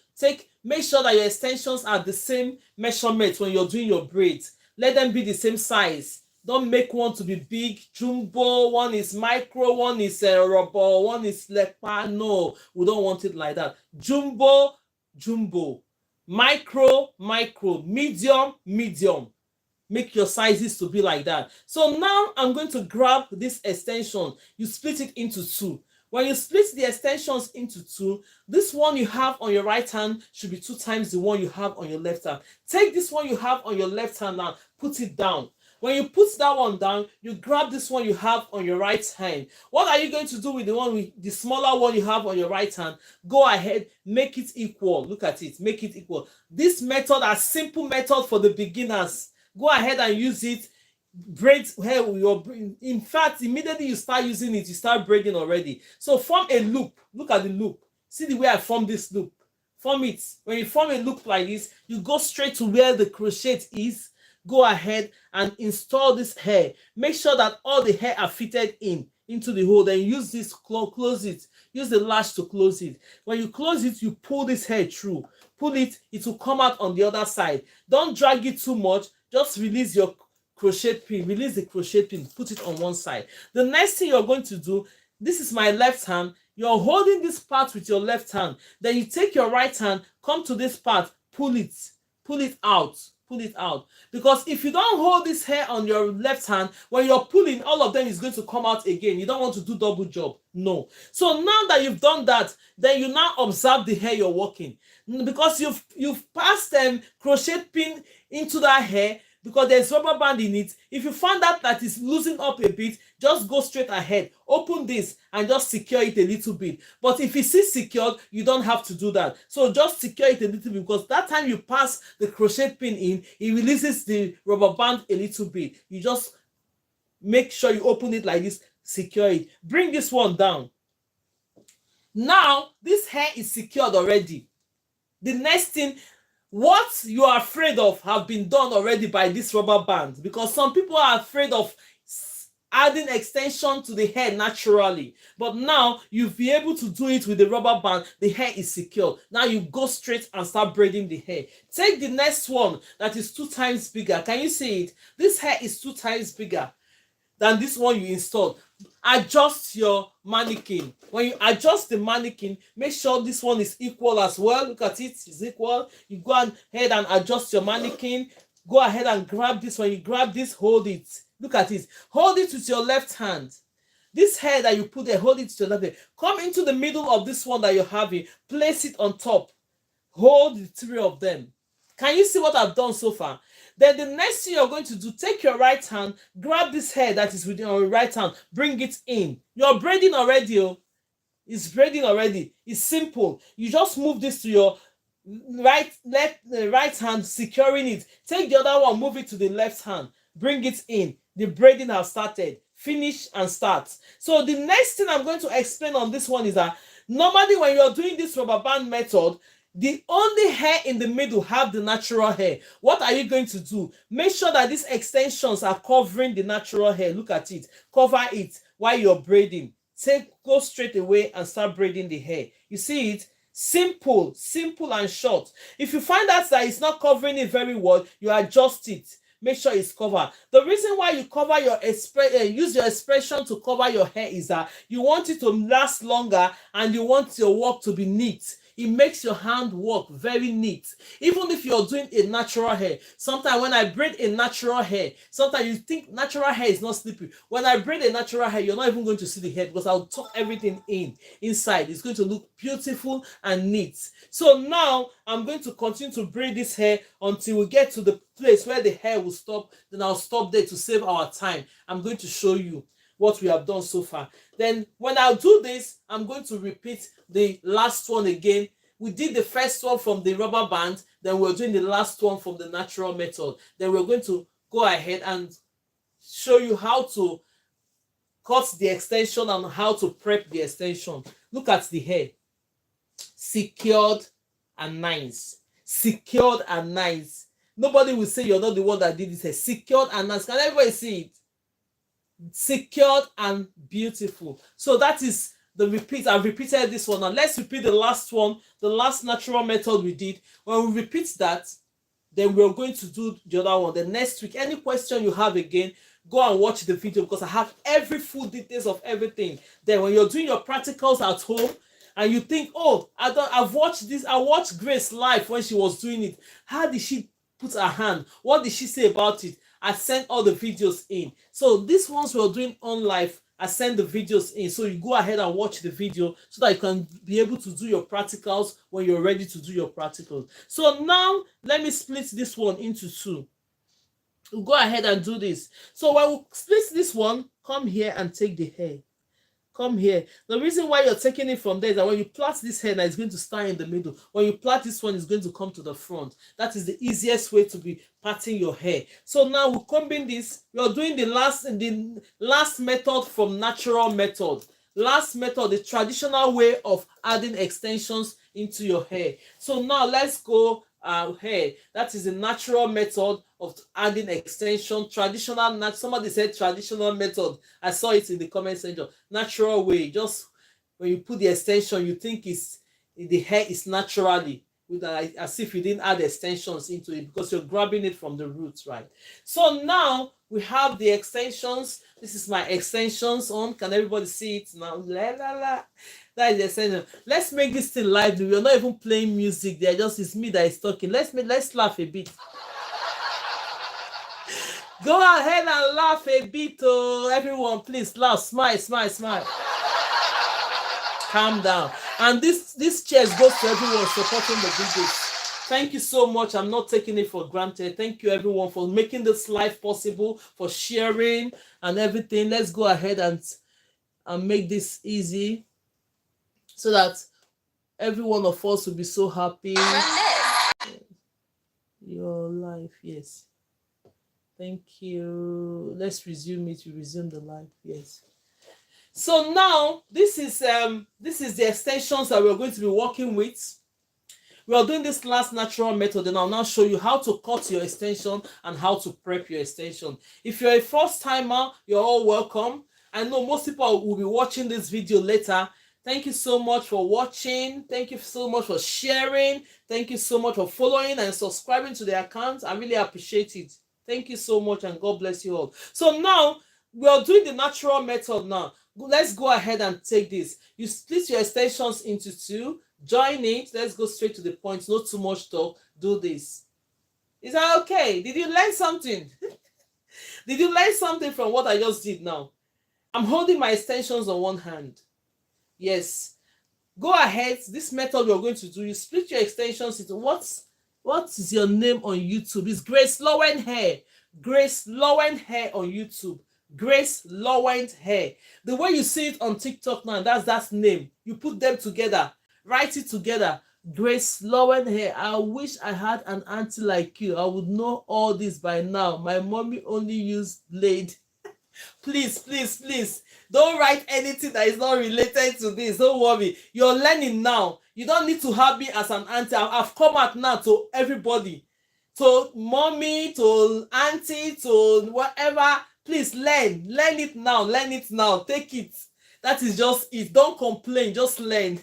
Make sure that your extensions are the same measurement when you're doing your braids. Let them be the same size. Don't make one to be big, jumbo, one is micro, one is rubber, one is lepa. No, we don't want it like that. Jumbo, jumbo. Micro, micro. Medium, medium. Make your sizes to be like that. So now I'm going to grab this extension. You split it into two. When you split the extensions into two, this one you have on your right hand should be 2 times the one you have on your left hand. Take this one you have on your left hand now, put it down. When you put that one down, you grab this one you have on your right hand. What are you going to do with the smaller one you have on your right hand? Go ahead, make it equal. Look at it, make it equal. This method is a simple method for the beginners. Go ahead and use it. Braid hair with your braid. In fact, immediately you start using it, you start braiding already. So form a loop. Look at the loop. See the way I form this loop. Form it. When you form a loop like this, you go straight to where the crochet is. Go ahead and install this hair. Make sure that all the hair are fitted into the hole. Then use this, close it. Use the lash to close it. When you close it, you pull this hair through. Pull it, it will come out on the other side. Don't drag it too much. Just release your crochet pin. Release the crochet pin. Put it on one side. The next thing you're going to do, this is my left hand. You're holding this part with your left hand. Then you take your right hand, come to this part, pull it out. Pull it out. Because if you don't hold this hair on your left hand, when you're pulling, all of them is going to come out again. You don't want to do double job. No. So now that you've done that, then you now observe the hair you're working. Because you've passed them crochet pin into that hair, because there's rubber band in it. If you find that is loosening up a bit, just go straight ahead. Open this and just secure it a little bit. But if it's secured, you don't have to do that. So just secure it a little bit, because that time you pass the crochet pin in, it releases the rubber band a little bit. You just make sure you open it like this, secure it. Bring this one down. Now, this hair is secured already. The next thing, what you are afraid of have been done already by this rubber band, because some people are afraid of adding extension to the hair naturally, but now you'll be able to do it with the rubber band. The hair is secure. Now you go straight and start braiding the hair. Take the next one that is 2 times bigger. Can you see it? This hair is 2 times bigger than this one you installed. Adjust your mannequin. When you adjust the mannequin, make sure this one is equal as well. Look at it, it's equal. You go ahead and adjust your mannequin. Go ahead and grab this. When you grab this, hold it. Look at it. Hold it with your left hand. This hair that you put there, hold it with your left hand. Come into the middle of this one that you're having. Place it on top. Hold the 3 of them. Can you see what I've done so far? Then the next thing you're going to do, take your right hand, grab this hair that is within your right hand, bring it in. You're braiding already. Oh. It's braiding already. It's simple. You just move this to your right hand, securing it. Take the other one, move it to the left hand, bring it in. The braiding has started. Finish and start. So the next thing I'm going to explain on this one is that normally when you're doing this rubber band method, The only hair in the middle have the natural hair. What are you going to do? Make sure that these extensions are covering the natural hair. Look at it. Cover it while you're braiding. Go straight away and start braiding the hair. You see it? Simple and short. If you find out that it's not covering it very well, you adjust it. Make sure it's covered. The reason why you cover your use your expression to cover your hair is that you want it to last longer and you want your work to be neat. It makes your hand work very neat. Even if you're doing a natural hair, sometimes when I braid a natural hair, sometimes you think natural hair is not slippery. When I braid a natural hair, you're not even going to see the hair because I'll tuck everything inside. It's going to look beautiful and neat. So now I'm going to continue to braid this hair until we get to the place where the hair will stop. Then I'll stop there to save our time. I'm going to show you what we have done so far. Then when I'll do this, I'm going to repeat the last one again. We did the first one from the rubber band, then we're doing the last one from the natural method. Then we're going to go ahead and show you how to cut the extension and how to prep the extension. Look at the hair. Secured and nice. Secured and nice. Nobody will say you're not the one that did this hair. Secured and nice. Can everybody see it? Secured and beautiful. So that is the repeat. I've repeated this one. Now let's repeat the last one, the last natural method we did. When we repeat that, then we're going to do the other one the next week. Any question you have again, go and watch the video because I have every full details of everything. Then when you're doing your practicals at home and you think, oh, I've watched this, I watched Grace live when she was doing it. How did she put her hand? What did she say about it? I sent all the videos in. So these ones we're doing on live, I send the videos in. So you go ahead and watch the video so that you can be able to do your practicals when you're ready to do your practicals. So now let me split this one into two. We'll go ahead and do this. So when we split this one, come here and take the hair. Come here. The reason why you're taking it from there is that when you plait this hair, now it's going to start in the middle. When you plait this one, it's going to come to the front. That is the easiest way to be plaiting your hair. So now we're combing this. You're doing the last method from natural method. Last method, the traditional way of adding extensions into your hair. So now let's go hair. That is the natural method of adding extension. Traditional, somebody said traditional method. I saw it in the comment section. Natural way, just when you put the extension, you think the hair is naturally as if you didn't add extensions into it because you're grabbing it from the roots, right? So now we have the extensions. This is my extensions on. Can everybody see it now? La la la. That is the extension. Let's make this thing lively. We're not even playing music. It's me that is talking. Let's laugh a bit. Go ahead and laugh a bit, oh everyone. Please laugh, smile. Calm down. And this cheers goes to everyone supporting the videos. Thank you so much. I'm not taking it for granted. Thank you everyone for making this live possible, for sharing and everything. Let's go ahead and make this easy so that every one of us will be so happy. Your life, yes. Thank you. Let's resume it. We resume the live. Yes. So now this is the extensions that we're going to be working with. We are doing this last natural method, and I'll now show you how to cut your extension and how to prep your extension. If you're a first timer, you're all welcome. I know most people will be watching this video later. Thank you so much for watching. Thank you so much for sharing. Thank you so much for following and subscribing to the account. I really appreciate it. Thank you so much and God bless you all. So now we are doing the natural method now. Let's go ahead and take this. You split your extensions into two. Join it. Let's go straight to the point. Not too much talk. Do this. Is that okay? Did you learn something? Did you learn something from what I just did now? I'm holding my extensions on one hand. Yes. Go ahead. This method we're going to do, you split your extensions into what is your name on YouTube? It's GraceLawendhair. GraceLawendhair on YouTube. GraceLawendhair. The way you see it on TikTok now, that's name. You put them together. Write it together. GraceLawendhair. I wish I had an auntie like you. I would know all this by now. My mommy only used blade. Please, please, please, don't write anything that is not related to this. Don't worry. You're learning now. You don't need to have me as an auntie. I've come out now to everybody, to mommy, to auntie, to whatever. Please learn it now. Learn it now. Take it. That is just it. Don't complain. Just learn.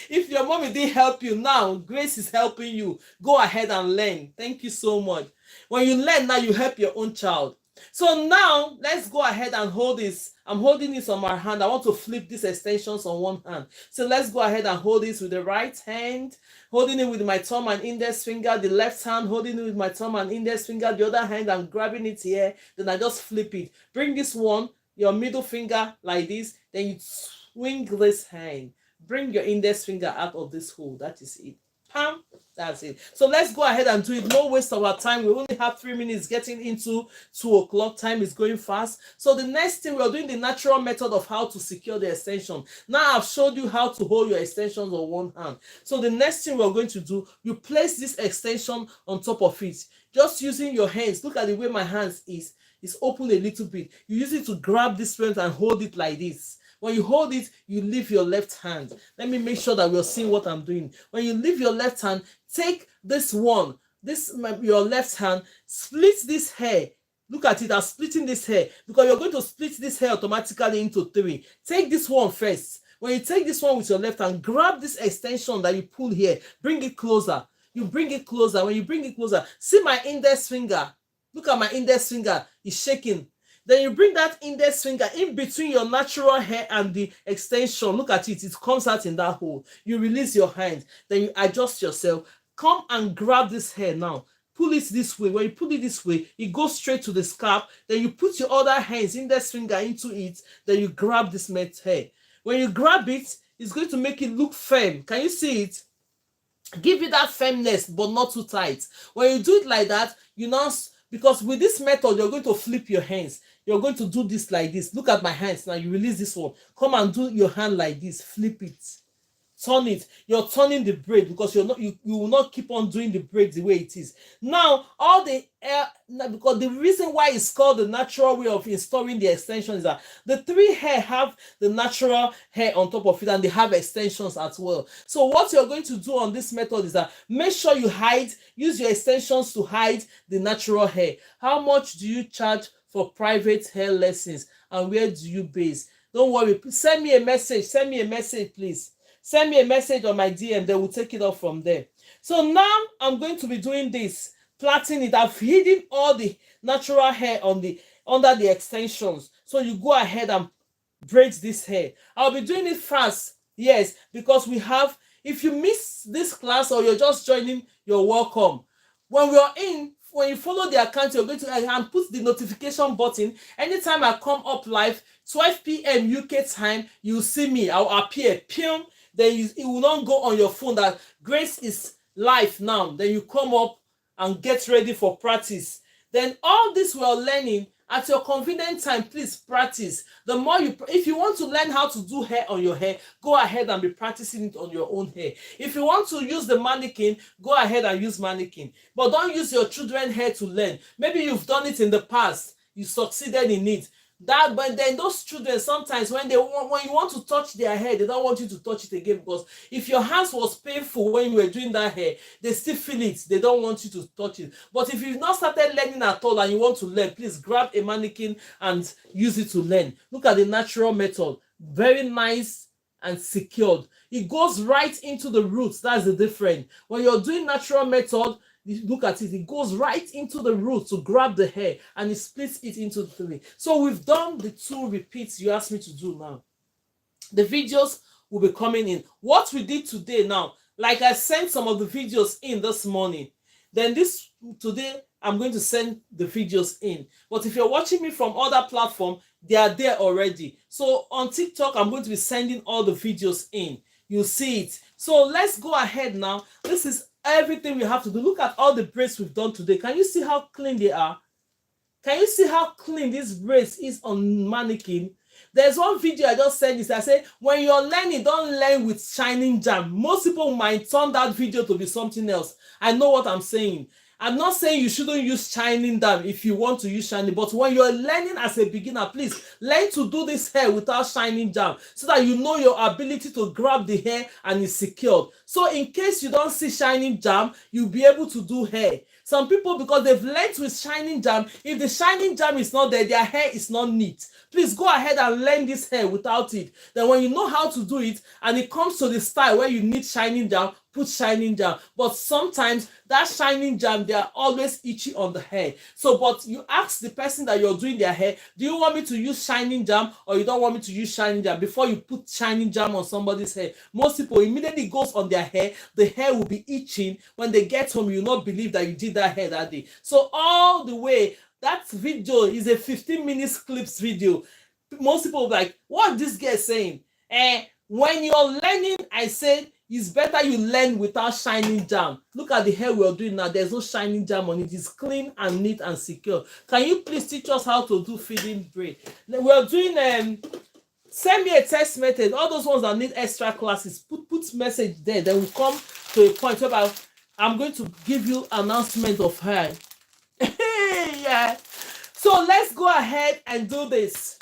If your mommy didn't help you, now Grace is helping you. Go ahead and learn. Thank you so much. When you learn now, you help your own child. So now let's go ahead and hold this. I'm holding this on my hand. I want to flip these extensions on one hand. So let's go ahead and hold this with the right hand, holding it with my thumb and index finger, the left hand holding it with my thumb and index finger, the other hand I'm grabbing it here, then I just flip it. Bring this one, your middle finger like this, then you swing this hand. Bring your index finger out of this hole. That is it. Pam. That's it. So let's go ahead and do it. No waste of our time. We only have 3 minutes getting into 2 o'clock. Time is going fast. So the next thing, we're doing the natural method of how to secure the extension. Now I've showed you how to hold your extensions on one hand. So the next thing we're going to do, you place this extension on top of it. Just using your hands. Look at the way my hands is. It's open a little bit. You use it to grab this strength and hold it like this. When you hold it, you leave your left hand. Let me make sure that we're seeing what I'm doing. When you leave your left hand, take this one, your left hand, split this hair. Look at it, I'm splitting this hair because you're going to split this hair automatically into 3. Take this one first. When you take this one with your left hand, grab this extension that you pull here. Bring it closer. You bring it closer. When you bring it closer, see my index finger. Look at my index finger. It's shaking. Then you bring that index finger in between your natural hair and the extension. Look at it. It comes out in that hole. You release your hand. Then you adjust yourself. Come and grab this hair now. Pull it this way. When you pull it this way, it goes straight to the scalp. Then you put your other hand's index finger into it. Then you grab this hair. When you grab it, it's going to make it look firm. Can you see it? Give it that firmness, but not too tight. When you do it like that, you now, because with this method, you're going to flip your hands. You're going to do this like this. Look at my hands now. You release this one. Come and do your hand like this. Flip it. Turn it. You're turning the braid because you will not keep on doing the braid the way it is. Now, all the because the reason why it's called the natural way of installing the extension is that the 3 hair have the natural hair on top of it and they have extensions as well. So what you're going to do on this method is that make sure you use your extensions to hide the natural hair. How much do you charge for private hair lessons and where do you base? Don't worry. Send me a message. Send me a message, please. Send me a message on my DM, then we'll take it off from there. So now I'm going to be doing this, plaiting it. I've hidden all the natural hair under the extensions. So you go ahead and braid this hair. I'll be doing it fast, yes, because if you miss this class or you're just joining, you're welcome. When you follow the account, you're going to and put the notification button. Anytime I come up live, 12 p.m. UK time, you'll see me. I'll appear. Pium. Then it will not go on your phone that Grace is live now. Then you come up and get ready for practice. Then all this we're learning at your convenient time, please practice. The more if you want to learn how to do hair on your hair, go ahead and be practicing it on your own hair. If you want to use the mannequin, go ahead and use mannequin. But don't use your children's hair to learn. Maybe you've done it in the past. You succeeded in it. But then those children, sometimes when you want to touch their hair, they don't want you to touch it again, because if your hands was painful when you were doing that hair, they still feel it. They don't want you to touch it. But if you've not started learning at all and you want to learn, please grab a mannequin and use it to learn. Look at the natural method. Very nice and secured. It goes right into the roots. That's the difference. When you're doing natural method, look at it, it goes right into the root to grab the hair and it splits it into 3. So we've done the 2 repeats you asked me to do now. The videos will be coming in. What we did today now, like I sent some of the videos in this morning, then today I'm going to send the videos in. But if you're watching me from other platforms, they are there already. So on TikTok, I'm going to be sending all the videos in. You'll see it. So let's go ahead now. This is everything we have to do. Look at all the braids we've done today. Can you see how clean they are? Can you see how clean this braids is on mannequin? There's one video I just sent this. I said, when you're learning, don't learn with shining jam. Most people might turn that video to be something else. I know what I'm saying. I'm not saying you shouldn't use shining down if you want to use shining, but when you're learning as a beginner, please learn to do this hair without shining down so that you know your ability to grab the hair and it's secured. So in case you don't see shining jam, you'll be able to do hair. Some people, because they've learned with shining jam, if the shining jam is not there, their hair is not neat. Please go ahead and learn this hair without it. Then when you know how to do it and it comes to the style where you need shining jam, put shining jam. But sometimes that shining jam, they are always itchy on the hair. So, but you ask the person that you're doing their hair, do you want me to use shining jam or you don't want me to use shining jam? Before you put shining jam on somebody's hair, most people immediately goes on their hair, the hair will be itching. When they get home, you will not believe that you did that hair that day. So all the way, that video is a 15 minutes clips video. Most people will be like, what this guy is saying? When you're learning, I said it's better you learn without shining jam. Look at the hair we're doing now. There's no shining jam on it. It's clean and neat and secure. Can you please teach us how to do feeding braid? We're doing send me a text message. All those ones that need extra classes, put message there. Then we come to a point where I'm going to give you announcement of her. Yeah. So let's go ahead and do this.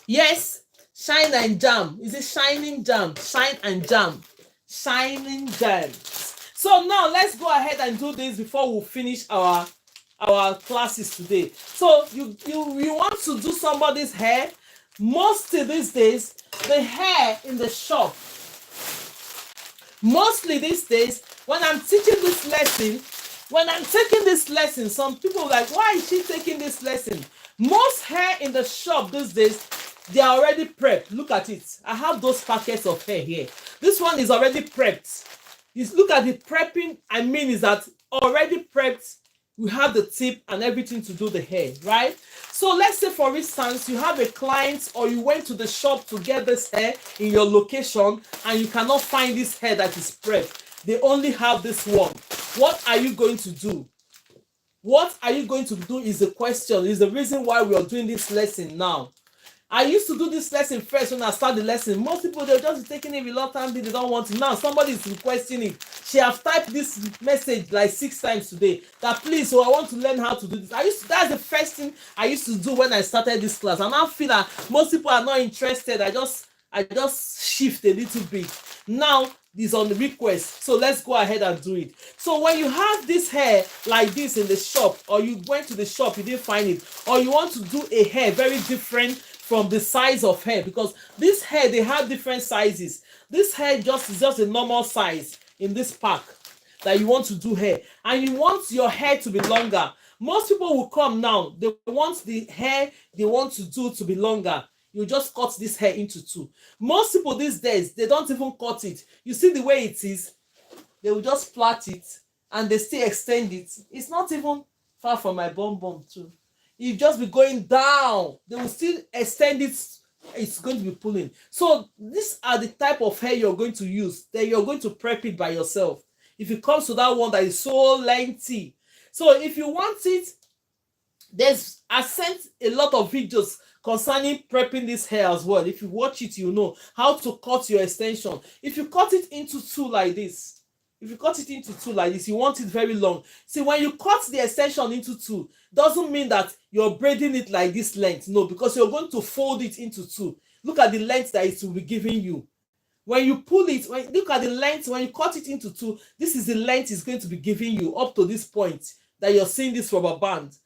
Yes, shine and jam. Is it shining jam? Shine and jam. Shining jam. So now let's go ahead and do this before we finish our classes today. So you want to do somebody's hair. Mostly these days, the hair in the shop. Mostly these days, when I'm teaching this lesson, when I'm taking this lesson, some people are like, why is she taking this lesson? Most hair in the shop these days, they are already prepped. Look at it. I have those packets of hair here. This one is already prepped. Look at the prepping. I mean is that already prepped. We have the tip and everything to do the hair, right? So let's say, for instance, you have a client or you went to the shop to get this hair in your location and you cannot find this hair that is prepped. They only have this one. What are you going to do? What are you going to do is the question, is the reason why we are doing this lesson now. I used to do this lesson first when I started the lesson. Most people, they're just taking it reluctantly. They don't want to. Now somebody is requesting it. She have typed this message like 6 times today. That please, so I want to learn how to do this. That's the first thing I used to do when I started this class. And I feel that most people are not interested. I just shift a little bit. Now is on the request, so let's go ahead and do it. So when you have this hair like this in the shop, or you went to the shop, you didn't find it, or you want to do a hair very different from the size of hair, because this hair, they have different sizes. This hair is just a normal size in this pack that you want to do hair, and you want your hair to be longer. Most people will come now, they want the hair they want to do to be longer. You just cut this hair into 2. Most people these days, they don't even cut it. You see the way it is, they will just plait it and they still extend it. It's not even far from my bum too. You just be going down. They will still extend it. It's going to be pulling. So these are the type of hair you're going to use. Then you're going to prep it by yourself. If it comes to that one that is so lengthy. So if you want it, I sent a lot of videos concerning prepping this hair as well. If you watch it, you know how to cut your extension. If you cut it into 2 like this, you want it very long. See, when you cut the extension into 2, doesn't mean that you're braiding it like this length. No, because you're going to fold it into 2. Look at the length that it will be giving you. When you pull it, look at the length, when you cut it into 2, this is the length it's going to be giving you up to this point that you're seeing this rubber band.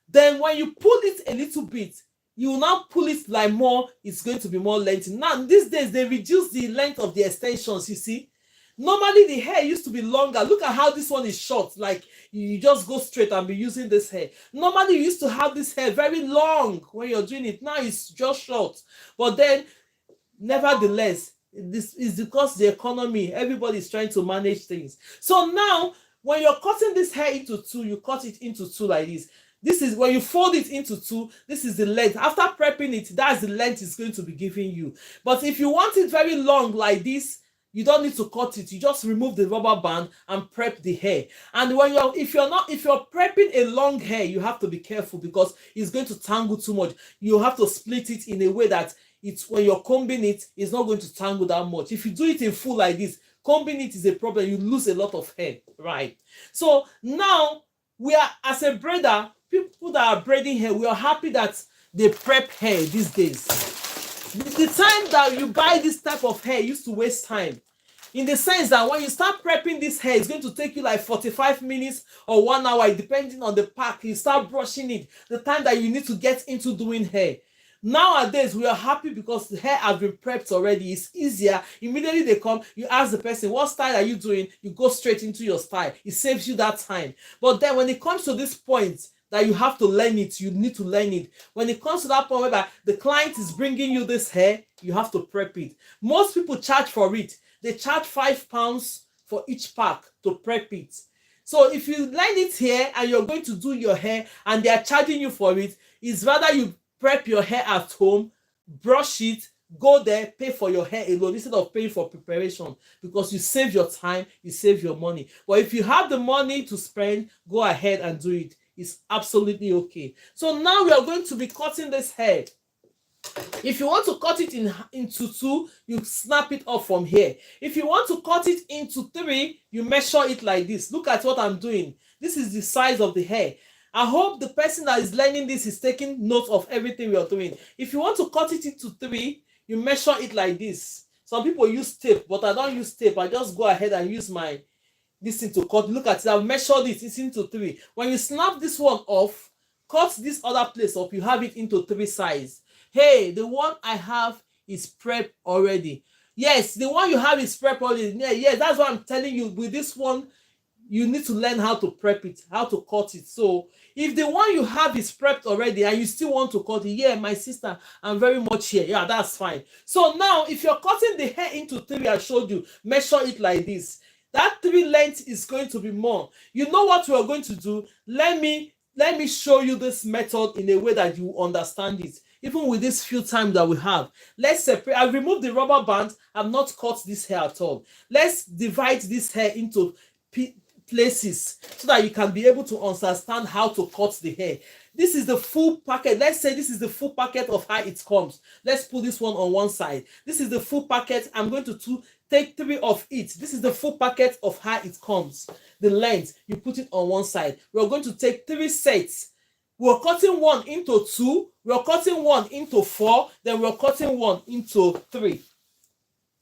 Then when you pull it a little bit, you will now pull it like more, it's going to be more lengthy. Now, these days, they reduce the length of the extensions, you see. Normally, the hair used to be longer. Look at how this one is short. Like, you just go straight and be using this hair. Normally, you used to have this hair very long when you're doing it. Now, it's just short. But then, nevertheless, this is because the economy, everybody is trying to manage things. So now, when you're cutting this hair into 2, you cut it into 2 like this. This is when you fold it into 2, this is the length. After prepping it, that's the length it's going to be giving you. But if you want it very long like this, you don't need to cut it. You just remove the rubber band and prep the hair. And when if you're prepping a long hair, you have to be careful because it's going to tangle too much. You have to split it in a way that when you're combing it, it's not going to tangle that much. If you do it in full like this, Combing it is a problem. You lose a lot of hair, right? So now we are, as a braider, people that are braiding hair, we are happy that they prep hair these days. The time that you buy this type of hair used to waste time, in the sense that when you start prepping this hair, it's going to take you like 45 minutes or 1 hour, depending on the pack. You start brushing it, the time that you need to get into doing hair. Nowadays, we are happy because the hair has been prepped already. It's easier. Immediately they come, you ask the person, what style are you doing? You go straight into your style. It saves you that time. But then when it comes to this point that you have to learn it, you need to learn it. When it comes to that point where the client is bringing you this hair, you have to prep it. Most people charge for it. They charge £5 for each pack to prep it. So if you learn it here and you're going to do your hair and they are charging you for it, it's rather you prep your hair at home, brush it, go there, pay for your hair alone instead of paying for preparation, because you save your time, you save your money. But if you have the money to spend, go ahead and do it. It's absolutely okay. So now we are going to be cutting this hair. If you want to cut it into 2, you snap it off from here. If you want to cut it into 3, you measure it like this. Look at what I'm doing. This is the size of the hair. I hope the person that is learning this is taking note of everything we are doing. If you want to cut it into 3, you measure it like this. Some people use tape, but I don't use tape. I just go ahead and use this thing to cut. Look at it. I've measured it. It's into 3. When you snap this one off, cut this other place up. You have it into 3 size. Hey, the one I have is prep already. Yes, the one you have is prep already. Yeah, that's what I'm telling you. With this one, you need to learn how to prep it, how to cut it. So if the one you have is prepped already and you still want to cut it, yeah, my sister, I'm very much here. Yeah, that's fine. So now, if you're cutting the hair into 3, I showed you, measure it like this. That 3 length is going to be more. You know what we are going to do? Let me show you this method in a way that you understand it. Even with this few time that we have, let's separate. I've removed the rubber band. I've not cut this hair at all. Let's divide this hair into places so that you can be able to understand how to cut the hair. This is the full packet. Let's say this is the full packet of how it comes. Let's put this one on one side. This is the full packet. I'm going to take 3 of it. This is the full packet of how it comes. The length, you put it on one side. We're going to take 3 sets. We're cutting 1 into 2. We're cutting 1 into 4. Then we're cutting 1 into 3.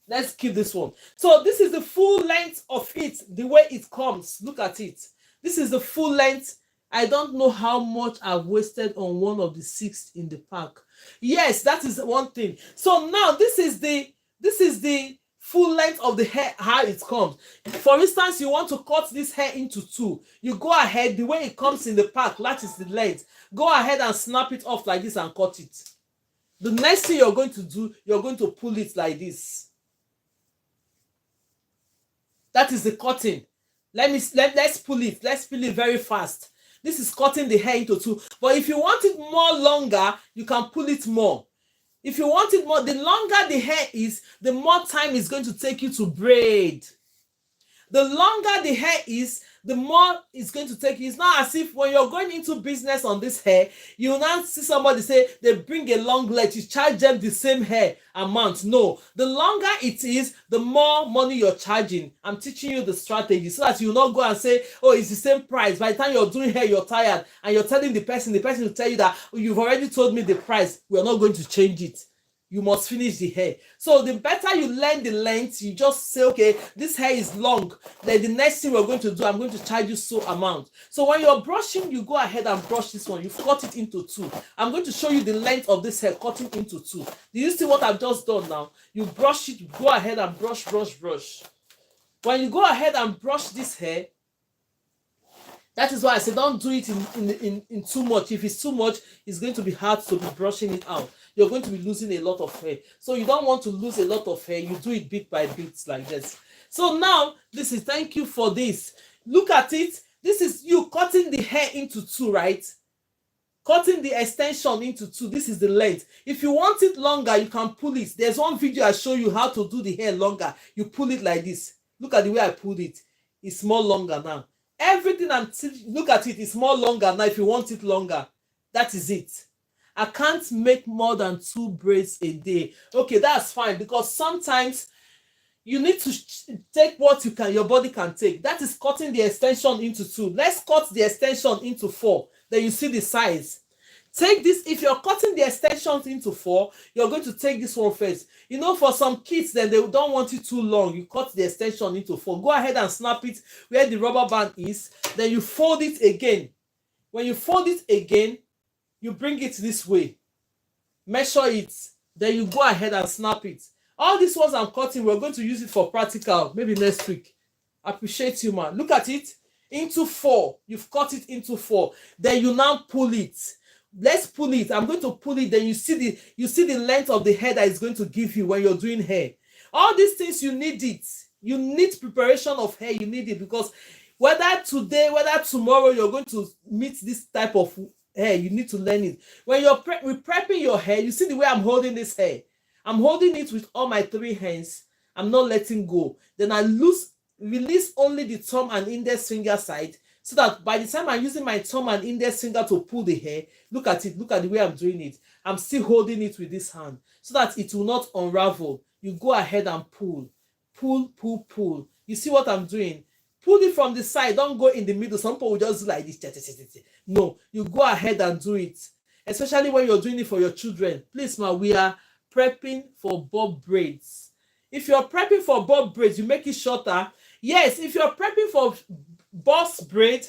Let's keep this one. So this is the full length of it, the way it comes. Look at it. This is the full length. I don't know how much I've wasted on one of the 6 in the pack. Yes, that is one thing. So now this is the full length of the hair, how it comes. For instance, you want to cut this hair into 2. You go ahead, the way it comes in the pack, that is the length. Go ahead and snap it off like this and cut it. The next thing you're going to do, you're going to pull it like this. That is the cutting. Let's pull it. Let's pull it very fast. This is cutting the hair into 2. But if you want it more longer, you can pull it more. If you want it more, the longer the hair is, the more time it's going to take you to braid. The longer the hair is, the more it's going to take you. It's not as if when you're going into business on this hair, you will not see somebody say they bring a long leg, you charge them the same hair amount. No, the longer it is, the more money you're charging. I'm teaching you the strategy so that you will not go and say, oh, it's the same price. By the time you're doing hair, you're tired and you're telling the person will tell you that, oh, you've already told me the price. We're not going to change it. You must finish the hair. So the better you learn the length, you just say, okay, this hair is long. Then the next thing we're going to do, I'm going to charge you so amount. So when you're brushing, you go ahead and brush this one. You've cut it into 2. I'm going to show you the length of this hair cutting into 2. Do you see what I've just done now? You brush it, you go ahead and brush. When you go ahead and brush this hair, that is why I say don't do it in too much. If it's too much, it's going to be hard to be brushing it out. You're going to be losing a lot of hair. So you don't want to lose a lot of hair. You do it bit by bit like this. So now, thank you for this. Look at it. This is you cutting the hair into 2, right? Cutting the extension into 2. This is the length. If you want it longer, you can pull it. There's one video I show you how to do the hair longer. You pull it like this. Look at the way I pulled it. It's more longer now. Everything look at it. It's more longer now. If you want it longer, that is it. I can't make more than 2 braids a day. Okay, that's fine, because sometimes you need to take what your body can take. That is cutting the extension into 2. Let's cut the extension into 4. Then you see the size. Take this. If you're cutting the extensions into 4, you're going to take this one first. You know, for some kids, then they don't want it too long. You cut the extension into 4. Go ahead and snap it where the rubber band is. Then you fold it again. When you fold it again, you bring it this way. Measure it. Then you go ahead and snap it. All these ones I'm cutting, we're going to use it for practical, maybe next week. Appreciate you, man. Look at it. Into 4. You've cut it into 4. Then you now pull it. Let's pull it. I'm going to pull it. Then you see the length of the hair that it's going to give you when you're doing hair. All these things, you need it. You need preparation of hair. You need it, because whether today, whether tomorrow, you're going to meet this type of hair, you need to learn it. When you're prepping your hair, you see the way I'm holding this hair. I'm holding it with all my 3 hands. I'm not letting go. Then I release only the thumb and index finger side, so that by the time I'm using my thumb and index finger to pull the hair, look at it. Look at the way I'm doing it. I'm still holding it with this hand so that it will not unravel. You go ahead and pull. Pull, pull, pull. You see what I'm doing? Pull it from the side. Don't go in the middle. Some people will just do like this. No, you go ahead and do it. Especially when you're doing it for your children. Please, ma, we are prepping for bob braids. If you're prepping for bob braids, you make it shorter. Yes, if you're prepping for boss braid,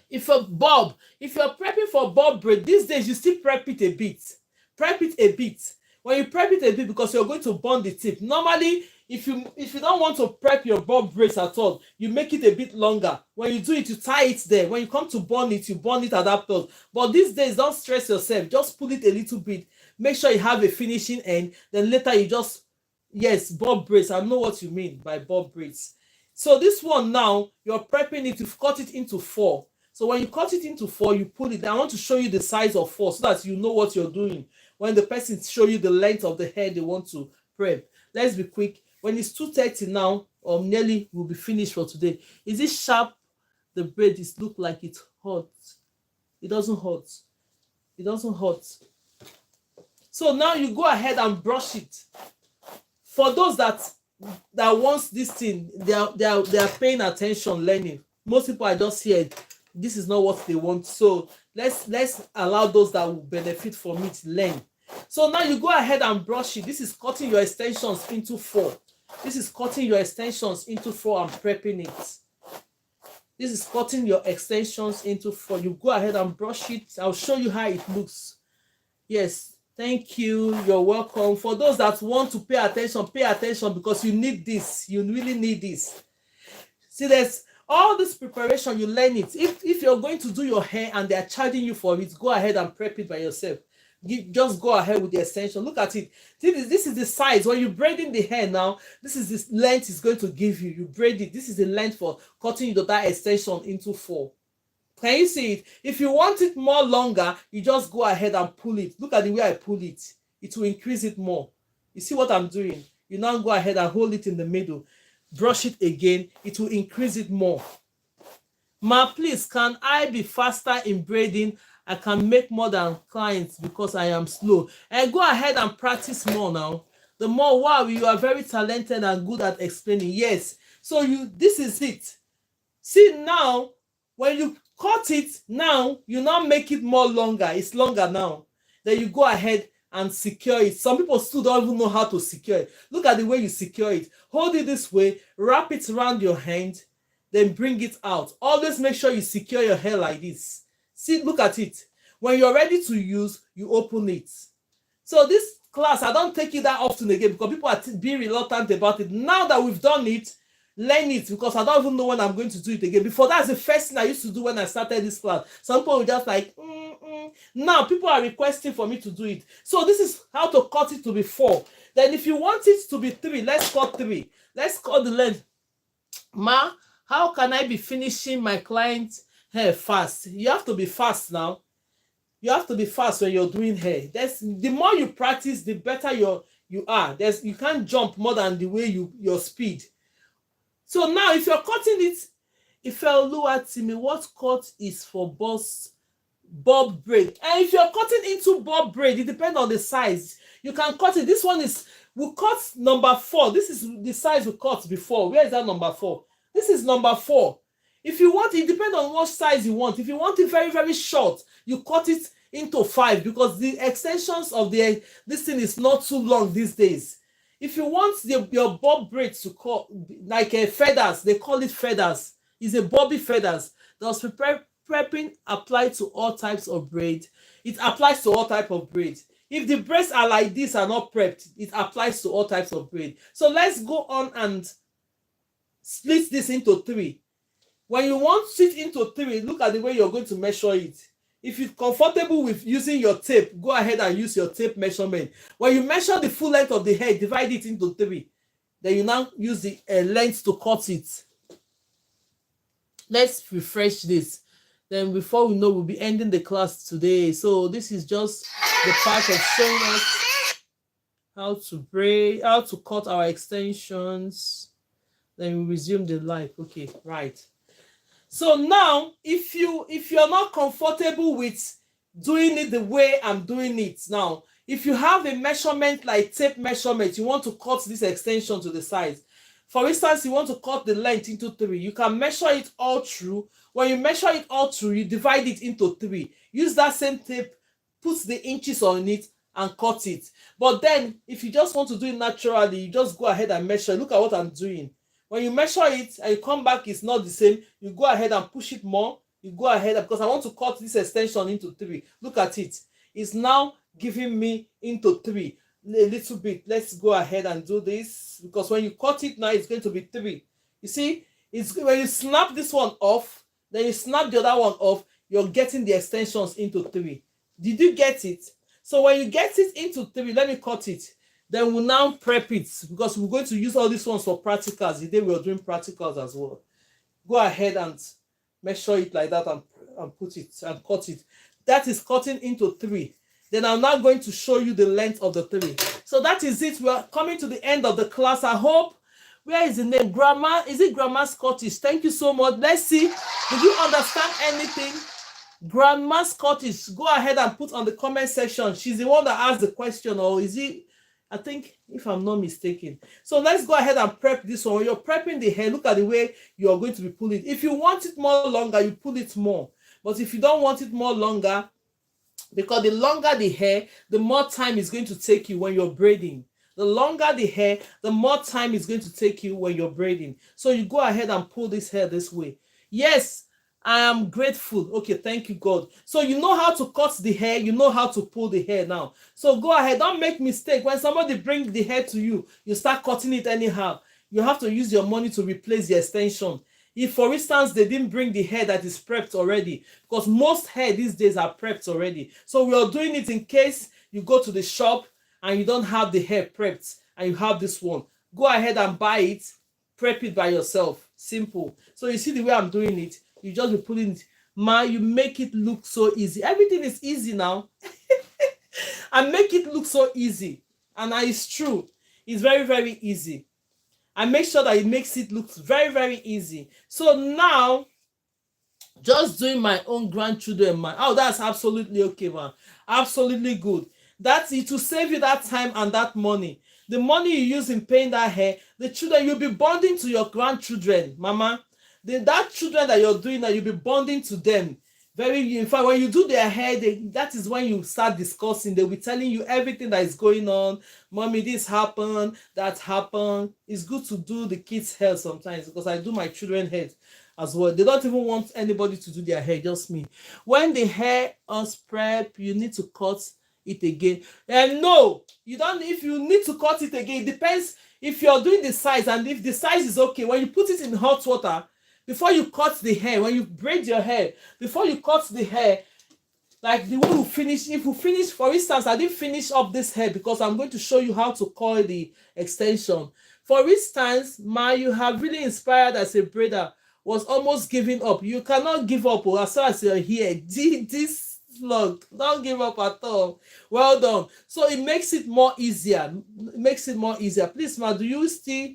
if you're prepping for bob braid, these days you still prep it a bit. Prep it a bit. When you prep it a bit, because you're going to burn the tip. Normally, if you don't want to prep your bob braids at all, you make it a bit longer. When you do it, you tie it there. When you come to burn it, you burn it at that point. But these days, don't stress yourself. Just pull it a little bit. Make sure you have a finishing end. Then later you just, yes, bob braids. I know what you mean by bob braids. So this one now, you're prepping it. You've cut it into 4. So when you cut it into 4, you pull it. I want to show you the size of 4 so that you know what you're doing. When the person show you the length of the hair they want to prep. Let's be quick. When it's 2:30 now, or nearly, we'll be finished for today. Is it sharp? The braid is look like it's hot. It doesn't hurt. It doesn't hurt. So now you go ahead and brush it. For those that wants this thing, they are paying attention, learning. Most people are just here. This is not what they want. So let's allow those that will benefit from it learn. So now you go ahead and brush it. This is cutting your extensions into 4. This is cutting your extensions into 4 and prepping it. This is cutting your extensions into 4. You go ahead and brush it. I'll show you how it looks. Yes, thank you. You're welcome. For those that want to pay attention, because you need this. You really need this. See, there's all this preparation, you learn it. If you're going to do your hair and they're charging you for it, go ahead and prep it by yourself. Just go ahead with the extension. Look at it. This is the size. When you're braiding the hair now, this is the length it's going to give you. You braid it. This is the length for cutting that extension into 4. Can you see it? If you want it more longer, you just go ahead and pull it. Look at the way I pull it. It will increase it more. You see what I'm doing? You now go ahead and hold it in the middle. Brush it again. It will increase it more. Ma, please, can I be faster in braiding? I can make more than clients because I am slow. And go ahead and practice more now. The more, wow, you are very talented and good at explaining. Yes. So this is it. See now, when you cut it, now you now make it more longer. It's longer now. Then you go ahead and secure it. Some people still don't even know how to secure it. Look at the way you secure it. Hold it this way, wrap it around your hand, then bring it out. Always make sure you secure your hair like this. See, look at it. When you're ready to use, you open it. So this class, I don't take it that often again because people are being reluctant about it. Now that we've done it, learn it, because I don't even know when I'm going to do it again. Before, that's the first thing I used to do when I started this class. Some people were just like, Now people are requesting for me to do it. So this is how to cut it to be 4. Then if you want it to be 3, let's cut 3. Let's cut the length. Ma, how can I be finishing my client's hair fast? You have to be fast now. You have to be fast when you're doing hair. The more you practice, the better you are. You can't jump more than the way your speed. So now if you're cutting it, if you're low at me, what cut is for bob braid? And if you're cutting into bob braid, it depends on the size. You can cut it. This one is We cut number 4. This is the size we cut before. Where is that number 4? This is number 4. If you want, it depends on what size you want. If you want it very, very short, you cut it into 5 because the extensions of this thing is not too long these days. If you want your bob braids to cut like feathers, they call it feathers. It's a bobby feathers. Does prepping apply to all types of braid? It applies to all types of braids. If the braids are like this are not prepped, it applies to all types of braid. So let's go on and split this into 3. When you want it into 3, look at the way you're going to measure it. If you're comfortable with using your tape, go ahead and use your tape measurement. When you measure the full length of the hair, divide it into 3. Then you now use the length to cut it. Let's refresh this. Then before we know, we'll be ending the class today. So this is just the part of showing us how to braid, how to cut our extensions. Then we resume the live. Okay, right. So now, if you're not comfortable with doing it the way I'm doing it now, if you have a measurement like tape measurement, you want to cut this extension to the size. For instance, you want to cut the length into 3. You can measure it all through. When you measure it all through, you divide it into 3. Use that same tape, put the inches on it, and cut it. But then, if you just want to do it naturally, you just go ahead and measure. Look at what I'm doing. When you measure it and you come back, it's not the same. You go ahead and push it more. You go ahead because I want to cut this extension into 3. Look at it. It's now giving me into 3 a little bit. Let's go ahead and do this because when you cut it now, it's going to be 3. You see, it's when you snap this one off, then you snap the other one off, you're getting the extensions into 3. Did you get it? So when you get it into 3, let me cut it. Then we'll now prep it because we're going to use all these ones for practicals. The day we are doing practicals as well. Go ahead and measure it like that and put it and cut it. That is cutting into 3. Then I'm now going to show you the length of the 3. So that is it. We are coming to the end of the class. I hope. Where is the name? Grandma. Is it Grandma Scottish? Thank you so much. Let's see. Did you understand anything? Grandma Scottish. Go ahead and put on the comment section. She's the one that asked the question, or is it? I think, if I'm not mistaken. So let's go ahead and prep this one. When you're prepping the hair, look at the way you're going to be pulling it. If you want it more longer, you pull it more. But if you don't want it more longer, because the longer the hair, the more time it's going to take you when you're braiding. The longer the hair, the more time it's going to take you when you're braiding. So you go ahead and pull this hair this way. Yes, I am grateful. Okay, thank you, God. So you know how to cut the hair. You know how to pull the hair now. So go ahead. Don't make mistake. When somebody brings the hair to you, you start cutting it anyhow. You have to use your money to replace the extension. If, for instance, they didn't bring the hair that is prepped already, because most hair these days are prepped already. So we are doing it in case you go to the shop and you don't have the hair prepped and you have this one. Go ahead and buy it. Prep it by yourself. Simple. So you see the way I'm doing it. You just be pulling it. You make it look so easy. Everything is easy now. I make it look so easy. And it's true. It's very, very easy. I make sure that it makes it look very, very easy. So now, just doing my own grandchildren, that's absolutely okay, man. Absolutely good. That's it to save you that time and that money. The money you use in paying that hair, the children, you'll be bonding to your grandchildren, mama. That children that you're doing that, you'll be bonding to them. In fact, when you do their hair, that is when you start discussing. They'll be telling you everything that is going on. Mommy, this happened, that happened. It's good to do the kids' hair sometimes because I do my children's hair as well. They don't even want anybody to do their hair, just me. When the hair is prep, you need to cut it again. And no, you don't. If you need to cut it again, it depends if you're doing the size and if the size is okay. When you put it in hot water, before you cut the hair, when you braid your hair, before you cut the hair, like the one who finish, if you finish, for instance, I didn't finish up this hair because I'm going to show you how to coil the extension. For instance, you have really inspired as a braider, was almost giving up. You cannot give up as far as you're here. This vlog, don't give up at all. Well done. So it makes it more easier. It makes it more easier. Please, do you still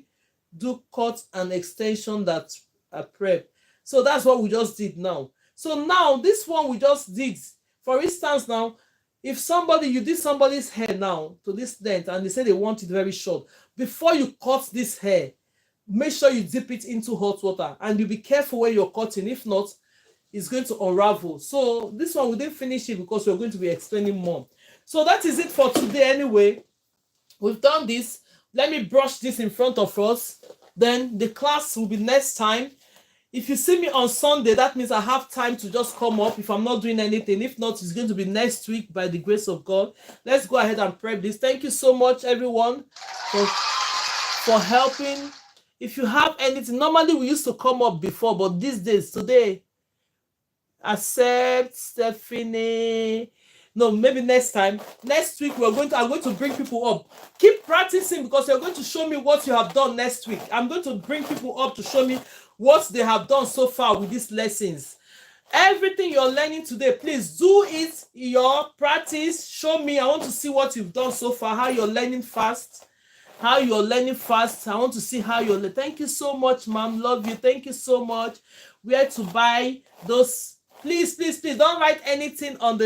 do cut and extension that are prep? So that's what we just did now. So now this one we just did. For instance, now If somebody, you did somebody's hair now to this length and they say they want it very short, before you cut this hair, make sure you dip it into hot water and you be careful when you're cutting. If not, it's going to unravel. So this one we didn't finish it because we're going to be explaining more. So that is it for today anyway. We've done this. Let me brush this in front of us. Then the class will be next time. If you see me on Sunday, that means I have time to just come up if I'm not doing anything. If not, it's going to be next week by the grace of God. Let's go ahead and prep this. Thank you so much, everyone, for helping. If you have anything, normally we used to come up before, but these days, today, accept Stephanie. No, maybe next time. Next week, I'm going to bring people up. Keep practicing because you're going to show me what you have done next week. I'm going to bring people up to show me what they have done so far with these lessons. Everything you're learning today, please do it in your practice. Show me. I want to see what you've done so far, how you're learning fast. I want to see how you're. Thank you so much, ma'am. Love you. Thank you so much. Where to buy those? Please don't write anything on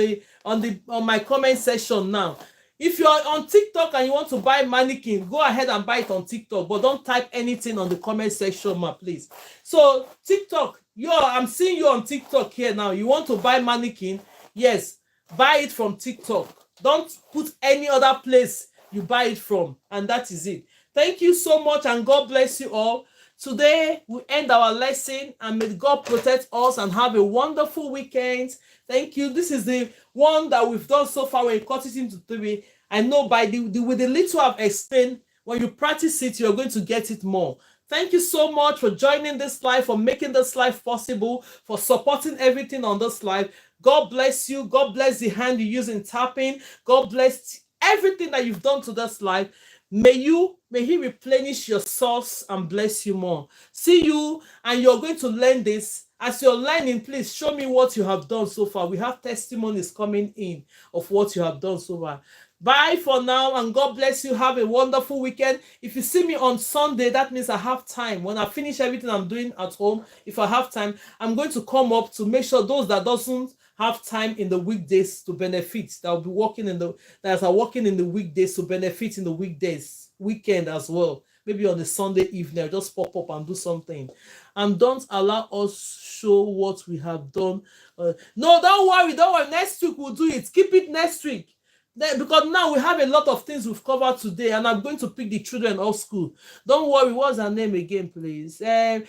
my comment section now. If you're on TikTok and you want to buy mannequin, go ahead and buy it on TikTok, but don't type anything on the comment section, ma, please. So TikTok, I'm seeing you on TikTok here now. You want to buy mannequin? Yes, buy it from TikTok. Don't put any other place you buy it from, and that is it. Thank you so much, and God bless you all. Today we end our lesson, and may God protect us and have a wonderful weekend. Thank you. This is the one that we've done so far. When you cut it into 3, I know with the little I've explained, when you practice it, you're going to get it more. Thank you so much for joining this live, for making this live possible, for supporting everything on this live. God bless you. God bless the hand you use in tapping. God bless everything that you've done to this life. May he replenish your source and bless you more. See you, and you're going to learn this. As you're learning, please show me what you have done so far. We have testimonies coming in of what you have done so far. Bye for now, and God bless you. Have a wonderful weekend. If you see me on Sunday, that means I have time. When I finish everything I'm doing at home, if I have time, I'm going to come up to make sure those that doesn't have time in the weekdays to benefit, that will be working in the weekdays to benefit in the weekend as well. Maybe on the Sunday evening, I'll just pop up and do something. And don't allow us show what we have done. No, don't worry. Next week we'll do it. Keep it next week. Because now we have a lot of things we've covered today, and I'm going to pick the children off school. Don't worry. What's her name again, please? Did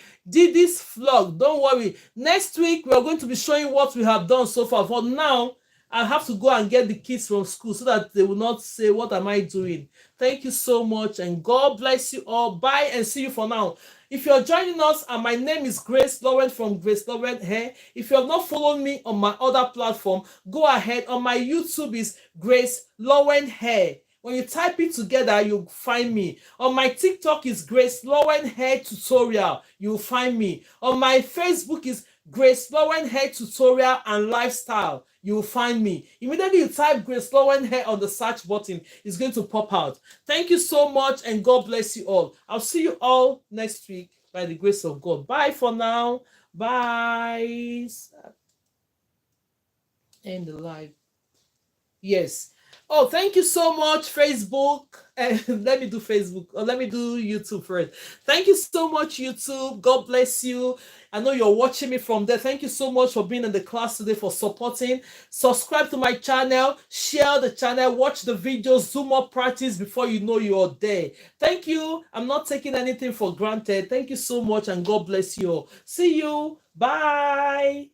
this vlog. Don't worry. Next week we're going to be showing what we have done so far. For now, I have to go and get the kids from school so that they will not say, what am I doing? Thank you so much, and God bless you all. Bye, and see you for now. If you're joining us, and my name is Grace Lowen from GraceLawendhair. If you have not followed me on my other platform, go ahead. On my YouTube is GraceLawendhair. When you type it together, you'll find me. On my TikTok is GraceLawendhair Tutorial. You'll find me. On my Facebook is GraceLawendhair Tutorial and Lifestyle. You'll find me. Immediately you type GraceLawendhair on the search button, it's going to pop out. Thank you so much, and God bless you all. I'll see you all next week by the grace of God. Bye for now. Bye. End the live. Yes. Oh, thank you so much, Facebook. Let me do Facebook, or let me do YouTube first. Thank you so much, YouTube. God bless you. I know you're watching me from there. Thank you so much for being in the class today, for supporting. Subscribe to my channel, share the channel, watch the videos, do more practice before you know you're there. Thank you. I'm not taking anything for granted. Thank you so much, and God bless you all. See you. Bye.